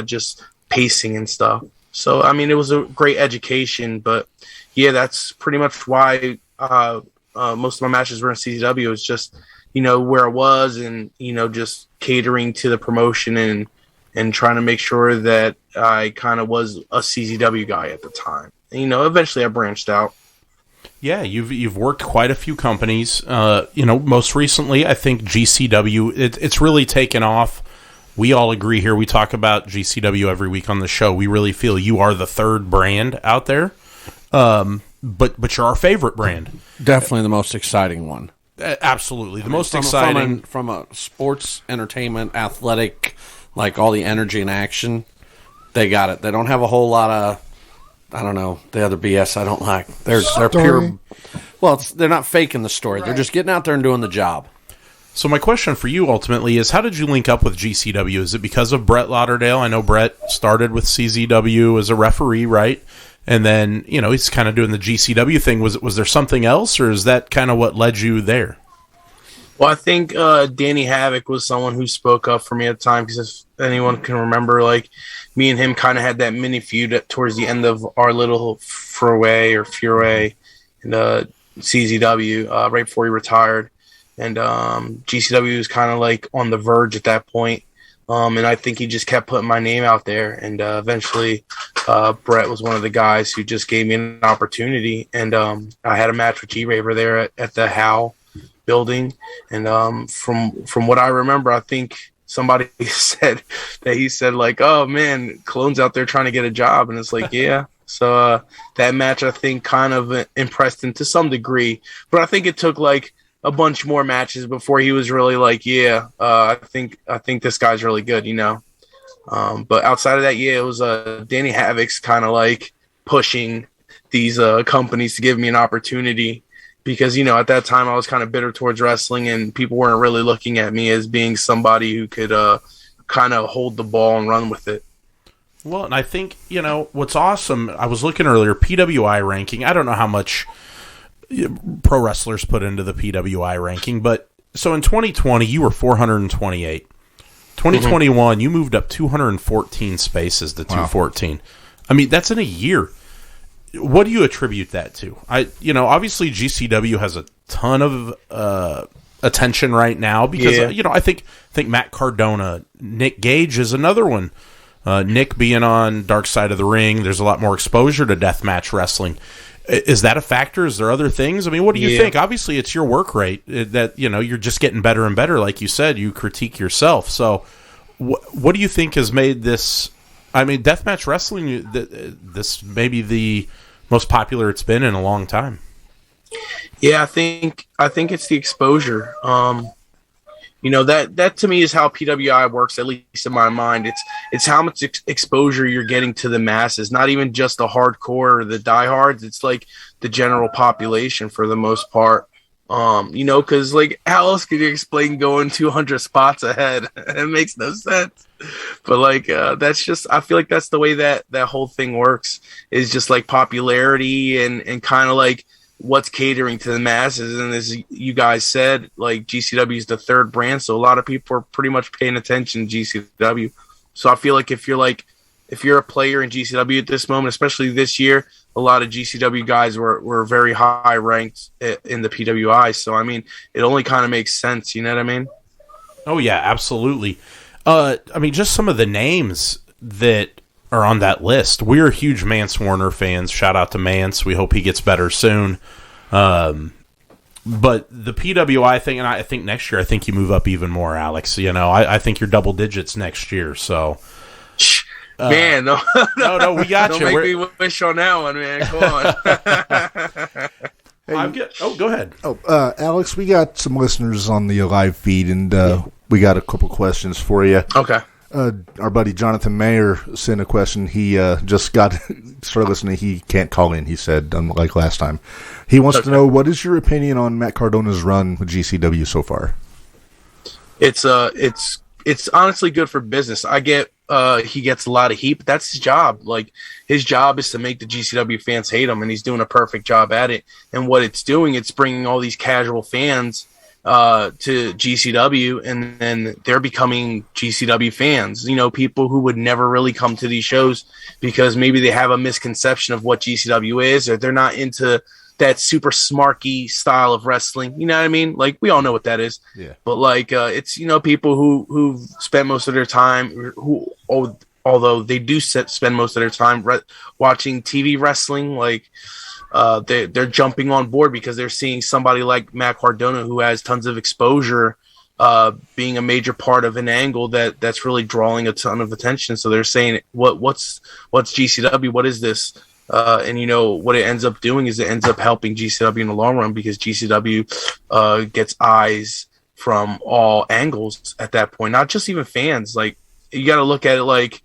just pacing and stuff. So I mean, it was a great education. But yeah, that's pretty much why most of my matches were in CZW. It was just, where I was and, just catering to the promotion and trying to make sure that I kind of was a CZW guy at the time. And, eventually I branched out. Yeah, you've worked quite a few companies. Most recently, I think GCW, it's really taken off. We all agree here. We talk about GCW every week on the show. We really feel you are the third brand out there. But you're our favorite brand. Definitely the most exciting one. Absolutely. The most exciting. From a sports, entertainment, athletic, like all the energy and action, they got it. They don't have a whole lot of, I don't know, the other BS I don't like. They're pure. Well, they're not faking the story. Right. They're just getting out there and doing the job. So my question for you ultimately is, how did you link up with GCW? Is it because of Brett Lauderdale? I know Brett started with CZW as a referee, right? And then, he's kind of doing the GCW thing. Was there something else, or is that kind of what led you there? Well, I think Danny Havoc was someone who spoke up for me at the time, because if anyone can remember, like, me and him kind of had that mini feud towards the end of our little foray in CZW right before he retired. And GCW was kind of like on the verge at that point. And I think he just kept putting my name out there. And eventually Brett was one of the guys who just gave me an opportunity. And I had a match with G-Raver there at the Howe building. And from what I remember, I think somebody said that he said, like, oh, man, Clone's out there trying to get a job. And it's like, yeah. So that match, I think, kind of impressed him to some degree. But I think it took, like, a bunch more matches before he was really like, yeah, I think this guy's really good, But outside of that, yeah, it was Danny Havoc's kind of like pushing these companies to give me an opportunity, because, at that time I was kind of bitter towards wrestling and people weren't really looking at me as being somebody who could kind of hold the ball and run with it. Well, and I think, what's awesome, I was looking earlier, PWI ranking, I don't know how much pro wrestlers put into the PWI ranking, but so in 2020 you were 428. 2021 you moved up 214 spaces to 214. I mean, that's in a year. What do you attribute that to? Obviously GCW has a ton of attention right now because I think Matt Cardona, Nick Gage is another one. Nick being on Dark Side of the Ring, there's a lot more exposure to deathmatch wrestling. Is that a factor? Is there other things? I mean, what do you think? Obviously, it's your work rate that, you're just getting better and better. Like you said, you critique yourself. So what do you think has made this, deathmatch wrestling, this maybe the most popular it's been in a long time? Yeah, I think it's the exposure. That to me is how PWI works, at least in my mind. It's how much exposure you're getting to the masses, not even just the hardcore or the diehards. It's like the general population for the most part. Because like, how else could you explain going 200 spots ahead? It makes no sense. But like, that's just, I feel like that's the way that whole thing works, is just like popularity and kind of like what's catering to the masses. And as you guys said, like, GCW is the third brand, so a lot of people are pretty much paying attention to GCW. So I feel like if you're a player in GCW at this moment, especially this year, a lot of GCW guys were very high ranked in the PWI. So it only kind of makes sense, you know what I mean? Oh yeah, absolutely. Just some of the names that are on that list. We're huge Mance Warner fans. Shout out to Mance. We hope he gets better soon. But the PWI thing, and I think next year, I think you move up even more, Alex. I think you're double digits next year. So, man, no, we got don't you. Don't make me wish on that one, man. Come on. Hey, go ahead. Alex, we got some listeners on the live feed, and we got a couple questions for you. Okay. Our buddy Jonathan Mayer sent a question. He just started listening. He can't call in, he said, unlike last time. He wants to know, what is your opinion on Matt Cardona's run with GCW so far? It's honestly good for business. I get he gets a lot of heat, but that's his job. Like, his job is to make the GCW fans hate him, and he's doing a perfect job at it. And what it's doing, it's bringing all these casual fans to GCW, and then they're becoming GCW fans. People who would never really come to these shows because maybe they have a misconception of what GCW is, or they're not into that super smarky style of wrestling. You know what I mean? Like, we all know what that is. Yeah. But like, it's, you know, people who spend most of their time, although they do spend most of their time watching TV wrestling, like, they're jumping on board because they're seeing somebody like Matt Cardona, who has tons of exposure, being a major part of an angle that's really drawing a ton of attention. So they're saying, what's GCW? What is this? And you know what it ends up doing is it ends up helping GCW in the long run, because GCW gets eyes from all angles at that point, not just even fans. Like, you got to look at it like,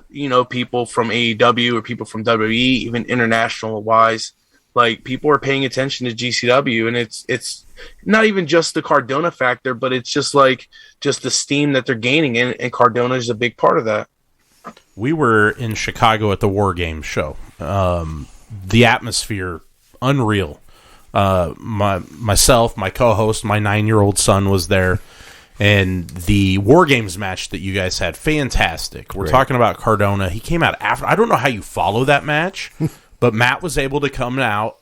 you know, people from AEW or people from WWE, even international wise, like, people are paying attention to GCW, and it's not even just the Cardona factor, but it's just the steam that they're gaining, and Cardona is a big part of that. We were in Chicago at the War Games show. The atmosphere, unreal. Myself, my co-host, my 9-year-old son was there. And the War Games match that you guys had, fantastic. We're talking about Cardona. He came out after. I don't know how you follow that match, but Matt was able to come out,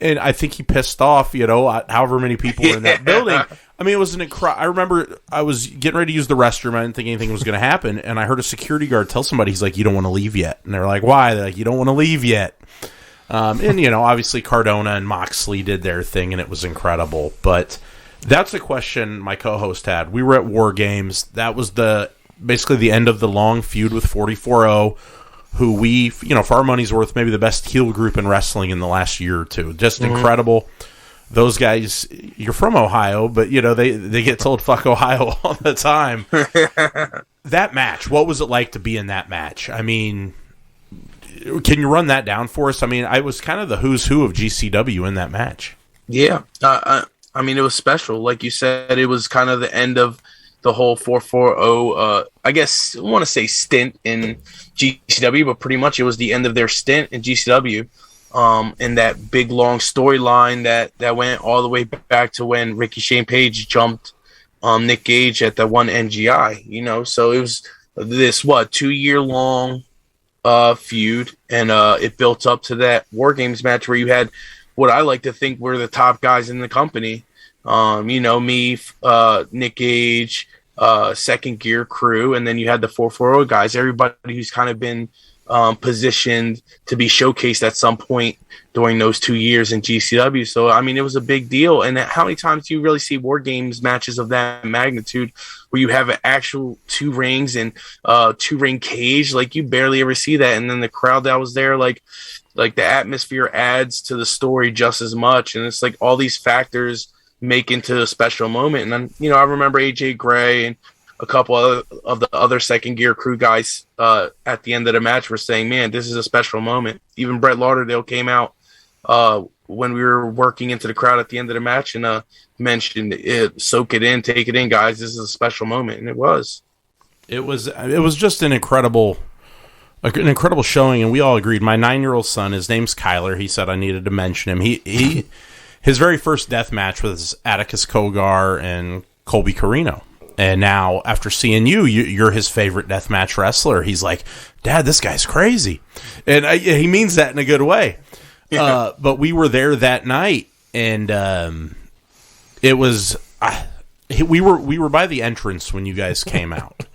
and I think he pissed off, you know, however many people were in that building. I mean, it was I remember I was getting ready to use the restroom. I didn't think anything was going to happen, and I heard a security guard tell somebody, he's like, "You don't want to leave yet." And they're like, "Why?" They're like, "You don't want to leave yet." And, you know, obviously Cardona and Moxley did their thing, and it was incredible. But that's a question my co-host had. We were at War Games. That was basically the end of the long feud with 44-0, who we, you know, for our money's worth, maybe the best heel group in wrestling in the last year or two. Just incredible. Those guys, you're from Ohio, but, you know, they get told fuck Ohio all the time. That match, what was it like to be in that match? I mean, can you run that down for us? I mean, I was kind of the who's who of GCW in that match. Yeah. I mean, it was special. Like you said, it was kind of the end of the whole 440, I guess I want to say stint in GCW, but pretty much it was the end of their stint in GCW. And that big long storyline that went all the way back to when Ricky Shane Page jumped Nick Gage at the one NGI, you know. So it was this 2-year long feud, and it built up to that War Games match where you had what I like to think were the top guys in the company. You know, me, Nick Gage, Second Gear Crew, and then you had the 440 guys, everybody who's kind of been positioned to be showcased at some point during those 2 years in GCW. So, I mean, it was a big deal. And how many times do you really see War Games matches of that magnitude where you have an actual 2 rings and 2-ring cage? Like, you barely ever see that. And then the crowd that was there, like the atmosphere adds to the story just as much. And it's like all these factors make into a special moment. And then, you know, I remember AJ Gray and a couple of the other Second Gear Crew guys at the end of the match were saying, man, this is a special moment. Even Brett Lauderdale came out when we were working into the crowd at the end of the match and mentioned it, soak it in, take it in, guys. This is a special moment. And it was. It was just an incredible showing, and we all agreed. My 9-year-old son, his name's Kyler. He said I needed to mention him. He his very first death match was Atticus Kogar and Colby Carino. And now, after seeing you're his favorite deathmatch wrestler. He's like, Dad, this guy's crazy. And he means that in a good way. Yeah. But we were there that night, and it was... we were by the entrance when you guys came out.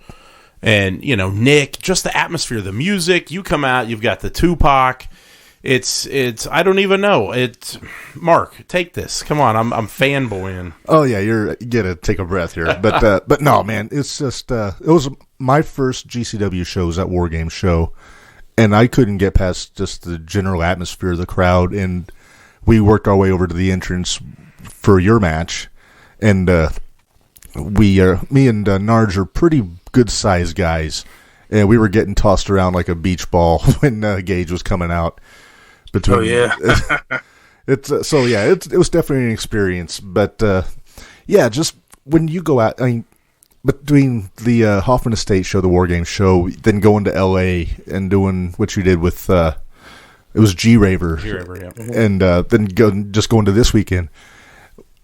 And, you know, Nick, just the atmosphere, the music. You come out, you've got the Tupac. It's I don't even know. It's Mark, take this. Come on, I'm fanboying. Oh yeah, you gotta take a breath here. But no, man, it's just it was my first GCW shows at War Games show, and I couldn't get past just the general atmosphere of the crowd. And we worked our way over to the entrance for your match, and me and Narge are pretty good sized guys, and we were getting tossed around like a beach ball when Gage was coming out. It was definitely an experience. But just when you go out, I mean, between the Hoffman Estate show, the War Games show, then going to LA and doing what you did with it was G-Raver, yeah. And then going to this weekend.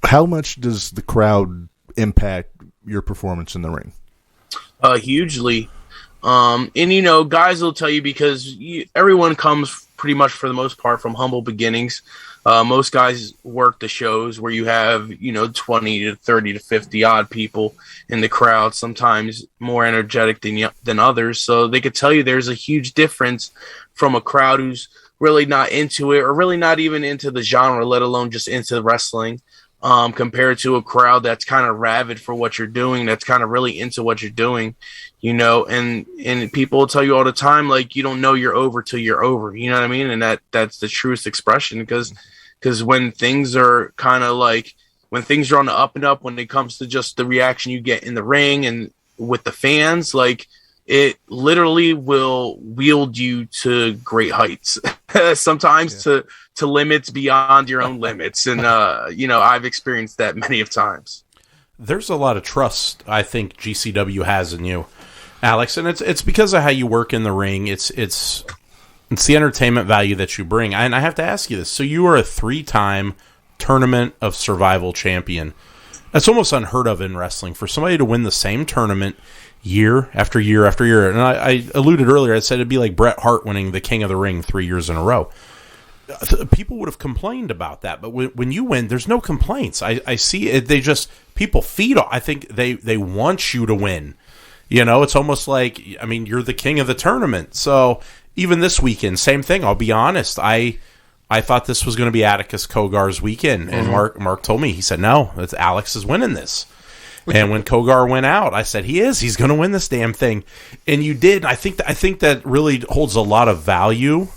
How much does the crowd impact your performance in the ring? Hugely. And you know, guys will tell you because everyone comes pretty much for the most part from humble beginnings. Most guys work the shows where you have, you know, 20 to 30 to 50 odd people in the crowd, sometimes more energetic than others. So they could tell you there's a huge difference from a crowd who's really not into it or really not even into the genre, let alone just into wrestling, compared to a crowd that's kind of rabid for what you're doing, that's kind of really into what you're doing, you know, and people will tell you all the time, like, you don't know you're over till you're over, you know what I mean? And that's the truest expression, because when things are kind of like, when things are on the up and up, when it comes to just the reaction you get in the ring and with the fans, like, it literally will wield you to great heights, sometimes to limits beyond your own limits. And, you know, I've experienced that many of times. There's a lot of trust I think GCW has in you, Alex, and it's because of how you work in the ring. It's the entertainment value that you bring. And I have to ask you this. So you are a 3-time Tournament of Survival champion. That's almost unheard of in wrestling, for somebody to win the same tournament year after year after year. And I alluded earlier, I said it'd be like Bret Hart winning the King of the Ring 3 years in a row. People would have complained about that, but when you win, there's no complaints. I see it. They just, people feed off. I think they want you to win. You know, it's almost like, I mean, you're the king of the tournament. So even this weekend, same thing. I'll be honest. I thought this was going to be Atticus Kogar's weekend, and Mark told me, he said, no, it's Alex is winning this. And when Kogar went out, I said, he's going to win this damn thing. And you did. I think that really holds a lot of value,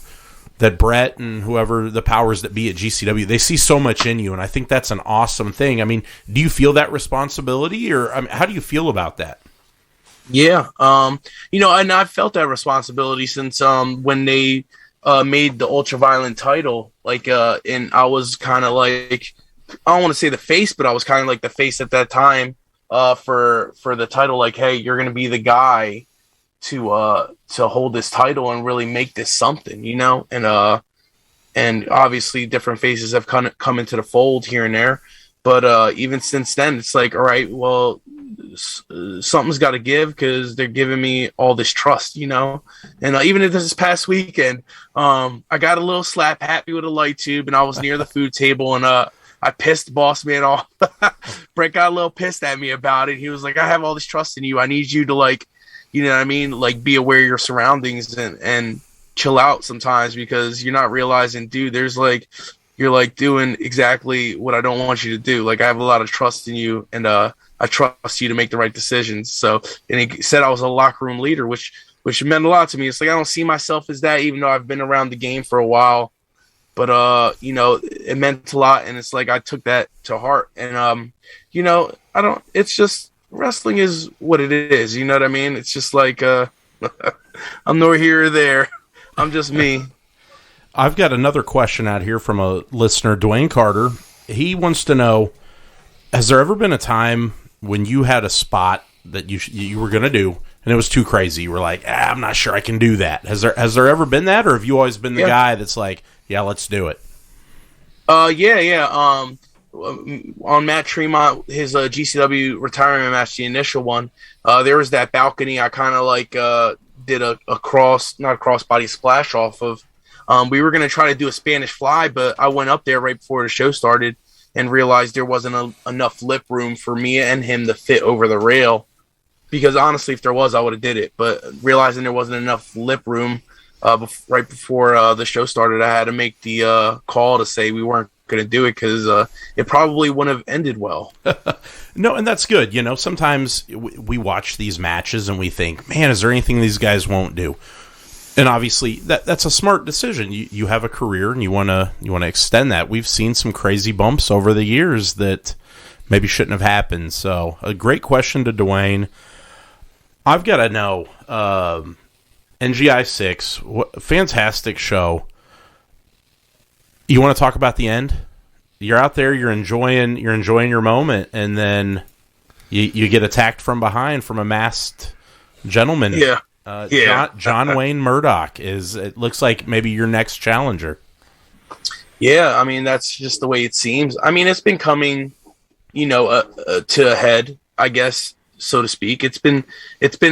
that Brett and whoever the powers that be at GCW, they see so much in you. And I think that's an awesome thing. I mean, do you feel that responsibility, or how do you feel about that? Yeah. You know, and I've felt that responsibility since when they made the Ultraviolent title, like, and I was kind of like, I don't want to say the face, but I was kind of like the face at that time for the title. Like, hey, you're going to be the guy to hold this title and really make this something, you know? And obviously different faces have come into the fold here and there, but even since then, it's like, all right, well, something's got to give, because they're giving me all this trust, you know. And even this past weekend, I got a little slap happy with a light tube, and I was near the food table, and I pissed Boss Man off. Brett got a little pissed at me about it. He was like, I have all this trust in you. I need you to, like, you know what I mean, like, be aware of your surroundings and chill out sometimes, because you're not realizing, dude, there's like, you're like doing exactly what I don't want you to do. Like, I have a lot of trust in you, and I trust you to make the right decisions. So, and he said I was a locker room leader, which meant a lot to me. It's like, I don't see myself as that, even though I've been around the game for a while. But, you know, it meant a lot. And it's like, I took that to heart. And, you know, it's just, wrestling is what it is. You know what I mean? It's just like, I'm nor here or there. I'm just me. I've got another question out here from a listener, Dwayne Carter. He wants to know, has there ever been a time when you had a spot that you were going to do, and it was too crazy? You were like, I'm not sure I can do that. Has there ever been that, or have you always been the guy that's like, yeah, let's do it? Yeah. On Matt Tremont, his GCW retirement match, the initial one, there was that balcony. I kind of like did not a crossbody splash off of. We were going to try to do a Spanish fly, but I went up there right before the show started and realized there wasn't enough lip room for me and him to fit over the rail. Because honestly, if there was, I would have did it. But realizing there wasn't enough lip room right before the show started, I had to make the call to say we weren't going to do it, because it probably wouldn't have ended well. No, and that's good. You know, sometimes we watch these matches and we think, man, is there anything these guys won't do? And obviously, that's a smart decision. You have a career, and you want to extend that. We've seen some crazy bumps over the years that maybe shouldn't have happened. So, a great question to Dwayne. I've got to know, NGI 6, fantastic show. You want to talk about the end? You're out there, you're enjoying your moment, and then you get attacked from behind from a masked gentleman. Yeah. John Wayne Murdoch it looks like maybe your next challenger. Yeah, I mean, that's just the way it seems. I mean, it's been coming, you know, to a head, I guess, so to speak. It's been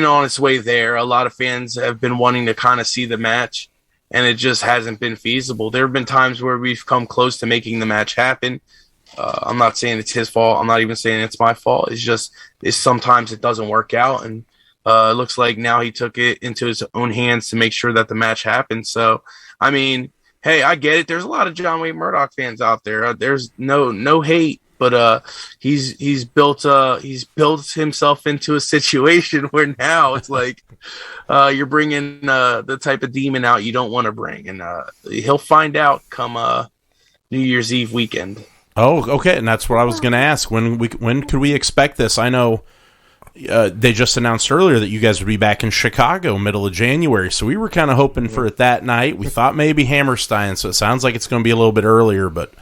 on its way there. A lot of fans have been wanting to kind of see the match, and it just hasn't been feasible. There have been times where we've come close to making the match happen. I'm not saying it's his fault. I'm not even saying it's my fault. It's sometimes it doesn't work out, and it looks like now he took it into his own hands to make sure that the match happens. So, I mean, hey, I get it. There's a lot of John Wayne Murdoch fans out there. There's no hate, but he's built himself into a situation where now it's like you're bringing the type of demon out you don't want to bring, and he'll find out come New Year's Eve weekend. Oh, okay, and that's what I was going to ask. When could we expect this? I know they just announced earlier that you guys would be back in Chicago middle of January, so we were kind of hoping for it that night. We thought maybe Hammerstein, so it sounds like it's going to be a little bit earlier, but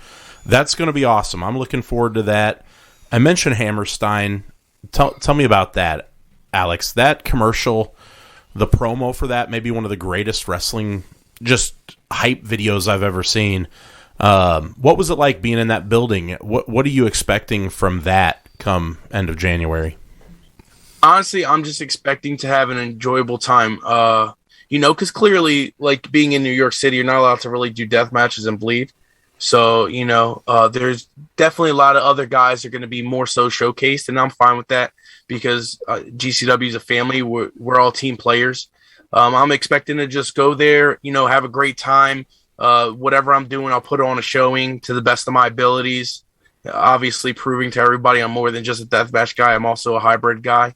that's going to be awesome. I'm looking forward to that. I mentioned Hammerstein. Tell me about that, Alex. That commercial, the promo for that, maybe one of the greatest wrestling just hype videos I've ever seen. What was it like being in that building? What are you expecting from that come end of January? Honestly, I'm just expecting to have an enjoyable time. Because clearly, like being in New York City, you're not allowed to really do death matches and bleed. So, there's definitely a lot of other guys that are going to be more so showcased, and I'm fine with that because GCW is a family. We're all team players. I'm expecting to just go there, have a great time. Whatever I'm doing, I'll put on a showing to the best of my abilities. Obviously, proving to everybody I'm more than just a deathmatch guy. I'm also a hybrid guy.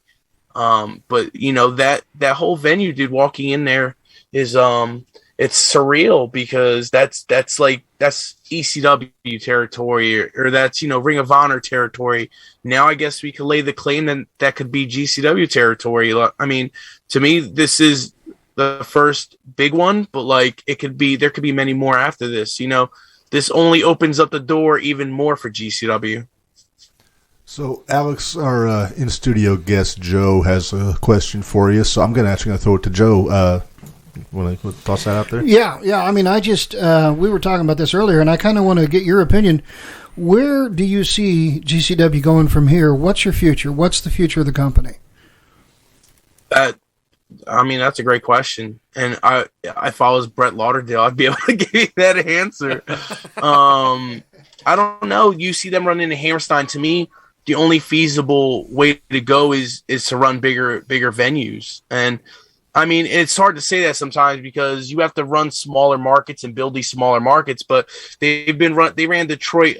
But that whole venue, dude, walking in there is it's surreal because that's ECW territory or that's Ring of Honor territory. Now I guess we could lay the claim that could be GCW territory. I mean, to me, this is the first big one, but there could be many more after this. This only opens up the door even more for GCW. So, Alex, our in-studio guest, Joe, has a question for you. So I'm going to throw it to Joe. Want to toss that out there? Yeah. I mean, I just we were talking about this earlier, and I kind of want to get your opinion. Where do you see GCW going from here? What's your future? What's the future of the company? That's a great question. And if I was Brett Lauderdale, I'd be able to give you that answer. I don't know. You see them running into Hammerstein. To me, the only feasible way to go is to run bigger venues. And I mean, it's hard to say that sometimes because you have to run smaller markets and build these smaller markets. But they ran Detroit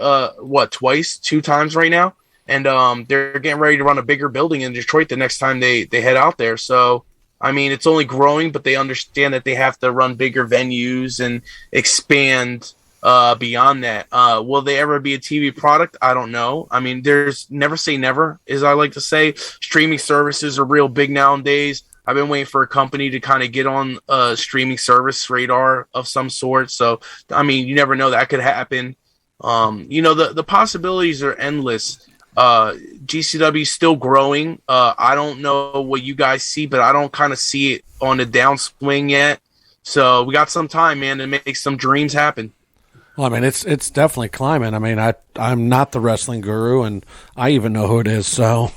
two times right now, and they're getting ready to run a bigger building in Detroit the next time they head out there. So I mean, it's only growing, but they understand that they have to run bigger venues and expand beyond that. Will they ever be a TV product? I don't know. I mean, there's never say never, as I like to say. Streaming services are real big nowadays. I've been waiting for a company to kind of get on a streaming service radar of some sort. So, I mean, you never know, that could happen. The possibilities are endless. GCW is still growing. I don't know what you guys see, but I don't kind of see it on the downswing yet. So we got some time, man, to make some dreams happen. Well, I mean, it's definitely climbing. I mean, I'm not the wrestling guru, and I even know who it is, so...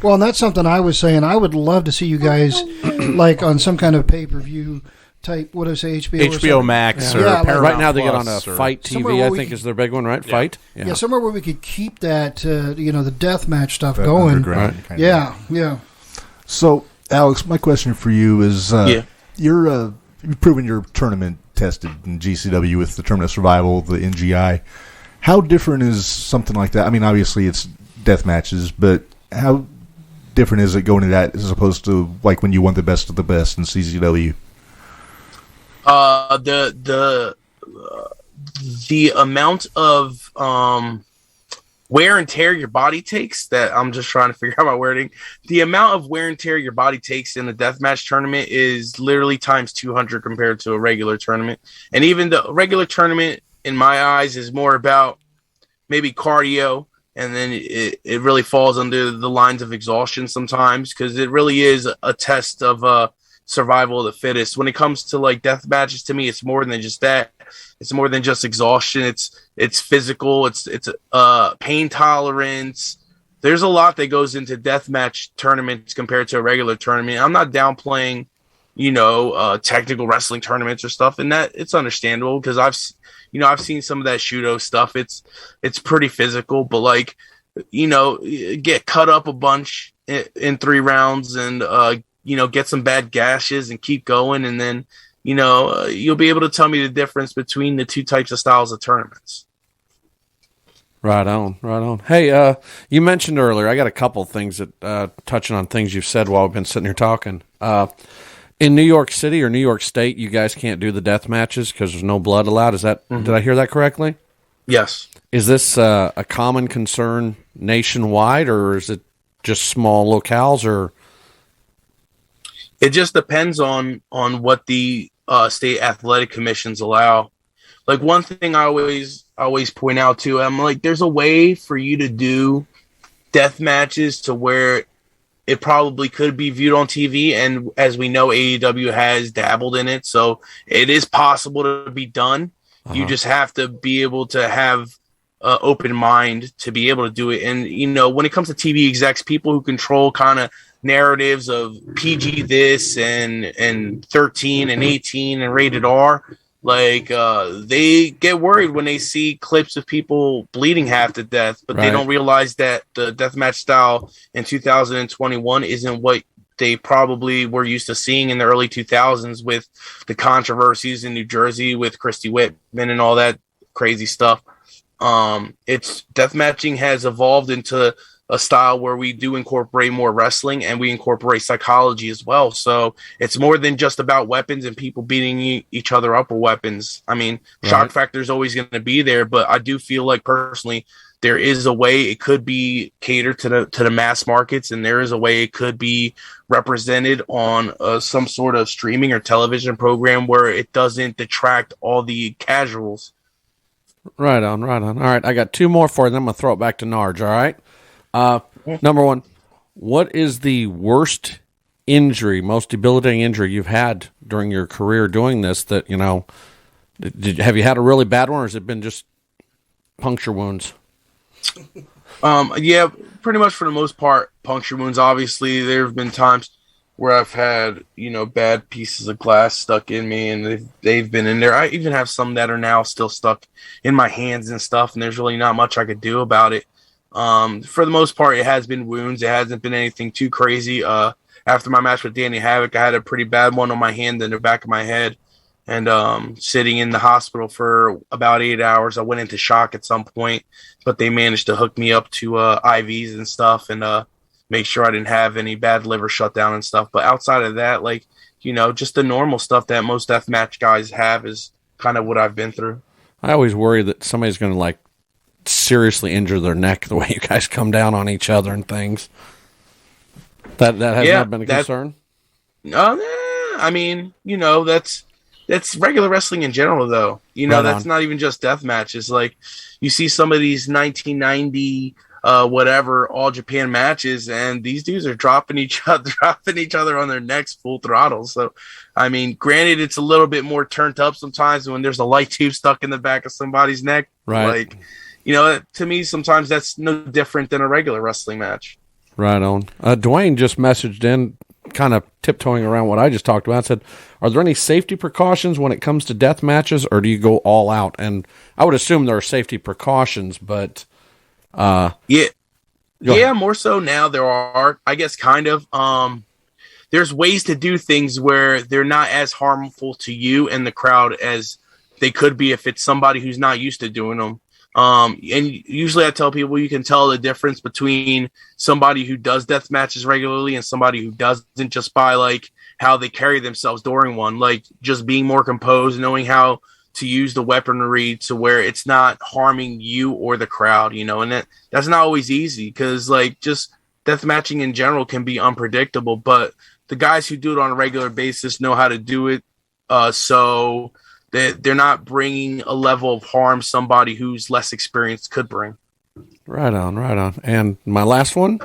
Well, and that's something I was saying. I would love to see you guys like on some kind of pay-per-view type, what did I say, HBO Max or Paramount right now they get Plus on a Fight TV, I think is their big one, right? Yeah. Fight? Yeah, somewhere where we could keep that, the deathmatch stuff going. Right. Yeah. So, Alex, my question for you is, you've proven your tournament tested in GCW with the Tournament of Survival, the NGI. How different is something like that? I mean, obviously it's death matches, but how different is it going to that as opposed to like when you won the best of the best in CZW? The amount of wear and tear your body takes, that I'm just trying to figure out my wording. The amount of wear and tear your body takes in the deathmatch tournament is literally times 200 compared to a regular tournament. And even the regular tournament, in my eyes, is more about maybe cardio, and then it really falls under the lines of exhaustion sometimes, because it really is a test of survival of the fittest. When it comes to like death matches, to me, it's more than just that. It's more than just exhaustion. It's physical. It's pain tolerance. there's a lot that goes into deathmatch tournaments compared to a regular tournament. I'm not downplaying, technical wrestling tournaments or stuff, and that it's understandable because I've seen some of that Shudo stuff. It's pretty physical, but like, get cut up a bunch in 3 rounds and get some bad gashes and keep going, and then you'll be able to tell me the difference between the two types of styles of tournaments. Right on. Hey, you mentioned earlier, I got a couple of things that touching on things you've said while we've been sitting here talking. In New York City or New York State, you guys can't do the death matches because there's no blood allowed. Is that Did I hear that correctly? Yes. Is this a common concern nationwide, or is it just small locales? Or it just depends on what the state athletic commissions allow. Like, one thing I always point out too, I'm like, there's a way for you to do death matches to where it probably could be viewed on TV, and as we know, AEW has dabbled in it, so it is possible to be done. You just have to be able to have an open mind to be able to do it. And when it comes to TV execs, people who control kind of narratives of PG this and 13 and 18 and rated R, like they get worried when they see clips of people bleeding half to death, but they don't realize that the deathmatch style in 2021 isn't what they probably were used to seeing in the early 2000s with the controversies in New Jersey with Christy Whitman and all that crazy stuff. It's deathmatching has evolved into a style where we do incorporate more wrestling and we incorporate psychology as well. So it's more than just about weapons and people beating each other up with weapons. I mean, shock factor is always going to be there, but I do feel like personally there is a way it could be catered to the mass markets, and there is a way it could be represented on some sort of streaming or television program where it doesn't detract all the casuals. Right on. All right, I got 2 more for you, then I'm going to throw it back to Narge, all right? Number 1, what is the worst injury, most debilitating injury you've had during your career doing this that, have you had a really bad one, or has it been just puncture wounds? Yeah, pretty much for the most part, puncture wounds. Obviously, there have been times where I've had, bad pieces of glass stuck in me, and they've been in there. I even have some that are now still stuck in my hands and stuff, and there's really not much I could do about it. For the most part, it has been wounds. It hasn't been anything too crazy. After my match with Danny Havoc, I had a pretty bad one on my hand and the back of my head, and sitting in the hospital for about 8 hours. I went into shock at some point, but they managed to hook me up to IVs and stuff, and make sure I didn't have any bad liver shutdown and stuff. But outside of that, just the normal stuff that most deathmatch guys have is kind of what I've been through. I always worry that somebody's going to seriously injure their neck the way you guys come down on each other and things. That has not been a concern? No, I mean, that's regular wrestling in general, though. That's not even just death matches. Like, you see some of these 1990 All Japan matches, and these dudes are dropping each other on their necks full throttle. So, I mean, granted, it's a little bit more turned up sometimes when there's a light tube stuck in the back of somebody's neck. Right. To me, sometimes that's no different than a regular wrestling match. Right on. Dwayne just messaged in, kind of tiptoeing around what I just talked about, said, are there any safety precautions when it comes to death matches, or do you go all out? And I would assume there are safety precautions, but yeah, more so now there are, I guess, kind of. There's ways to do things where they're not as harmful to you and the crowd as they could be if it's somebody who's not used to doing them. And usually I tell people you can tell the difference between somebody who does death matches regularly and somebody who doesn't, just by how they carry themselves during one, just being more composed, knowing how to use the weaponry to where it's not harming you or the crowd, and that's not always easy because just death matching in general can be unpredictable, but the guys who do it on a regular basis know how to do it. So that they're not bringing a level of harm somebody who's less experienced could bring. Right on. And my last one,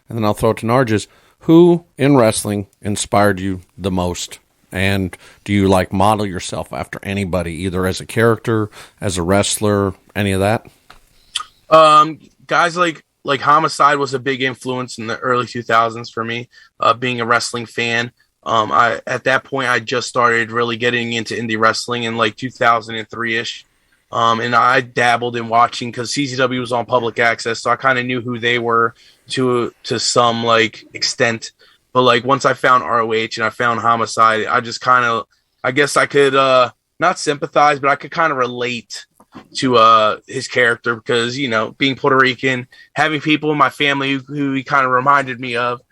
and then I'll throw it to Narj, is who in wrestling inspired you the most? And do you model yourself after anybody, either as a character, as a wrestler, any of that? Guys like like Homicide was a big influence in the early 2000s for me, being a wrestling fan. I at that point I just started really getting into indie wrestling in like 2003ish. And I dabbled in watching because CZW was on public access, so I kind of knew who they were to some like extent. But like once I found ROH and I found Homicide, I just kind of, I guess I could not sympathize, but I could kind of relate to his character because, you know, being Puerto Rican, having people in my family who he kind of reminded me of,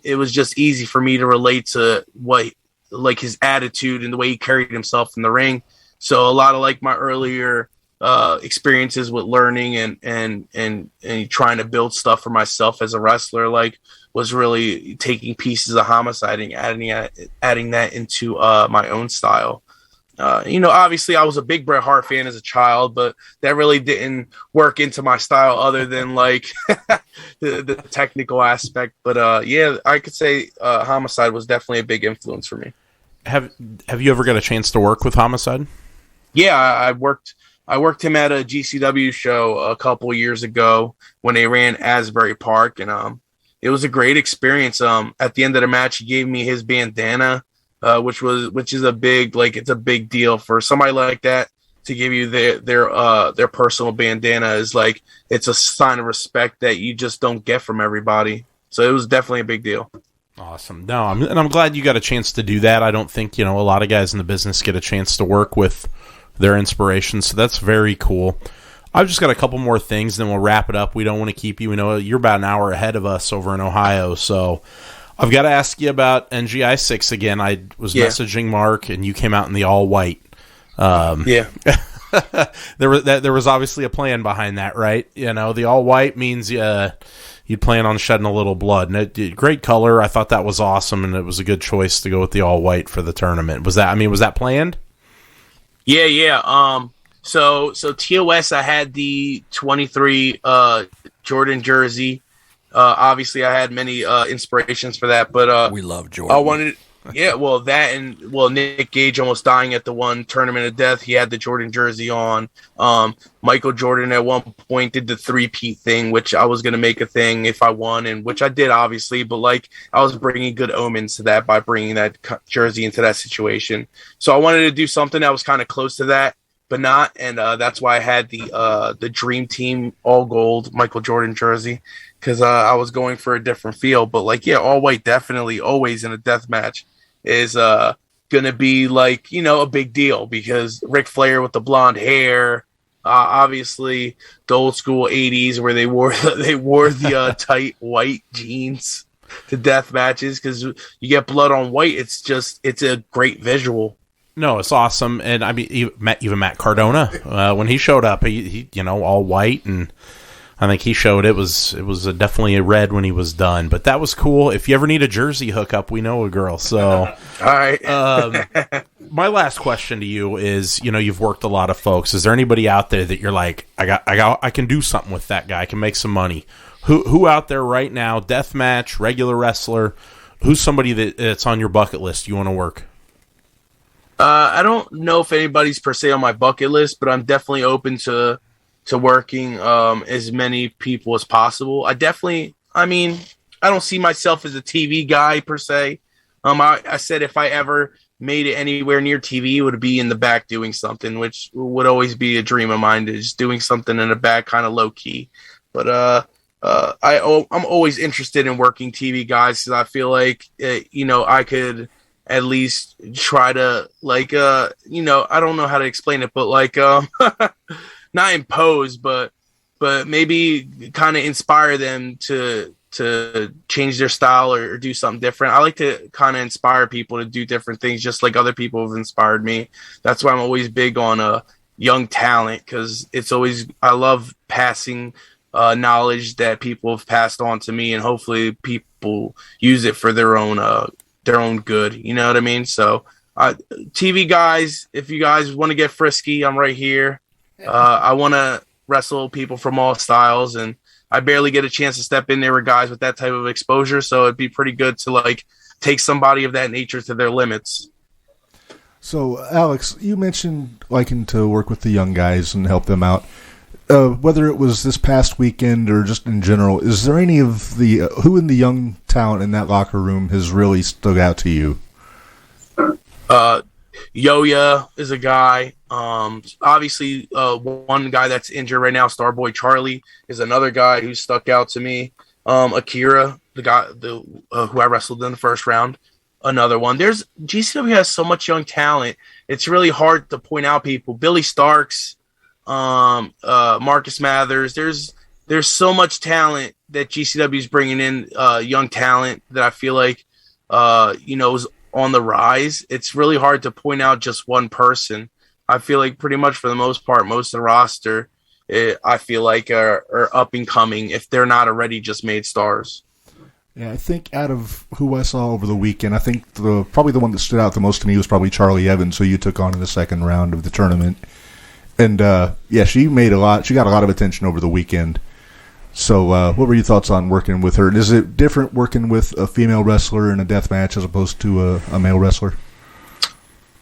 it was just easy for me to relate to what, like, his attitude and the way he carried himself in the ring. So a lot of like my earlier experiences with learning and trying to build stuff for myself as a wrestler, like, was really taking pieces of Homicide and adding that into my own style. You know, obviously I was a big Bret Hart fan as a child, but that really didn't work into my style other than like the technical aspect. But yeah, I could say Homicide was definitely a big influence for me. Have you ever got a chance to work with Homicide? Yeah, I worked him at a GCW show a couple years ago when they ran Asbury Park, and it was a great experience. At the end of the match, he gave me his bandana, which is a big, like, it's a big deal for somebody like that to give you their personal bandana. Is like, it's a sign of respect that you just don't get from everybody. So it was definitely a big deal. Awesome. No, I'm glad you got a chance to do that. I don't think, you know, a lot of guys in the business get a chance to work with their inspiration, so that's very cool. I've just got a couple more things, then we'll wrap it up. We don't want to keep you. We know you're about an hour ahead of us over in Ohio, so I've got to ask you about NGI 6 again. I was messaging Mark, and you came out in the all-white. Yeah. There was obviously a plan behind that, right? You know, the all-white means you'd plan on shedding a little blood. And great color. I thought that was awesome, and it was a good choice to go with the all-white for the tournament. Was that planned? Yeah. So TOS, I had the 23 Jordan jersey. Obviously, I had many inspirations for that, but we love Jordan. I wanted, that and Nick Gage almost dying at the one Tournament of Death. He had the Jordan jersey on. Michael Jordan at one point did the three-peat thing, which I was going to make a thing if I won, and which I did, obviously. But like, I was bringing good omens to that by bringing that jersey into that situation. So I wanted to do something that was kind of close to that, but not, and that's why I had the Dream Team all gold Michael Jordan jersey, because I was going for a different feel. But like, yeah, all white definitely always in a death match is gonna be like, you know, a big deal, because Ric Flair with the blonde hair, obviously the old school 80s where they wore the tight white jeans to death matches, because you get blood on white. It's a great visual. No, it's awesome. And I mean, even Matt Cardona, when he showed up, he you know, all white, and I think he showed it was definitely a red when he was done. But that was cool. If you ever need a jersey hookup, we know a girl. So, all right. My last question to you is, you know, you've worked a lot of folks. Is there anybody out there that you're like, I can do something with that guy. I can make some money. Who out there right now, deathmatch, regular wrestler, who's somebody that's on your bucket list you want to work? I don't know if anybody's per se on my bucket list, but I'm definitely open to working as many people as possible. I don't see myself as a TV guy per se. I said if I ever made it anywhere near TV, it would be in the back doing something, which would always be a dream of mine, is doing something in the back, kind of low key. But I'm always interested in working TV guys, because I feel like you know, I could at least try to, like, you know, I don't know how to explain it, but like not impose, but maybe kind of inspire them to change their style or do something different. I like to kind of inspire people to do different things, just like other people have inspired me. That's why I'm always big on young talent, because I love passing knowledge that people have passed on to me, and hopefully people use it for their own good. You know what I mean? So TV guys, if you guys want to get frisky, I'm right here. I want to wrestle people from all styles, and I barely get a chance to step in there with guys with that type of exposure, so it'd be pretty good to like take somebody of that nature to their limits. So, Alex, you mentioned liking to work with the young guys and help them out. whether it was this past weekend or just in general, is there any of the who in the young talent in that locker room has really stood out to you? Yoya is a guy. Obviously, one guy that's injured right now, Starboy Charlie, is another guy who stuck out to me. Akira, the guy who I wrestled in the first round, another one. GCW has so much young talent. It's really hard to point out people. Billy Starks, Marcus Mathers. There's so much talent that GCW is bringing in, young talent that I feel like is on the rise. It's really hard to point out just one person. I feel like pretty much for the most part, most of the roster, I feel like are up and coming if they're not already just made stars. Yeah, I think out of who I saw over the weekend, I think probably the one that stood out the most to me was probably Charlie Evans, who you took on in the second round of the tournament. And she got a lot of attention over the weekend. So what were your thoughts on working with her? And is it different working with a female wrestler in a death match as opposed to a male wrestler?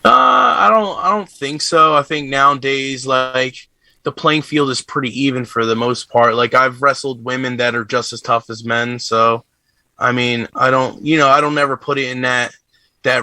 I don't think so. I think nowadays, like, the playing field is pretty even for the most part. Like, I've wrestled women that are just as tough as men. So, I mean, I don't never put it in that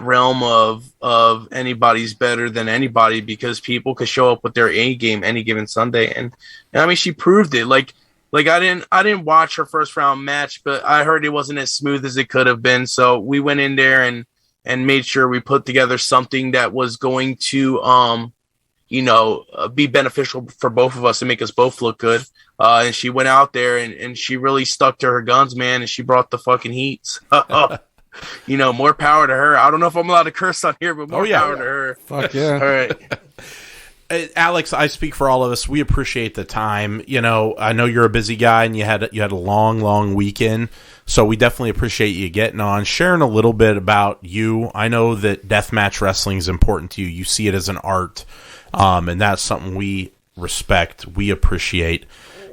realm of anybody's better than anybody, because people could show up with their A game any given Sunday. And I mean, she proved it. Like I didn't watch her first round match, but I heard it wasn't as smooth as it could have been. So we went in there and made sure we put together something that was going to, be beneficial for both of us and make us both look good. And she went out there and she really stuck to her guns, man. And she brought the fucking heat. More power to her. I don't know if I'm allowed to curse on here, but more power to her. Fuck yeah. All right. Alex, I speak for all of us. We appreciate the time. I know you're a busy guy and you had a long weekend, so we definitely appreciate you getting on, sharing a little bit about you. I know that deathmatch wrestling is important to you. You see it as an art, and that's something we respect. We appreciate.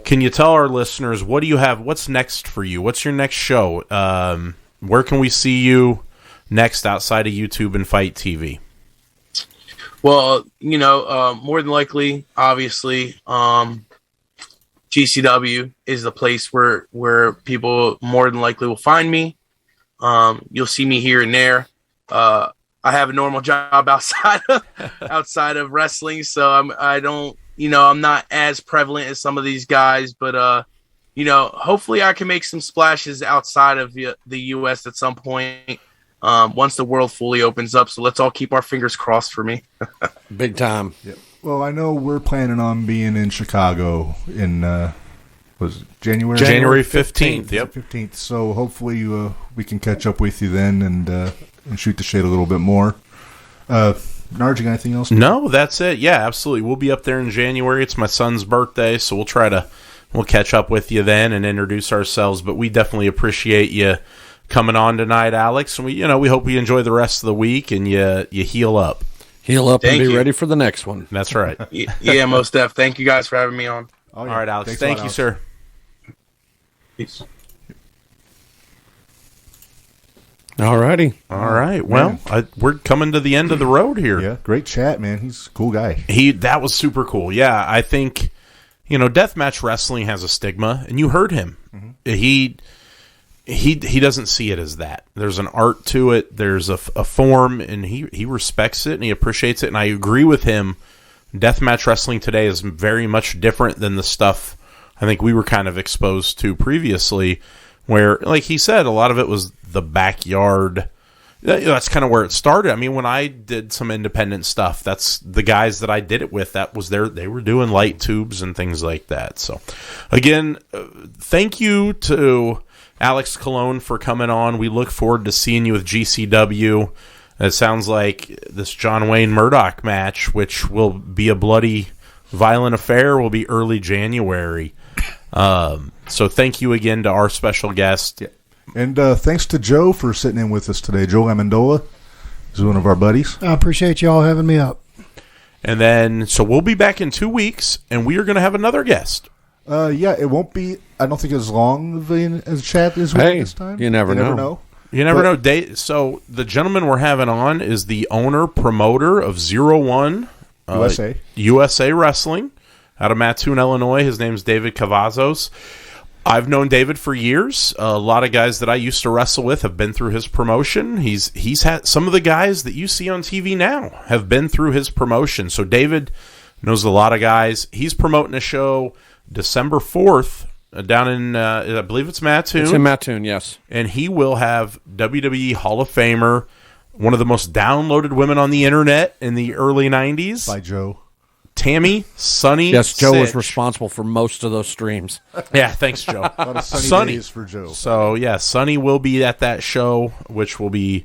Can you tell our listeners, what do you have? What's next for you? What's your next show? Where can we see you next outside of YouTube and Fight TV? Well, more than likely, obviously, GCW is the place where people more than likely will find me. You'll see me here and there. I have a normal job outside of wrestling, so I'm not as prevalent as some of these guys, but hopefully I can make some splashes outside of the U.S. at some point. Once the world fully opens up. So let's all keep our fingers crossed for me. Big time. Yep. Well, I know we're planning on being in Chicago in was it January? January 15th. Yep. 15th. So hopefully we can catch up with you then and shoot the shit a little bit more. Narj, you got anything else? No, that's it. Yeah, absolutely. We'll be up there in January. It's my son's birthday, so we'll catch up with you then and introduce ourselves. But we definitely appreciate you coming on tonight, Alex, and we hope you enjoy the rest of the week and you heal up. And be ready for the next one. That's right. Yeah, most def. Thank you guys for having me on. All right, Alex. Thank you, sir. Peace. All righty. All right. Well, we're coming to the end of the road here. Yeah, great chat, man. He's a cool guy. That was super cool. Yeah, I think deathmatch wrestling has a stigma, and you heard him. Mm-hmm. He doesn't see it as that. There's an art to it. There's a form, and he respects it and he appreciates it. And I agree with him. Deathmatch wrestling today is very much different than the stuff I think we were kind of exposed to previously, where, like he said, a lot of it was the backyard. That's kind of where it started. I mean, when I did some independent stuff, that's the guys that I did it with. That was they were doing light tubes and things like that. So, again, thank you to Alex Colon for coming on. We look forward to seeing you with GCW. It sounds like this John Wayne Murdoch match, which will be a bloody, violent affair, will be early January. So thank you again to our special guest. Yeah. And thanks to Joe for sitting in with us today. Joe Amendola is one of our buddies. I appreciate you all having me up. And then, so we'll be back in 2 weeks, and we are going to have another guest. Yeah, it won't be, I don't think, as long of a chat as this time. You never know. You never know. So the gentleman we're having on is the owner, promoter of 01 USA USA Wrestling. out of Mattoon, Illinois. His name's David Cavazos. I've known David for years. A lot of guys that I used to wrestle with have been through his promotion. He's had some of the guys that you see on TV now have been through his promotion. So David knows a lot of guys. He's promoting a show December 4th down in, I believe it's Mattoon. It's in Mattoon, yes. And he will have WWE Hall of Famer, one of the most downloaded women on the internet in the early 90s. By Joe. Tammy Sunny. Yes, Joe was Sitch. responsible for most of those streams. Yeah, thanks, Joe. A lot of sunny days for Joe. So, yeah, Sunny will be at that show, which will be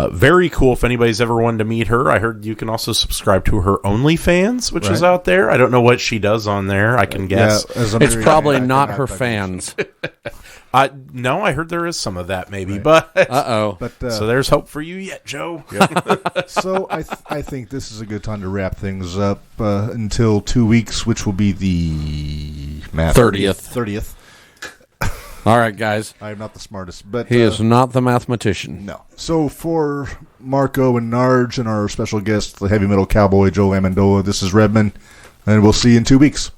very cool if anybody's ever wanted to meet her. I heard you can also subscribe to her OnlyFans, which is out there. I don't know what she does on there. I can guess. Yeah, It's probably not her fans. No, I heard there is some of that maybe, but Uh-oh. But so there's hope for you yet, Joe. so I think this is a good time to wrap things up until 2 weeks, which will be the 30th. All right, guys. I am not the smartest, but He is not the mathematician. no. So for Marco and Narge and our special guest, the heavy metal cowboy Joe Amendola, this is Redman, and we'll see you in 2 weeks.